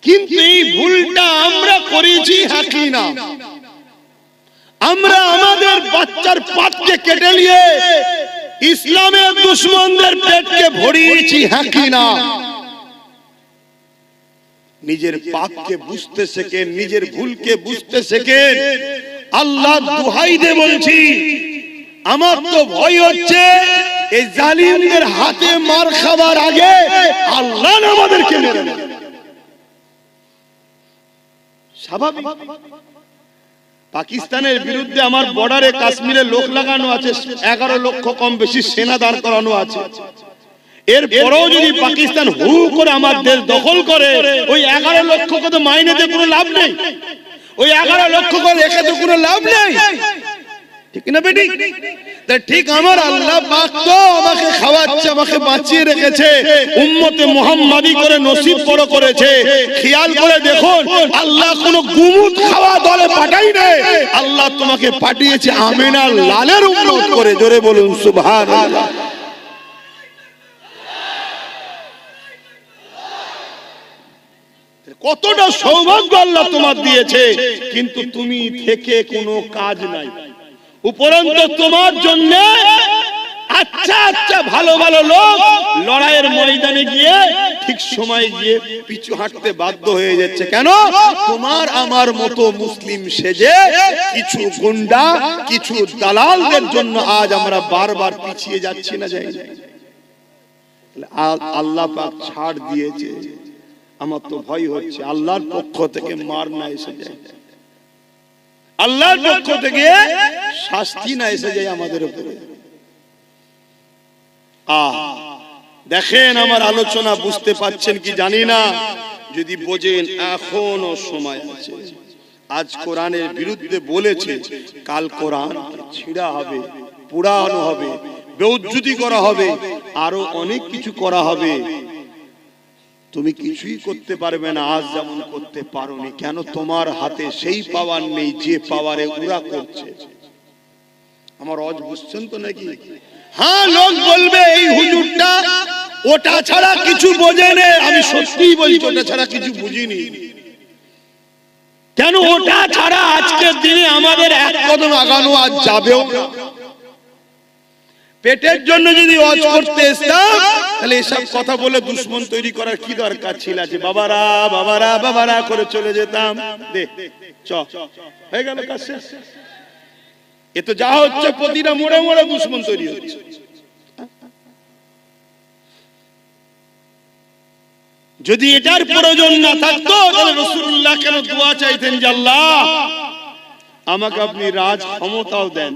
কিন্তু এই ভুলটা আমরা করেছি হাকি না। আমরা আমাদের বাচ্চার পাতকে কেটে নিয়ে ইসলামের দুশমনদের পেটকে ভরিয়েছি হাকি না। নিজের পাপকে বুঝতে শেখেন, নিজের ভুলকে বুঝতে শেখেন। আল্লাহ দোহাই দিয়ে বলছি, আমার তো ভয় হচ্ছে এই জালিমদের হাতে মার খাবার আগে আল্লাহ আমাদেরকে মেরে দেবে। স্বাভাবিক। পাকিস্তানের বিরুদ্ধে আমার বর্ডারে কাশ্মীরে লোক লাগানো আছে, 11 লক্ষ কম বেশি সেনা দাঁড় করানো আছে। এরপরেও যদি পাকিস্তান হু করে আমার দেশ দখল করে, ওই 11 লক্ষকে তো মাইনেতে কোনো লাভ নেই, ওই 11 লক্ষ করে রেখে তো কোনো লাভ নেই, ঠিক না বেটি? ঠিক আমার আল্লাহ পাক তো আমাকে খাওয়াচ্ছে, আমাকে বাঁচিয়ে রেখেছে, উম্মতে মুহাম্মাদি করে নসিব বড় করেছে। খেয়াল করে দেখুন, আল্লাহ কোন গুমুত খাওয়া দলে পাঠাই নাই, আল্লাহ তোমাকে পাঠিয়েছে আমিনার লালের উম্মত করে। জোরে বলুন সুবহানাল্লাহ। কতটা সৌভাগ্য আল্লাহ তোমার দিয়েছে, কিন্তু তুমি থেকে কোনো কাজ নাই। উপরন্ত তোমার জন্য আচ্ছা আচ্ছা ভালো ভালো লোক লড়াইয়ের ময়দানে গিয়ে ঠিক সময় গিয়ে পিছু হাঁটতে বাধ্য হয়ে যাচ্ছে। কেন? তোমার আমার মতো মুসলিম সেজে কিছু গুন্ডা, কিছু দালালদের জন্য আজ আমরা বারবার পিছিয়ে যাচ্ছি না। যাই আল্লাহ পাক ছাড় দিয়েছে। আমার তো ভয় হচ্ছে আল্লাহর পক্ষ থেকে মার না এসে যায়, আল্লাহর পক্ষ থেকে শাস্তি না এসে যায় আমাদের উপরে। দেখেন আমার আলোচনা বুঝতে পাচ্ছেন কি জানি না, যদি বোঝেন এখনো সময় আছে। আজ কোরআনের বিরুদ্ধে বলেছে, কাল কোরআন ছিঁড়া হবে, পোড়ানো হবে, বেউজ্জতি করা হবে, আরো অনেক কিছু করা হবে। তুমি কিছুই করতে পারবে না আজ যেমন করতে পারোনি। কেন? তোমার হাতে সেই পাওয়ার নেই যে পাওয়ারে ওরা করছে। আমার আজ বুঝছেন তো নাকি? হ্যাঁ, লোক বলবে এই হুজুরটা ওটা ছাড়া কিছু বোঝে না। আমি সত্যিই বলছি, ওটা ছাড়া কিছু বুঝিনি। কেন? ওটা ছাড়া আজকের দিনে আমাদের এক কদম আগানো আজ যাবেও না। পেটের জন্য যদি ওয়াজ করতে আসতাম, তাহলে এসব কথা বলে দুশমন তৈরি করার কি দরকার ছিল? যে বাবারা বাবারা বাবারা করে চলে যেতাম। দে চ হয়ে গেল কাজ শেষ। এ তো যা হচ্ছে প্রতিটা মোড়ে মোড়ে দুশমন তৈরি হচ্ছে। যদি এটার প্রয়োজন না থাকতো, তাহলে রাসূলুল্লাহ কেন দোয়া চাইতেন যে আল্লাহ আমাকে আপনি রাজ ক্ষমতাও দেন?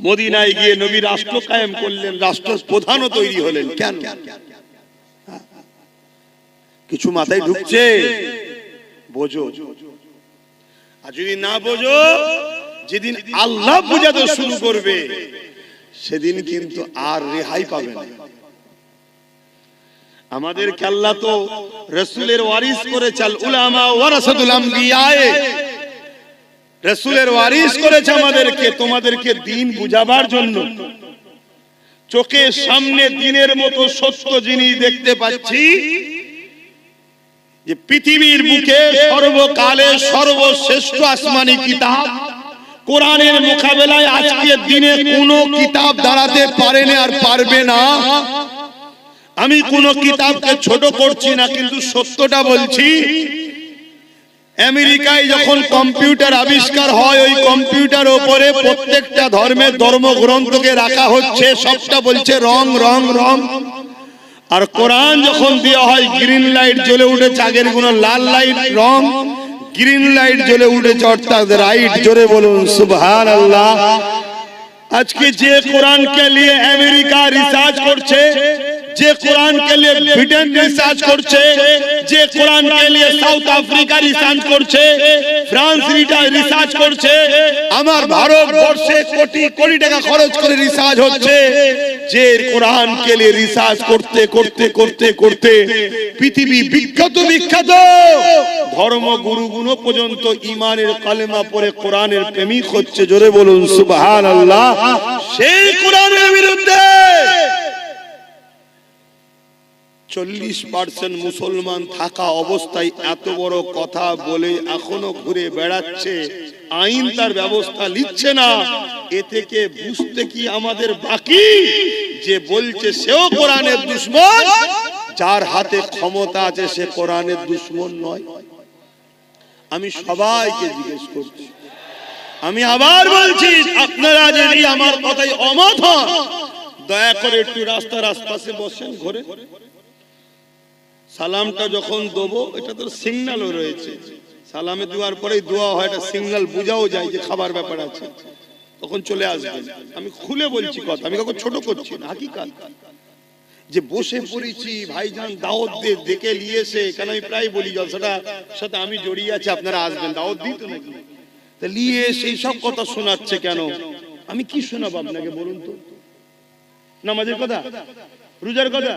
মদিনায় গিয়ে নবী রাষ্ট্র কায়েম করলেন, রাষ্ট্র প্রধানও তৈরি হলেন। কেন? কিছু মাথায় ঢুকছে? বোঝো। আর যদি না বোঝো, যেদিন আল্লাহ বুঝাতে শুরু করবে সেদিন কিন্তু আর রেহাই পাবে না। আমাদেরকে আল্লাহ তো রাসূলের ওয়ারিস করেছে, আল উলামা ওয়ারাসাতুল আমবিয়া, রাসূলের ওয়ারিস করেছে আমাদেরকে, তোমাদেরকে দ্বীন বুঝাবার জন্য। চোখের সামনে দ্বীনের মতো সত্য জিনিস দেখতে পাচ্ছি, যে পৃথিবীর বুকে সর্বকালের সর্বশ্রেষ্ঠ আসমানি কিতাব কোরআনের মোকাবেলায় আজকের দিনে কোনো কিতাব দাঁড়াতে পারেনি আর পারবে না। আমি কোনো কিতাবকে ছোট করছি না, কিন্তু সত্যটা বলছি। আমেরিকায় যখন কম্পিউটার আবিষ্কার হয়, ওই কম্পিউটার উপরে প্রত্যেকটা ধর্মের ধর্মগ্রন্থকে রাখা হচ্ছে, সবটা বলছে রং রং রং। আর কোরআন যখন দেওয়া হয়, গ্রিন লাইট জ্বলে উঠেছে, আগের গুলো লাল লাইট রং, গ্রিন লাইট জ্বলে উঠেছে, অর্থাৎ রাইট। জোরে বলুন সুবহানাল্লাহ। আজকে যে কোরআনকে নিয়ে আমেরিকা রিসার্চ করছে, যে কোরআনকে নিয়ে ব্রিটেন রিসার্চ করছে, যে কোরআনকে নিয়ে সাউথ আফ্রিকা রিসার্চ করছে, ফ্রান্স রিসার্চ করছে, আমার ভারতবর্ষে কোটি কোটি টাকা খরচ করে রিসার্চ হচ্ছে। যে কোরআনকে নিয়ে রিসার্চ করতে করতে করতে করতে পৃথিবী বিখ্যাত বিখ্যাত ধর্মগুরুগুলো পর্যন্ত ইমানের কালেমা পড়ে কোরআনের প্রেমিক হচ্ছে। জোরে বলুন সুবহানাল্লাহ। সেই কোরআনের বিরুদ্ধে 40% মুসলমান থাকা অবস্থায় এত বড় কথা বলে এখনো ঘুরে বেড়াচ্ছে, আইন তার ব্যবস্থা নিচ্ছে না। এ থেকে বুঝতে কি আমাদের বাকি যে বলছে সেও কোরআনের দুশমন, যার হাতে ক্ষমতা আছে সে কোরআনের দুশমন নয়? আমি সবাইকে জিজ্ঞেস করছি, আমি আবার বলছি, আপনারা যদি আমার কথায় অমত হন, দয়া করে একটু রাস্তার আশপাশে বসেন, ঘরে সালামটা যখন দেবো, এটা তো সিগন্যালও রয়েছে, সালামে দেওয়ার পরেই দোয়া হয়, এটা সিগন্যাল বোঝাও যায় যে খাবার ব্যাপার আছে, তখন চলে আসবেন। আমি খুলে বলছি কথা, আমি কাউকে ছোট করছি না, হাকিকাত। যে বসে পড়েছি ভাইজান দাওয়াত দিয়ে ডেকে নিয়েছে, কেন আমি প্রায় বলি জলসাটা সাথে আমি জড়িয়ে আছি, আপনারা আসবেন, দাওয়াত দিই তো নাকি, তা নিয়ে সেই সব কথা শোনাচ্ছে কেন? আমি কি শোনাবো আপনাকে বলুন তো? নামাজের কথা, রোজার কথা?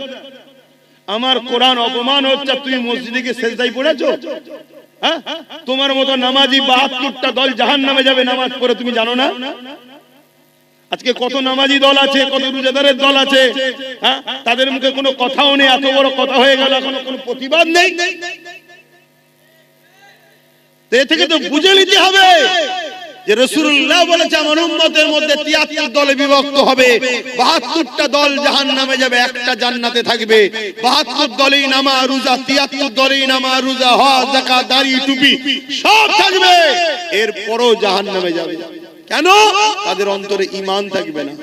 আমার কোরআন অপমান হচ্ছে, তুমি মসজিদে গিয়ে সেজদায় পড়েছো? হ্যাঁ, তোমার মতো নামাজি 72টা দল জাহান্নামে যাবে নামাজ পড়ে, তুমি জানো না? আজকে কত নামাজি দল আছে, কত রোজাদারের দল আছে, হ্যাঁ, তাদের মুখে কোনো কথাও নেই, এত বড় কথা হয়ে গেল, এখনো কোনো প্রতিবাদ নেই। এ থেকে তো বুঝে নিতে হবে যে রাসূলুল্লাহ বলেছে আমার উম্মতের মধ্যে 73 দলে বিভক্ত হবে, 72টা দল জাহান্নামে যাবে, একটা জান্নাতে থাকবে। 72 দলেই নামাজ রোজা, 73 দলেই নামাজ রোজা, হজ যাকাত দাড়ি টুপি সব থাকবে, এরপরও জাহান্নামে যাবে। কেন? তাদের অন্তরে ঈমান থাকবে না।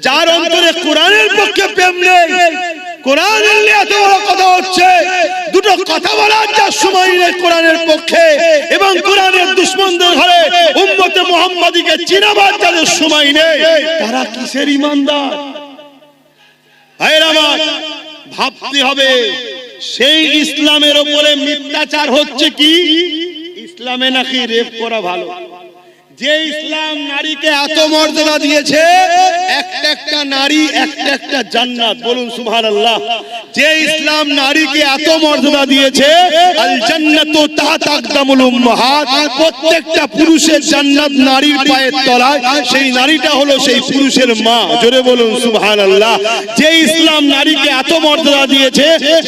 যার অন্তরে কোরআনের পক্ষে প্রেম নেই, কোরআনের নিয়ে এত বড় কথা হচ্ছে, দুটো কথা বলার যা সময় নেই কোরআনের পক্ষে এবং কোরআনের দুশমনদের ঘরে উম্মতে মুহাম্মাদীকে চিনাবার যাদের সময় নেই, তারা কিসের ঈমানদার? ভাইরা আমার, ভাবতে হবে সেই ইসলামের উপরে মিথ্যাচার হচ্ছে কি? ইসলামে নাকি রেপ করা ভালো। যে ইসলাম নারীকে এত মর্যাদা দিয়েছে, একটা একটা নারী একটা একটা জান্নাত, বলুন সুবহানাল্লাহ। যে ইসলাম নারীকে এত মর্যাদা দিয়েছে, আল জান্নাতু তাহতা আকদামুল উম্মাহাত, প্রত্যেকটা পুরুষের জান্নাত নারীর পায়ের তলায়, সেই নারীটা হলো সেই পুরুষের মা, জোরে বলুন সুবহানাল্লাহ। যে ইসলাম নারীকে এত মর্যাদা দিয়েছে,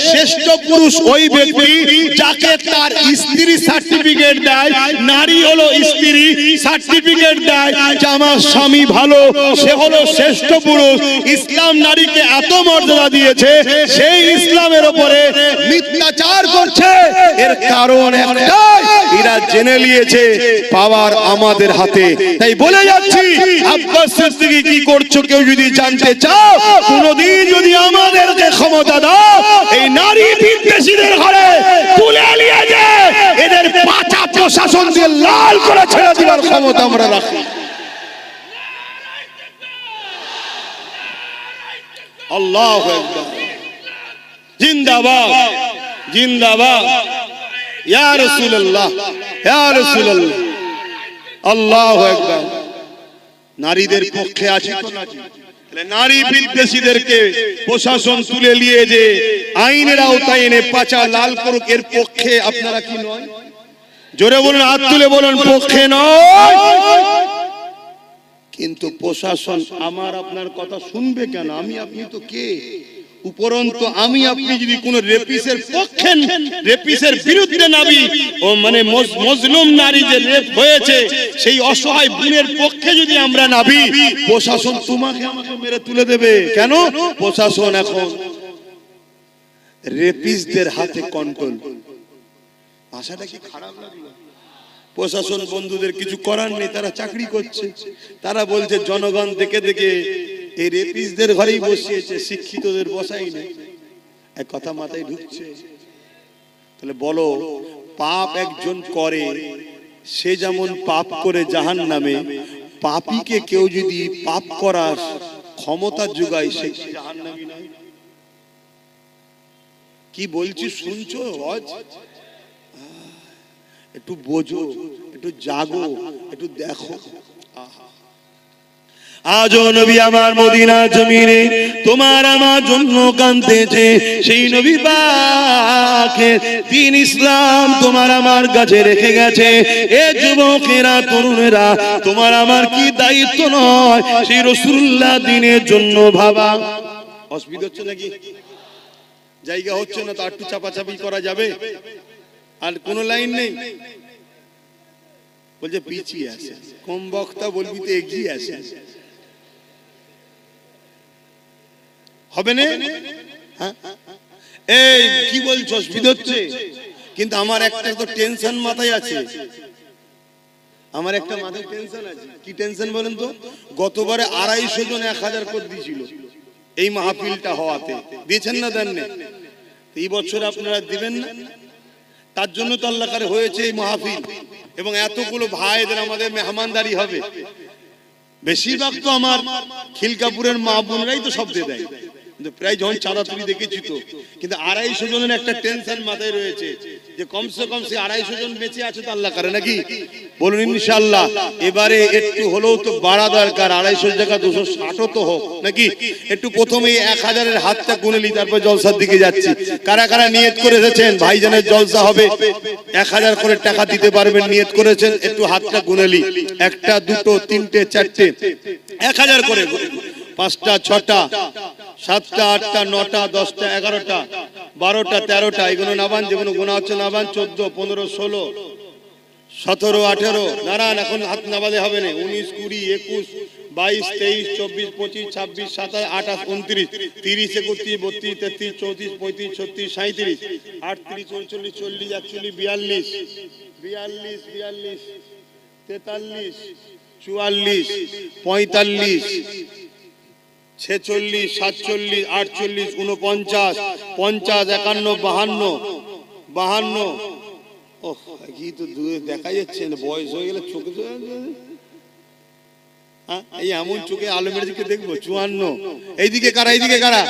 শ্রেষ্ঠ পুরুষ ওই ব্যক্তি যাকে তার স্ত্রী সার্টিফিকেট দেয়, নারী হলো স্ত্রী সার্টিফিকেট দেয় যে আমার স্বামী ভালো, সে হলো শ্রেষ্ঠ পুরুষ। ইসলাম নারীকে এত মর্যাদা দিয়েছে, সেই ইসলামের উপরে মিথ্যাচার করছে, এর কারণ একটাই, এরা জেনে নিয়েছে পাওয়ার আমাদের হাতে। তাই বলে যাচ্ছি, আব্বাস সিদ্দিকী কি করছো কেউ যদি জানতে চাও, কোনদিন যদি আমাদেরকে ক্ষমতা দাও, এই নারী বিদ্বেষীদের ঘরে তুলে নিয়ে যায়, এদের পাঁচা প্রশাসন দিয়ে লাল করে ছেড়ে দেওয়ার ক্ষমতা আমরা রাখি। আল্লাহু আকবার, জিন্দাবাদ জিন্দাবাদ, ইয়া রাসূলুল্লাহ ইয়া রাসূলুল্লাহ, আল্লাহু আকবার। নারীদের পক্ষে আছি তো নাকি? নারী বিদ্বেষীদেরকে প্রশাসন তুলে নিয়ে যে আইনের আওতায় এনে পাঁচা লাল করুক, এর পক্ষে আপনারা কি নয়? জোরে বলুন, হাত তুলে বলুন, পক্ষে নয়। কিন্তু প্রশাসন আমার আপনার কথা শুনবে কেন? আমি আপনি তো কে? উপরন্তু আমি আপনি যদি কোন রেপিসের পক্ষে, রেপিসের বিরুদ্ধে নাবি, ও মানে মজলুম নারী যে রেপ হয়েছে, সেই অসহায় বোনের পক্ষে যদি আমরা নাবি, প্রশাসন তোমাকে আমাকে মেরে তুলে দেবে। কেন? প্রশাসন এখন রেপিসদের হাতে কন্ট্রোল। ভাষাটা কি খারাপ লাগলো? প্রশাসন বন্ধুদের কিছু করার নেই, তারা চাকরি করছে, তারা বলছে জনগণ দেখে দেখে এই রেপিসদের ঘরেই বসিয়েছে, শিক্ষিতদের বসাই নেই। এক কথা মাথায় ঢুকছে? তাহলে বলো, পাপ একজন করে, সে যেমন পাপ করে জাহান্নামে, পাপীকে কেউ যদি পাপ করার ক্ষমতা যোগায়, সে জাহান্নামী নয়? কি বলছি শুনছো? একটু বোঝো, একটু জাগো, একটু দেখো। আজও নবী আমার মদিনা জমিনে তোমার আমার জন্য কাঁদতেছে, সেই নবী পাকের দ্বীন ইসলাম তোমার আমার কাছে রেখে গেছে। এ যুবকেরা, তরুণেরা, তোমার আমার কি দায়িত্ব নয় সেই রাসূলুল্লাহ দ্বীনের জন্য ভাবা? অসুবিধা হচ্ছে নাকি? জায়গা হচ্ছে না তো একটু চাপাচাপি করা যাবে? আর কোন লাইন নেই? বলছে পিছিয়ে আছে, কম বক্তা বলবি তো এগিয়ে আছে, হবে না? হ্যাঁ, এই কি বলছো অসুবিধা হচ্ছে? কিন্তু আমার একটা তো টেনশন মাথায় আছে, আমার একটা মাথায় টেনশন আছে। কি টেনশন বলেন তো? গতবারে 250 জন 1000 করে দিয়েছিল এই মাহফিলটা হওয়াতে, দিয়েছেন না দেন না? এই বছর আপনারা দিবেন না? তার জন্য তো আল্লাহ করে হয়েছে এই মাহফিল, এবং এতগুলো ভাইদের আমাদের মেহমানদারি হবে। বেশিরভাগ তো আমার খিলকাপুরের মা বোনরাই তো শব্দে দেয়, কিন্তু প্রায় যখন চাঁদা তুলি দেখেছি তো। কিন্তু 250 জনের একটা টেনশন মাথায় রয়েছে যে কমসে কম সে 250 জন বেঁচে আছে তো আল্লাহ করে নাকি? বলুন ইনশাআল্লাহ। এবারে একটু হলেও তো বাড়া দরকার, 250 টাকা 260 তো হোক নাকি? একটু প্রথমেই 1000-এর হাতটা গুনে নি, তারপর জলসার দিকে যাচ্ছি। কারা কারা নিয়ত করে এসেছেন ভাইজানের জলসা হবে, 1000 করে টাকা দিতে পারবেন, নিয়ত করেছেন? একটু হাতটা গুনে নি। 1টা 2টো 3টে 4টে 1000 করে, 5টা 6টা 7টা 8টা 9টা 10টা 11টা 12টা 13টা, এগুলো নাবান, যেগুলো গোনা হচ্ছে নাবান। 14 15 16 17 18 নারায়ণ, এখন হাত নাবালে হবে না। 19 20 21 22 23 24 25 26 27 28 29 30 31 32 33 34 35 36 37 38 39 40 41 42 43 44 43 44 45 46 47 48 49 50 51 52 ও কি তো দূরে দেখা যাচ্ছে না, বয়স হয়ে গেলে চোখে এই এমন চোখে আলো মেরে দিকে দেখবো। 54, এইদিকে কারা, এইদিকে কারা,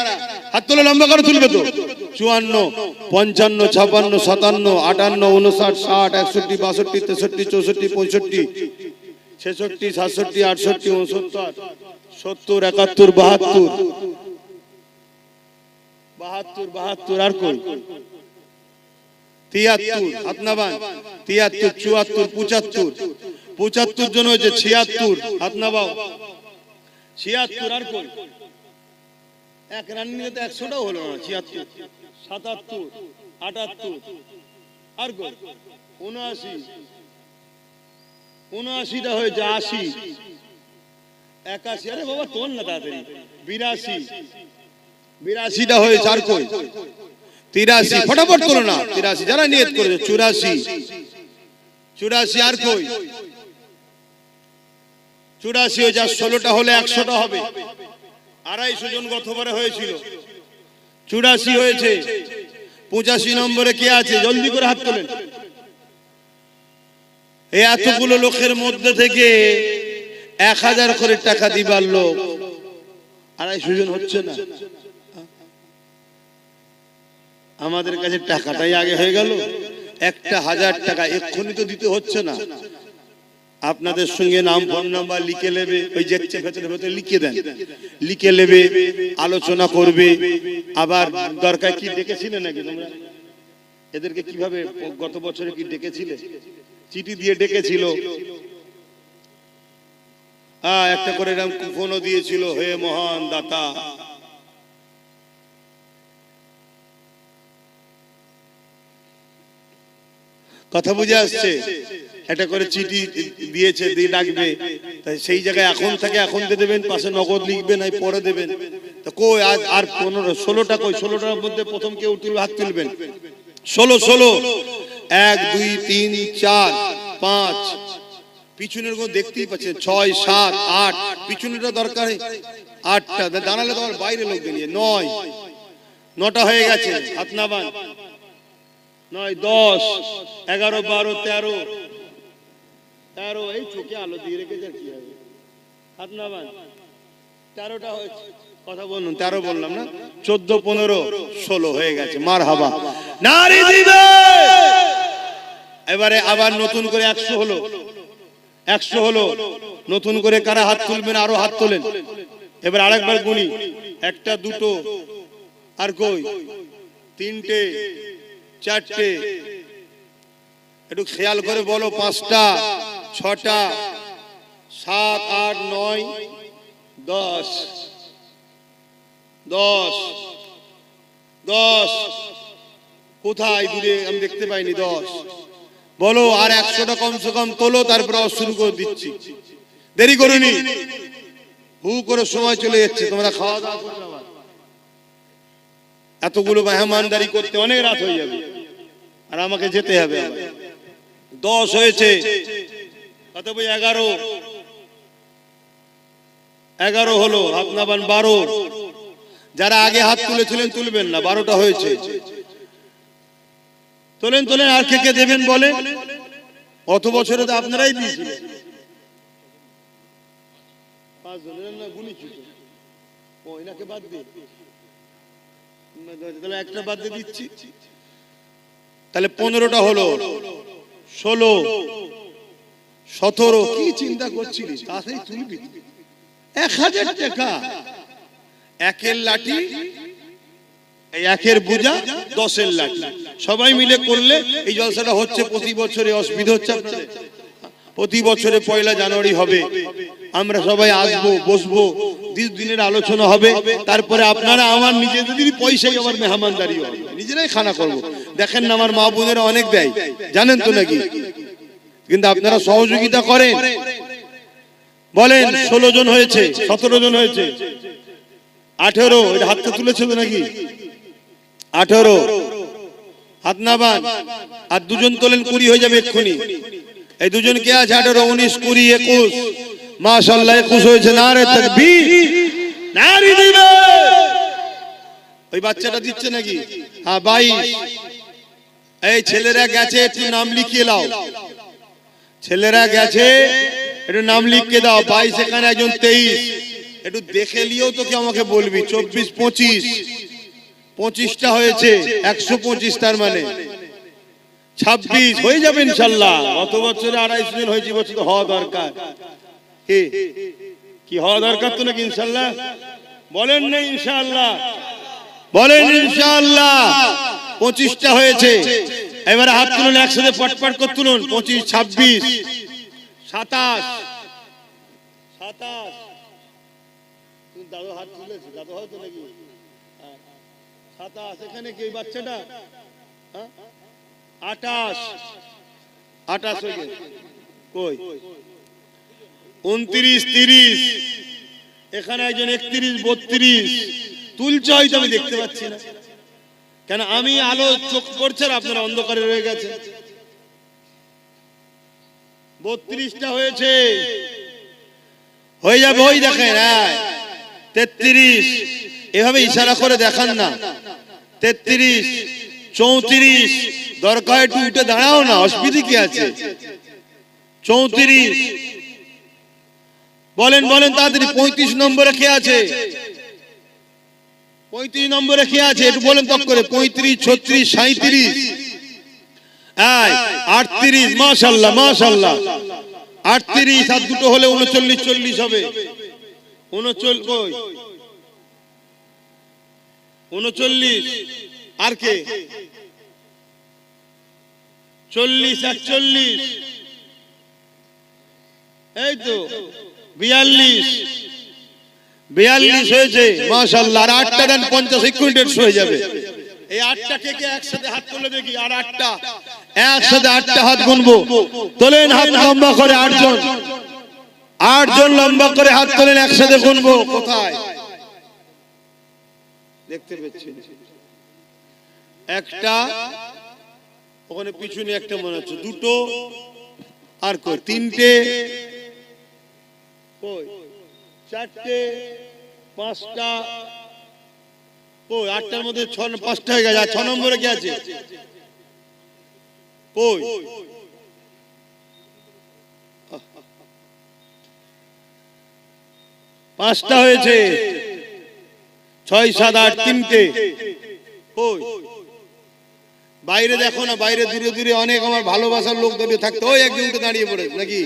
হাত তোলো, লম্বা করে তুলবে তো। 54 55 56 57 58 59 60 61 62 63 64 65 66 67 68 69 70 71 72 আর কই 73 হাতনাবান 73 74 75 জন হয়েছে। 76 হাতনাবাও 76 আর কই এক রান্নি তো 100টাও হলো না। 76 77 78 আর কই 79টা হয়েছে। 80 81, আরে বাবা তোর না তাড়াতাড়ি 82টা হয়েছে। আর কই 83, ফটাফট তোলো না। 83 যারা নিয়ত করেছে। 84 আর কই 84 হয়েছে। 16টা হলে 100টা হবে। 250 জন গতবারে হয়েছিল। 84 হয়েছে। 85 নম্বরে কে আছে? জলদি করে হাত তোলেন। এই এতগুলো লোকের মধ্যে থেকে 1000 করে টাকা দিবার লোক 250 জন হচ্ছে না। আমাদের কাছে টাকাটাই আগে হয়ে গেল। 1000 টাকা এক্ষুনি তো দিতে হচ্ছে না। আপনাদের সঙ্গে নাম ফোন নাম্বার লিখে নেবে, ওই যে ভেতরে লিখে দেন, লিখে নেবে, আলোচনা করবে। আবার দরকার কি ডেকেছিলেন নাকি তোমরা এদেরকে? কিভাবে গত বছরে কি ডেকেছিলে? চিঠি দিয়ে ডেকেছিল। একটা করে এরকম ফোনও দিয়েছিল, হে মহান দাতা। কথা বুঝে আসছে? একটা করে চিঠি দিয়েছে, দিয়ে ডাকবে। তাই সেই জায়গায় এখন থেকে এখন দিয়ে দেবেন, পাশে নগদ লিখবেন, আর পরে দেবেন। তো কই আজ আর 16টা কই? 16টার মধ্যে প্রথম কেউ তুলবে, হাত তুলবেন। 16 1 2 3 4 5 পিছনের গুলো দেখতেই পাচ্ছেন। 6 7 8 পিছনেরটা দরকার। 8টা দাঁড়ালে তোমার বাইরে লোক নিয়ে। 9টা হয়ে গেছে। হাত নাবান। 9 10 11 12 13 এই চোখে আলো দিয়ে রেখেছে কি হবে? হাত নাবান। 13টা হয়েছে। কথা বলুন। 13 বললাম না? 14 15 16 হয়ে গেছে। মারহাবা, নারী দিবে। এবারে আবার নতুন করে 100 হলো। 100 হলো। নতুন করে কারা হাত তুলবেন? আরো হাত তোলেন। এবার আরেকবার গুনি। 1টা 2টো আর কই 3টে 4টে। একটু খেয়াল করে বলো। 5টা 6টা 7 8 9 10 10 10 কোথায় দূরে আমি দেখতে পাইনি 10 বলো আর 100টা কমসে কম তোলো তারপর শুরু করে দিচ্ছি দেরি করুনি হু করে সময় চলে যাচ্ছে তোমরা খাওয়া দাওয়া করবে আবার এতগুলো মেহমানদারি করতে অনেক রাত হয়ে যাবে আর আমাকে যেতে হবে আবার 10 হয়েছে কত বই 11 হলো আপনাবান 12 যারা আগে হাত তুলেছিলেন তুলবেন না 12টা হয়েছে তোলেন তোলেন আর কে কে দেবেন বলেন কত বছরে তো আপনারাই দিয়েছিলেন 5 জনের না গুলিছি তো ওইনাকে বাদ দিয়ে তাহলে একটা বাদ দিয়ে দিচ্ছি তাহলে 15টা হলো 16 17 কি চিন্তা করছিলি তাতেই তুলবি 1000 টাকা একের লাঠি এই একের বোঝা 10-এর লাঠি সবাই মিলে করলে এই জলসাটা হচ্ছে প্রতি বছরে অসুবিধা হচ্ছে আপনাদের প্রতি বছরে 1 জানুয়ারি হবে আমরা সবাই আসবো বসবো দিনের আলোচনা হবে তারপরে আপনারা আমার নিজেদের পয়সাই আবার মেহমানদারি হবে নিজেরাই খানা করব দেখেন না আমার মা বোনেরা অনেক দেয় জানেন তো নাকি কিন্তু আপনারা সহযোগিতা করেন বলেন 16 জন হয়েছে 17 জন হয়েছে 18 এটা হাতটা তুলেছে তো নাকি 18 হাত না বান আর দুজন তোলেন 20 হয়ে যাবে এক্ষুনি এই দুজন কে আছে 18 19 20 21 মাশাআল্লাহ 21 হয়েছে নারে তাকবীর নারী দিবে ওই বাচ্চাটা দিচ্ছে নাকি হ্যাঁ 22 এই ছেলেরা গেছে একটু নাম লিখিয়ে নাও ছেলেরা গেছে একটু নাম লিখিয়ে দাও 22 এখানে একজন 23 একটু দেখে লিও তো কি আমাকে বলবি 24 25 25টা হয়েছে 125 তার মানে 26 হয়ে যাবে ইনশাআল্লাহ গত বছরে 250 জন হয়েছে বছর তো হওয়া দরকার কি হওয়া দরকার তো নাকি ইনশাআল্লাহ বলেন না ইনশাআল্লাহ বলেন ইনশাআল্লাহ 25টা হয়েছে এবারে হাত তুলুন একসাথে পটপট করে তুলুন 25 26 27 27 তুমি দাদু হাত তুলেছে দাদু হয়তো নাকি 27 এখানে কি বাচ্চাটা 28 28 হয়ে গেছে কই 29 30 এখানে একজন 31 32 তুলছে হয়তো আমি দেখতে পাচ্ছি না কেন আমি আলো চোখ পড়ছে আর আপনারা অন্ধকারে রয়ে গেছে 32টা হয়েছে হয়ে যাবে ওই দেখেন 33 এভাবে ইশারা করে দেখান না 33 34 দরকার একটু উঠে দাঁড়াও না অসুবিধা কি আছে 34 বলেন বলেন তাড়াতাড়ি 35 নম্বরে কে আছে 35 নম্বরে কে আছে একটু বলেন তক করে 35 36 37 38 মাশাআল্লাহ মাশাআল্লাহ 38 আর দুটো হলে 39 40 হবে 39 কই 39 আর কে 40 41 এই তো 42 হয়েছে মাশাআল্লাহ আর 8টা দেন 50 সেকেন্ডের হয়ে যাবে এই 8টা কে কে একসাথে হাত তুলে দেখি আর 8টা একসাথে 8টা হাত গুনবো তোলেন হাত লম্বা করে 8 জন 8 জন লম্বা করে হাত তোলেন একসাথে গুনবো কোথায় দেখতে পাচ্ছেন একটা ওখানে পিছনে একটা মনে হচ্ছে দুটো আর কই তিনটে কই চারটে পাঁচটা কই আটটার মধ্যে 5টা হয়ে গেছে 6 নম্বরে কি আছে কই 5টা হয়েছে 6 7 8 তিনটে কই বাইরে দেখো না বাইরে দূরে দূরে অনেক আমার ভালোবাসার লোক দাঁড়িয়ে থাকতো ওই একজন উঠে দাঁড়িয়ে পড়ে নাকি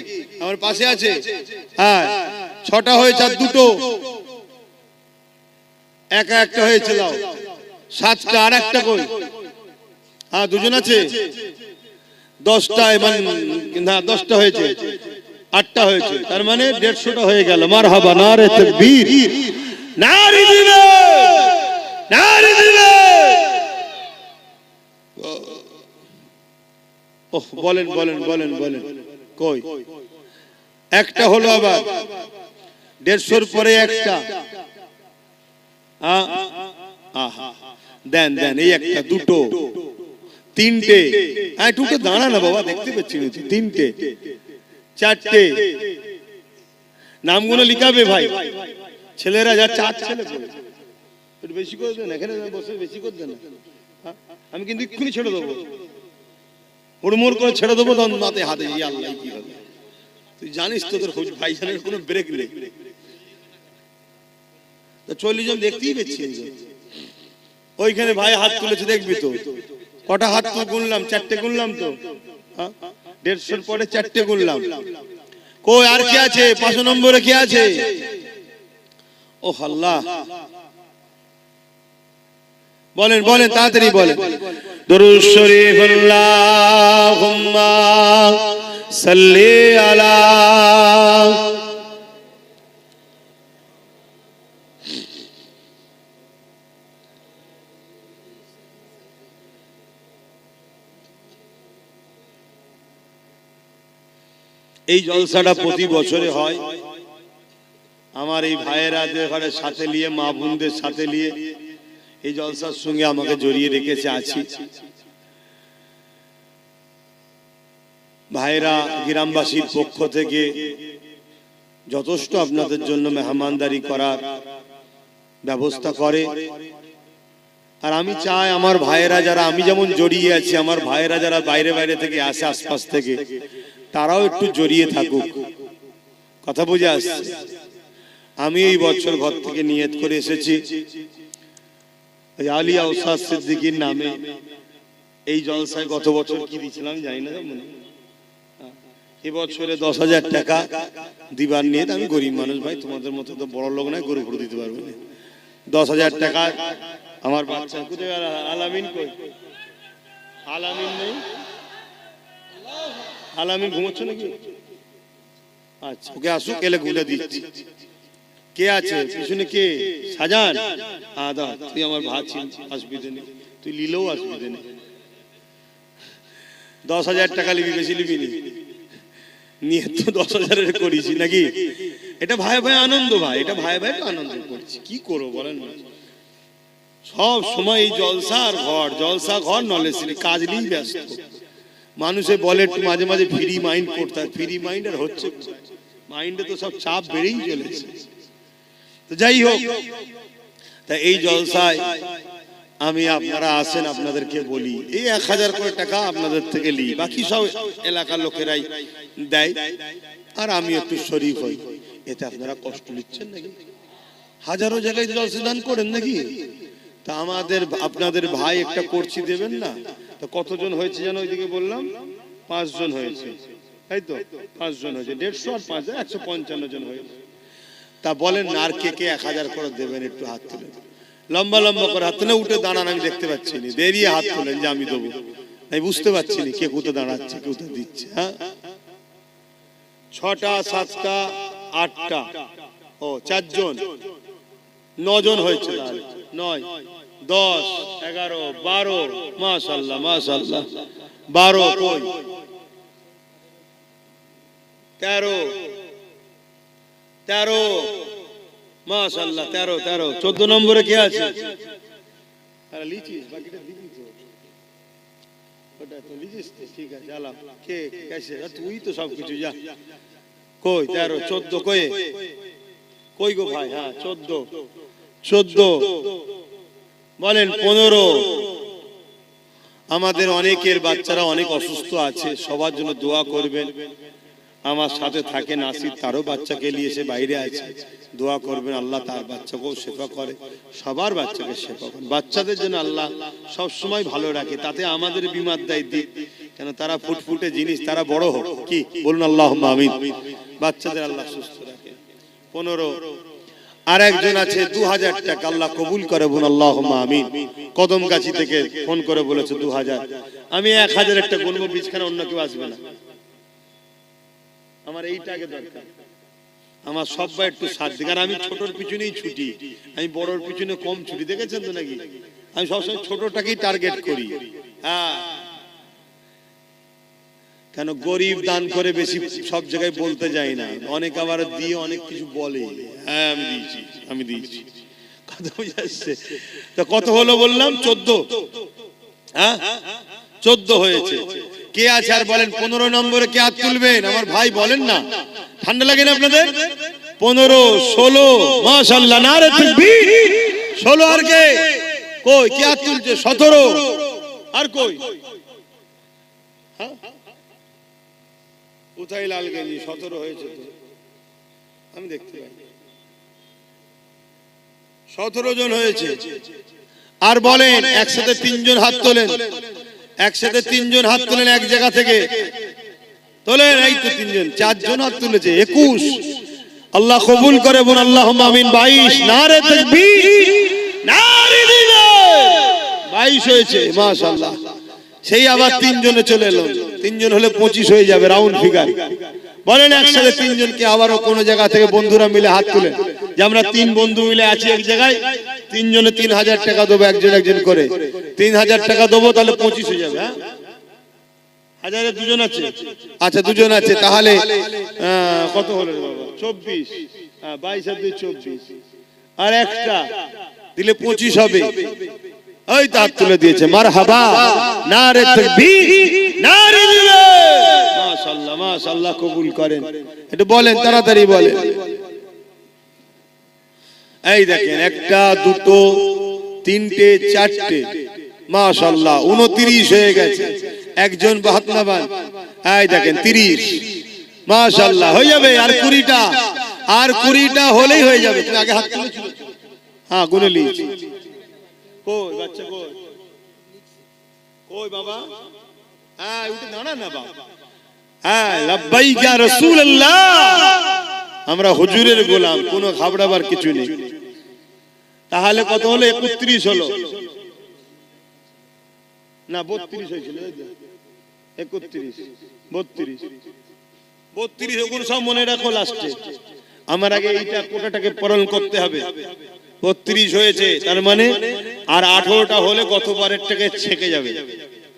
আমার পাশে আছে হ্যাঁ 6টা হয়েছে আর দুটো একা একটা হয়েছে দাও 7টা আর একটা কই হ্যাঁ দুজন আছে 10টা মানে না 10টা হয়েছে 8টা হয়েছে তার মানে 150টা হয়ে গেল মারহাবা নারে তাকবীর নারী দিবে নারে দিবেন। ওহ বলেন বলেন বলেন বলেন, কই একটা হলো, আবার 150 পরে একটা, দেন দেন, এই একটা, দুটো, তিনটে, দুটো দাঁড়া না বাবা, দেখতে পাচ্ছি, তিনটে, চারটে, নামগুলো লিখাবে ভাই, ছেলেরা যা, 4 ছেলে একটু বেশি করে দেন, এখানে বসে বেশি করে দেন, আমি কিন্তু এক্ষুনি ছেড়ে দেবো, হুড়মুড় করে ছেড়ে দেবো, তখন মাতে হাতে, আল্লাহ কি হবে, তুই জানিস তো তোর ভাইজানের কোনো ব্রেক নেই, 40 জন দেখতেই পেয়েছি। ওইখানে ভাই হাত তুলেছে, দেখবি তো কটা হাত তো গুনলাম, 4টে গুনলাম তো, 150 পরে 4টে গুনলাম। কই আর কে আছে, 5 নম্বরে কে আছে? ও আল্লাহ, বলেন বলেন তাড়াতাড়ি বলেন, দরুদ শরীফ, আল্লাহুম্মা সাল্লি আলা। এই জলসাটা প্রতি বছরে হয়, আমার এই ভাইয়েরাদের সাথে নিয়ে, মা বোনদের সাথে নিয়ে এই জলসার সঙ্গে আমাকে জড়িয়ে রেখেছে, আছি। ভাইরা গ্রামবাসীর পক্ষ থেকে যথেষ্ট আপনাদের জন্য মেহমানদারি করার ব্যবস্থা করে, আর আমি চাই আমার ভাইয়েরা যারা, আমি যেমন জড়িয়ে আছি, আমার ভাইয়েরা যারা বাইরে বাইরে থেকে আসে, আশপাশ থেকে, তারাও একটু জড়িয়ে থাকুক। কথা বুঝে আসছে? আমি এই বছর ঘর থেকে নিয়ত করে এসেছি, আলিয়া উস্তাদ সিদ্দিকীর নামে এই জলসায় গত বছর কি দিয়েছিলাম জানি না, এবছরে 10,000 টাকা দিবার নিয়ে, আমি গরিব মানুষ ভাই, তোমাদের মতো তো বড় লোক নয়, গরু ভরে দিতে পারবো না। 10,000 টাকা আমার বাচ্চা, কোথায় আলামিন, কই আলামিন নেই, আলামিন ঘুমোচ্ছ নাকি? আচ্ছা, ওকে আসুক, এলে গুলে দিচ্ছি। কে আছে পিছনে, কে? সাজান, আদা, তুই আমার ভাত ছিল, অসুবিধে নেই, তুই লিলেও অসুবিধে নেই। 10,000 টাকা লিবি, বেশি লিবি নি, নিয়ে তো 10,000 করেছি নাকি? এটা ভাই ভাই আনন্দ, ভাই এটা ভাই ভাই আনন্দ করছি, কি করবো বলেন না? সব সময় এই জলসার ঘর, জলসা ঘর, নলেজ কাজ নিয়েই ব্যস্ত। মানুষে বলে একটু মাঝে মাঝে ফ্রি মাইন্ড করতে, ফ্রি মাইন্ড আর হচ্ছে, মাইন্ডে তো সব চাপ বেড়েই চলেছে। তো যাই হোক, তা এই জলসায় আমি, আপনারা আসেন, আপনাদেরকে বলি, এই 1000 করে টাকা আপনাদের থেকে লি, বাকি সব এলাকার লোকেরাই দেয়, আর আমি একটু শরীফ হই। এতে আপনারা কষ্ট নিচ্ছেন নাকি? হাজারো জায়গায় জলসা দান করেন নাকি? তা আমাদের, আপনাদের ভাই একটা করছি দেবেন না? তো কতজন হয়েছে যেন ওইদিকে বললাম, 5 জন হয়েছে, তাই তো? 5 জন হয়েছে, 150 আর 5 155 জন হয়েছে। তা বলেন না, আর কে কে 1000 করে দেবেন? একটু হাত তুলেন, লম্বা লম্বা করে হাত তুলে, উঠে দাঁড়ান, আমি দেখতে পাচ্ছি না, দেরিয়ে হাত তুলেন যে আমি দেবো, আমি বুঝতে পারছি না কে কোথায় দাঁড়াচ্ছে, কে কোথায় দিচ্ছে। হ্যাঁ, 6টা 7টা 8টা, ও 4 জন, 9 জন হয়েছে, 9 10 11 12, মাশাআল্লাহ মাশাআল্লাহ, 12 কই 13 মাশাআল্লাহ, 13 14 নম্বরে কে আছে? আরে লিচিস, বাকিটা দিবি তো, ওটা তো লিচিস, ঠিক আছে, জ্বালা কে কেসে, তুই তো সব কিছু যা। কই 13 14 কই, কই গো ভাই? হ্যাঁ 14 বলেন, 15। আমাদের অনেকের বাচ্চারা অনেক অসুস্থ আছে, সবার জন্য দোয়া করবেন। আমার সাথে থাকে নাসির, তারও বাচ্চাকে নিয়ে এসে বাইরে আছে, দোয়া করবেন আল্লাহ তার বাচ্চাকেও শেফা করে, সবার বাচ্চাকে শেফা করে। বাচ্চাদের জন্য আল্লাহ সব সময় ভালো রাখে, তাতে আমাদের বিমার দায় দিক, কেন তারা ফুটফুটে জিনিস, তারা বড় হোক, কি বলুন আল্লাহুম্মা আমিন। বাচ্চাদের আল্লাহ সুস্থ রাখে। 15। আর একজন আছে 2000 টাকা, আল্লাহ কবুল করে, বলুন আল্লাহুম্মা আমিন। কদমগাছি থেকে ফোন করে বলেছে 2000, আমি 1000 একটা গুনবো, বিছখানা অন্য কেউ আসবে না, আমার এইটাকে দরকার। আমার সবাই একটু সাথ দিক। আর আমি ছোটর পিছনেই ছুটি, আমি বড়র পিছনে কম ছুটি, দেখেছেন তো নাকি? আমি সবসময় ছোটটাকেই টার্গেট করি। হ্যাঁ, কেন গরিব দান করে বেশি সব জায়গায় বলতে যাই না, অনেক আবার দিয়ে অনেক কিছু বলে, হ্যাঁ আমি দিয়েছি আমি দিয়েছি, কথা বুঝে আসছে? তা কত হলো বললাম? 14। হ্যাঁ 14 হয়েছে। কে আছে আর বলেন 15 নম্বরে কে হাত তুলবেন? আমার ভাই বলেন না, ঠান্ডা লাগে না আপনাদের? 15, 16, মাশাআল্লাহ, নারে তাকবীর। 16 আর কে? কই কে হাত তুলছে? 17 আর কই? হ্যাঁ কোথায় লালগঞ্জি? 17 হয়েছে তো, আমি দেখতে পাই 17 জন হয়েছে। আর বলেন একসাথে 3 জন হাত তোলেন, একসাথে 3 জন হাত তোলেন এক জায়গা থেকে তোলেন। এই তো 3 জন, 4 জন হাত তুলেছে, 21। আল্লাহ কবুল করে বল আল্লাহুম্মা আমিন। 22, নারে তাকবীর, নারে দিলাল। 22 হয়েছে, মাশাআল্লাহ। সেই আবার 3 জনে চলে এলো, 3 জন হলে 25 হয়ে যাবে, রাউন্ড ফিগার। বলেন একসাথে 3 জনকে আবারও কোন জায়গা থেকে বন্ধুরা মিলে হাত তুলেন, যে আমরা 3 বন্ধু মিলে আছি এক জায়গায়, 3 জনে 3000 টাকা দেবো, একজন একজন করে 3000 টাকা দেবো, তাহলে 25 হয়ে যাবে। হ্যাঁ হাজারে 2 জন আছে, আচ্ছা 2 জন আছে, তাহলে কত হলো বাবা? 24, 22 আর 2 24, আর একটা দিলে 25 হবে। ওই তো হাত তুলে দিয়েছে, মারহাবা, নারে তাকবীর, নারে দিলাল। মাশাআল্লাহ মাশাআল্লাহ, কবুল করেন। একটু বলেন, তাড়াতাড়ি বলেন। এই দেখেন, 1, 2, 3, 4, মাশাআল্লাহ 29 হয়ে গেছে। একজন বাহাত্তরবান, এই দেখেন 30, মাশাআল্লাহ হয়ে যাবে। আর 20টা, আর 20টা হলেই হয়ে যাবে। তুমি আগে হাত তুলেছো? হ্যাঁ গুনে নিয়েছি। কই বাচ্চা কই? কই বাবা? হ্যাঁ উঠে দাঁড়ান না বাবা। হ্যাঁ লাব্বাইক ইয়া রাসূলুল্লাহ, আমরা হুজুরের গোলাম, কোনো ঘাবড়াবার কিছু নেই। তাহলে কত হলো? 31 হলো না 32 হয়েছিল? 31, 32 ওগুলো সব মনে রাখো লাস্টে। আমার আগে এইটা কোটাটাকে পূরণ করতে হবে। 32 হয়েছে, তার মানে আর 18টা হলে গত বারের টাকা ছেকে যাবে,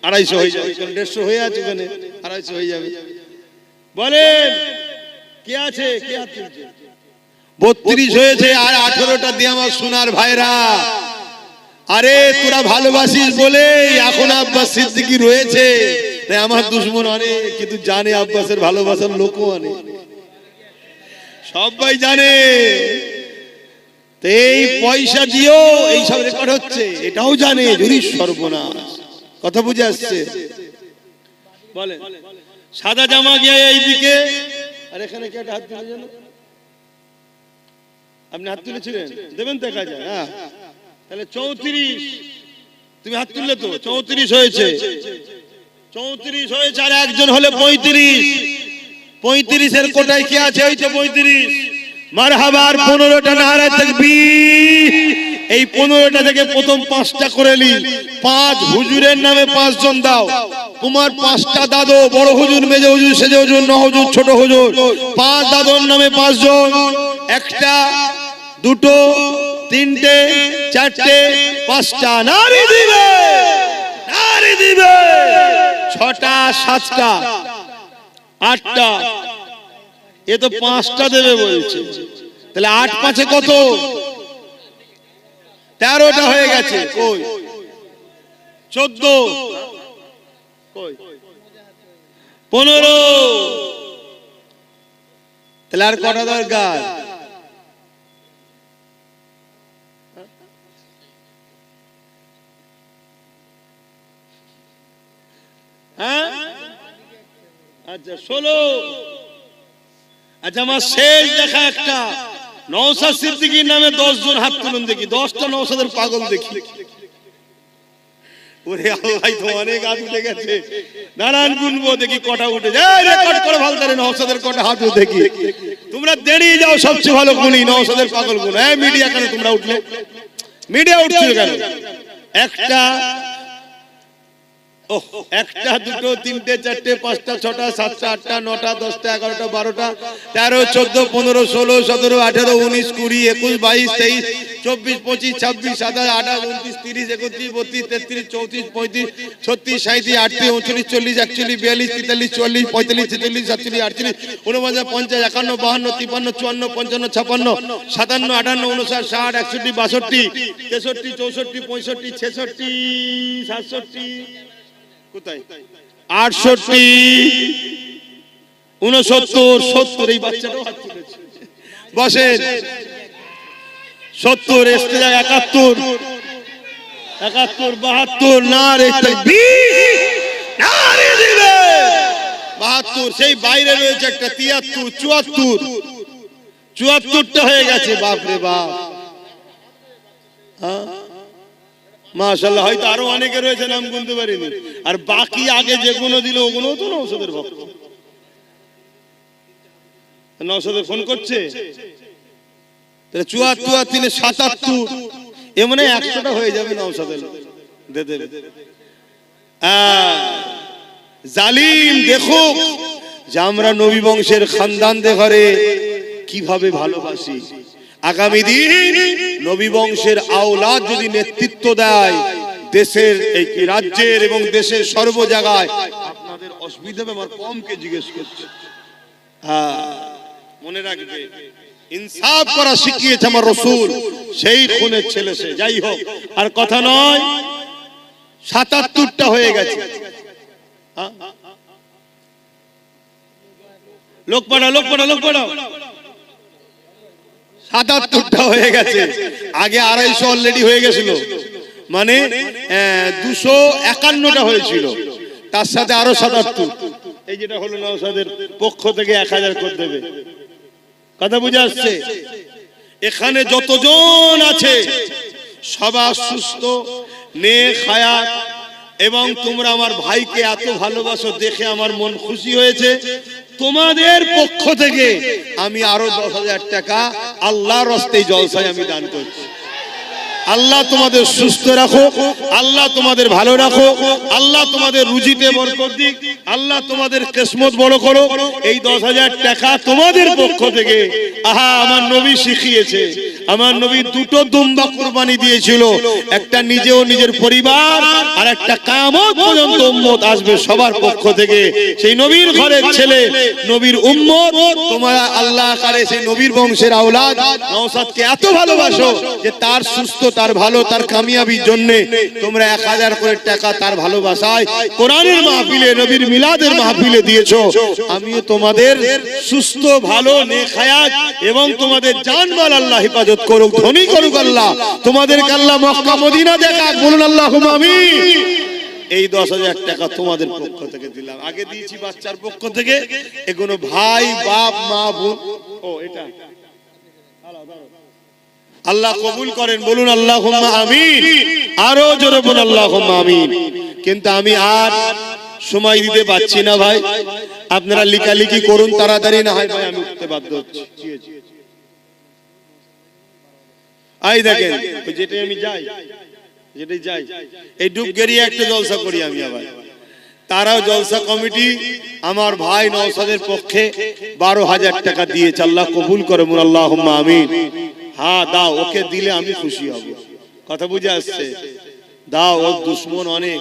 250 হয়ে যাবে। 150 হয়ে আছে, ওখানে 250 হয়ে যাবে। বলেন কে আছে? কে হাত তুলছে? 32 হয়েছে, আর 18টা দিয়ে আমার সোনার ভাইরা। আরে তোরা ভালোবাসিস বলে এখন আব্বাস সিদ্দিকী রয়েছে, তাই আমার দুশমন অনেক, কিন্তু জানে আব্বাসের ভালোবাসার লোকও অনেক, সবাই জানে। এই পয়সা দিও এইসব রেকর্ড হচ্ছে, এটাও জানে। যদি সর্বনাশ, কথা বুঝে আসছে? বলেন সাদা জামা গিয়ে এইদিকে, আর এখানে কে হাত তুলে? জানো আপনি হাত তুলেছিলেন? দেবেন দেখা যায়। হ্যাঁ তাহলে 34, তুমি হাত তুললে তো 34 হয়েছে, 34 হয়েছে। আর একজন হলে 35, 35 এর কোটায় কে আছে? ওই তো 35। মারহাবা। আর 15টা নারে তাকবীর। এই 15টা থেকে প্রথম 5টা করে নি। 5 হুজুরের নামে 5 জন দাও। তোমার 5টা দাদু, বড় হুজুর, মেজো হুজুর, সেজো হুজুর, ন হুজুর, ছোট হুজুর, 5 দাদুর নামে 5 জন। 1টা 2টো 3টে 4টে 5টা নারী দিবে, নারী দিবে। 6টা 7টা 8টা, এ তো 5টা দেবে বলছে, তাহলে 8 5 কত? 13টা হয়ে গেছে। কই 14, কই 15, তাহলে আর কটা দরকার? হ্যাঁ আচ্ছা 16। আচ্ছা আমার শেষ দেখা একটা, নওশাদ সিদ্দিকীর নামে 10 জন হাত তুলুন দেখি। 10টা নওশাদের পাগল দেখি। ওরে আল্লাহ, তো অনেক হাত উঠে গেছে। নারায়ণ গুনবো দেখি কটা উঠে যায়। রেকর্ড করে ভালো তারে নওশাদের কটা হাত উঠে দেখি। তোমরা দেরিয়ে যাও, সবচেয়ে ভালো গুনি নওশাদের পাগল গুলো। এই মিডিয়া কেন তোমরা উঠলে? মিডিয়া উঠছিল কেন? একটা ও একটা দুটো তিনটে চারটে পাঁচটা ছটা সাতটা আটটা নটা 10টা 11টা 12টা 13 14 15 16 17 18 19 20 21 22 23 24 25 26 27 28 29 30 31 32 33 34 35 36 37 38 39 40 41 42 43 44 45 46 47 48 49 50 51 52 53 54 55 56 57 58 59 60 61 62 63 64 65 66 67 কোথায় 68 69 70 এই বাচ্চাটাও হাত তুলেছে বসেন 70 এসতে যায় 71 72 নারে তাকবীর নারে দিবে 72 সেই বাইরে রয়েছে একটা 73 74টা হয়ে গেছে বাপ রে বাপ হ্যাঁ মাশাআল্লাহ হয়তো আরো অনেকে রয়েছে নাম গুনতে পারিনি আর বাকি আগে যেগুলো দিল ওগুলো তো নওশাদের ভক্ত নওশাদে ফোন করছে তাহলে 74 3 77 এমনে 100টা হয়ে যাবে নওশাদের দে দে জালিম দেখো যে আমরা নবী বংশের খানদানদের ঘরে কিভাবে ভালোবাসি আগামী দিন নবী বংশের আওলাদ যদি নেতৃত্ব দেয় দেশের এই রাজ্যের এবং দেশের সর্ব জায়গায় আপনাদের অসুবিধা হবে আমার কমকে জিজ্ঞেস করছে হ্যাঁ মনে রাখবে ইনসাফ করা শিখিয়েছে আমার রাসূল সেই খুনের ছেলে সে যাই হোক আর কথা নয় 77টা হয়ে গেছে লোক পড়াও 77টা হয়ে গেছে আগে 250 অলরেডি হয়ে গেছিল মানে 251টা হয়েছিল তার সাথে আরো 77 এই যেটা হলো নওশাদের পক্ষ থেকে 1000 করে দেবে কথা বুঝে আসছে এখানে যতজন আছে সবাই সুস্থ নেক হায়াত এবং তোমরা আমার ভাইকে এত ভালোবাসো দেখে আমার মন খুশি হয়েছে তোমাদের পক্ষ থেকে আমি আরো 10,000 টাকা আল্লাহর রাস্তায় জলসায় আমি দান করছি আল্লাহ তোমাদের সুস্থ রাখো আল্লাহ তোমাদের ভালো রাখো আল্লাহ তোমাদের রুজিতে বরকত দিক আল্লাহ তোমাদের কিসমত বড় করো এই 10,000 টাকা তোমাদের পক্ষ থেকে আহা আমার নবী শিখিয়েছে আমার নবী দুটো দুম্বা কুরবানি দিয়েছিল একটা নিজেও নিজের পরিবার আর একটা কিয়ামত পর্যন্ত উম্মত আসবে সবার পক্ষ থেকে সেই নবীর ঘরের ছেলে নবীর উম্মত তোমরা আল্লাহ করে সেই নবীর বংশের আওলাদ নওশাদকে এত ভালোবাসো যে তার সুস্থ তার ভালো তার কামিয়াবির জন্য তোমরা 1000 করে টাকা তার ভালোবাসায় কোরআনের মাহফিলে নবীর মিলাদের মাহফিলে দিয়েছো আমিও তোমাদের সুস্থ ভালো নেক হায়াত এবং তোমাদের জানমাল আল্লাহ হেফাজত করুক ধনী করুক আল্লাহ তোমাদেরকে আল্লাহ মক্কা মদিনা দেখাক বলুন আল্লাহুম্মা আমিন এই 10,000 টাকা তোমাদের পক্ষ থেকে দিলাম আগে দিয়েছি বাচ্চার পক্ষ থেকে এগুলো ভাই বাপ মা বোন ও এটা আল্লাহ কবুল করেন বলুন আল্লাহুম্মা আমিন আরো জোরে বলুন আল্লাহুম্মা আমিন কিন্তু আমি আর সময় দিতে পাচ্ছি না ভাই আপনারা লিখালিখি করুন তাড়াতাড়ি না হয় ভাই আমি উঠতে বাধ্য হচ্ছি আই দেখেন যেটাই আমি যাই এই ডুবগেরিয়া একটা জলসা করি আমি আবার তারাও জলসা কমিটি আমার ভাই নওশাদের পক্ষে 12,000 টাকা দিয়েছে আল্লাহ কবুল করে বলুন আল্লাহুম্মা আমিন হ্যাঁ দাও ওকে দিলে আমি খুশি হব কথা বুঝে আসছে দাও ওর দুশমন অনেক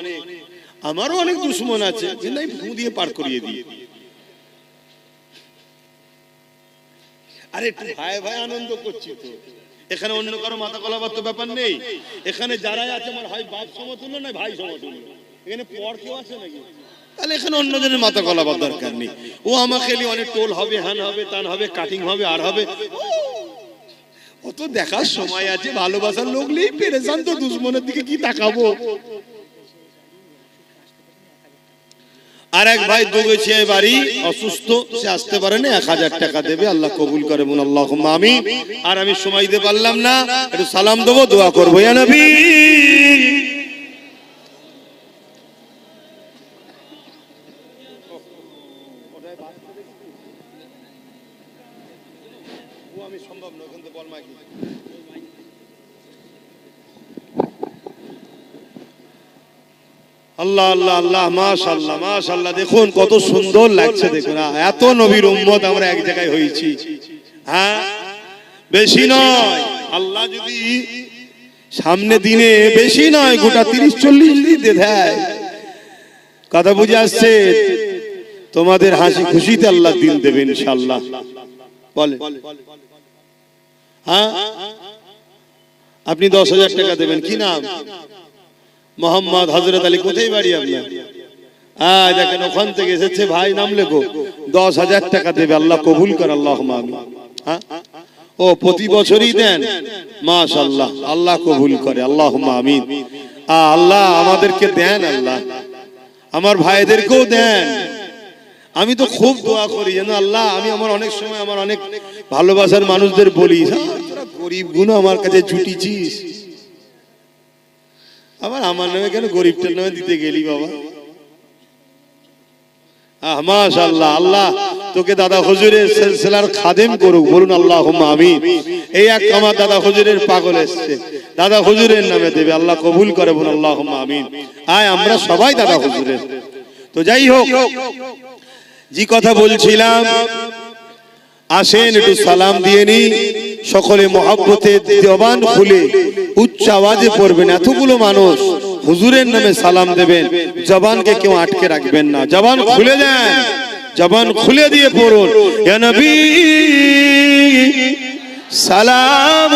আমারও অনেক দুশমন আছে কিন্তু আমি ফু দিয়ে পার করিয়ে দিই আরে ভাই ভাই আনন্দ করছি তো এখানে অন্য কারো মাথা গলাবার তো ব্যাপার নেই এখানে যারাই আছে আমার ভাই বাপ সমতুল্য না ভাই সমতুল্য এখানে পর কেউ আছে নাকি তাহলে এখানে অন্যজনের মাথা গলাবার দরকার নেই ও আমাকে অনেক টোল হবে হ্যান হবে তান হবে কাটিং হবে আর হবে অত দেখার সময় আছে ভালোবাসার লোক নেই পেরেশান তো দুশমনের দিকে কি তাকাবো আর এক ভাই দুগেছে বাড়ি অসুস্থ সে আসতে পারে না 1000 টাকা দেবে আল্লাহ কবুল করে বলুন আল্লাহুম্মা আমিন আর আমি সময় দিতে পারলাম না একটু সালাম দেবো দোয়া করবো ইয়া নবী আমি সম্ভব না কিন্তু বল মাইক আল্লাহ আল্লাহ আল্লাহ, মাশাআল্লাহ মাশাআল্লাহ, দেখুন কত সুন্দর লাগছে। দেখুন এত নবীর উম্মত আমরা এক জায়গায় হয়েছি, হ্যাঁ বেশি নয়। আল্লাহ যদি সামনে দিনে বেশি নয় গোটা 30-40 দিতে দেয়, কথা বুঝে আসছে? তোমাদের হাসি খুশিতে আল্লাহ দিন দেবে ইনশাআল্লাহ। বলে হ্যাঁ, আপনি 10,000 টাকা দেবেন। কি নাম? মোহাম্মদ হযরত আলী। কোথায় বাড়ি আপনার? দেখেন ওখান থেকে এসেছে ভাই, নাম লেখো। 10,000 টাকা দেবে, আল্লাহ কবুল করে, আল্লাহুম্মা আমিন। হ্যাঁ, ও প্রতি বছরই দেন, মাশাআল্লাহ, আল্লাহ কবুল করে, আল্লাহুম্মা আমিন। আল্লাহ আমাদেরকে দেন, আল্লাহ আমার ভাইদেরকেও দেন। আমি তো খুব দোয়া করি যেন আল্লাহ, আমি আমার অনেক সময় আমার অনেক ভালোবাসার মানুষদের বলি, তোরা গরিব গুলো আমার কাছে ছুটিছিস, আবার আমার নামে কেন গরিবটার নামে দিতে গেলি বাবা? মাশাআল্লাহ, আল্লাহ তোকে দাদা হুজুরের সিলসিলার খাদেম করুক, বলুন আল্লাহুম্মা আমিন। এই এক আমার দাদা হুজুরের পাগল এসছে, দাদা হুজুরের নামে দেবে, আল্লাহ কবুল করে, বলুন আল্লাহুম্মা আমিন। আমরা সবাই দাদা হুজুরের। তো যাই হোক, যে কথা বলছিলাম, আসেন একটু সালাম দিয়ে নি, সকলে মহব্বতে জবান খুলে উচ্চ আওয়াজে পড়বেন। এতগুলো মানুষ হুজুরের নামে সালাম দেবেন, জবানকে কেউ আটকে রাখবেন না, জবান খুলে দেন, জবান খুলে দিয়ে পড়ুন, ইয়া নবী সালাম,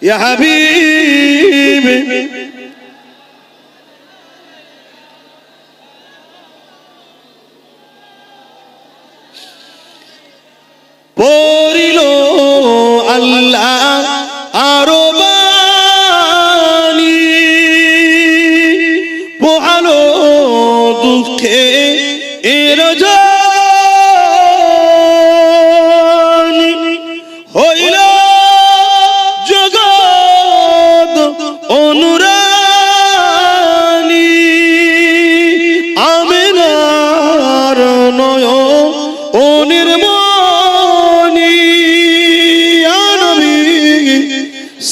ইয়া হাবিব পড়িল আল্লাহ আরো বাণী, পোহালো দুঃখে এর জানি, হইল জগৎ অনুরানী, আমেনার নয় ও নির্মণি, ইয়া নবী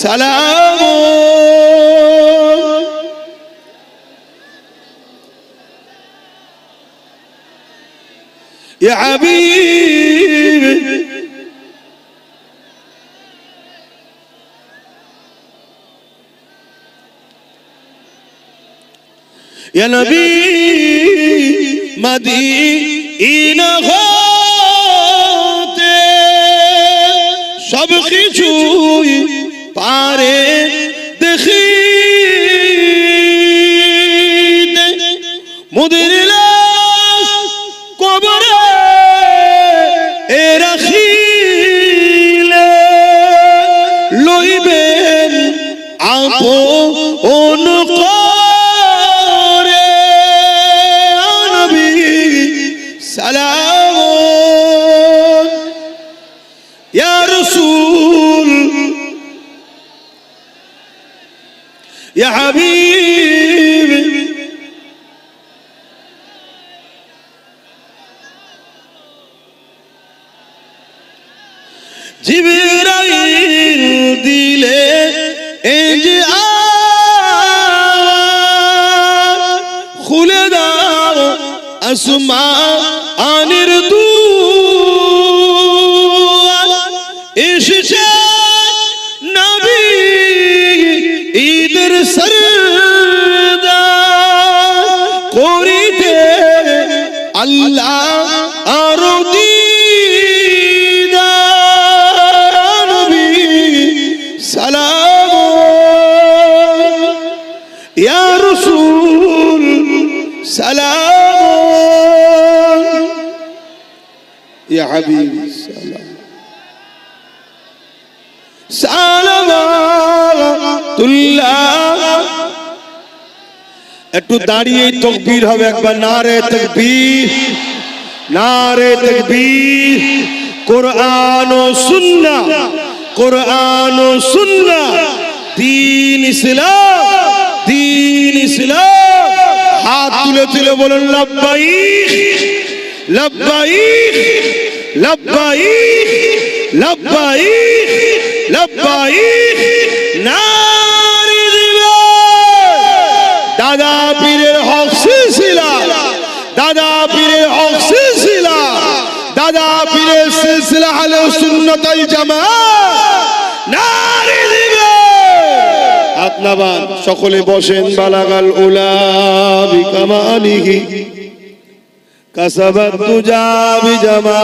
সালাম, ইয়া হাবিব ইয়া নবী মদিনা হতে সব কিছুই পারে দেখি, মুদের লাশ কবরে এ রাখিলে, লইবেন আপন করে, নবী সালাম, ইয়া রাসূল ইয়া হাবিব, জিবরাইল দিলে এই যে খুলে দাও আসমানের দুয়ার, এসেছে নবী ঈদের সরদার, করিতে আল্লাহ আরো দিদার, নবী সালাম, ইয়া রাসূল সালাম, ইয়া হাবিব সালাম, সালামাতুল্লাহ। একটু দাঁড়িয়ে তাকবীর হবে একবার, নারে তাকবীর, নারে তাকবীর। কোরআন ও সুন্নাহ, কোরআন ও সুন্নাহ, দ্বীন ইসলাম, দ্বীন ইসলাম। হাত তুলে তুলে বলুন লাব্বাইক লাব্বাইক লাব্বাইক লব্বাইক লব্বাইক নারী দিবে। দাদা পীরের হক সিলসিলা, দাদা পীরের হক সিলসিলা, দাদা পীরের সিলসিলা আহলে সুন্নাত ওয়াল জামাত নারী দিবে। আপনাবান সকলে বসেন। বালাগাল উলা বিকামালিহি কাসাবাত তুজা বিজামা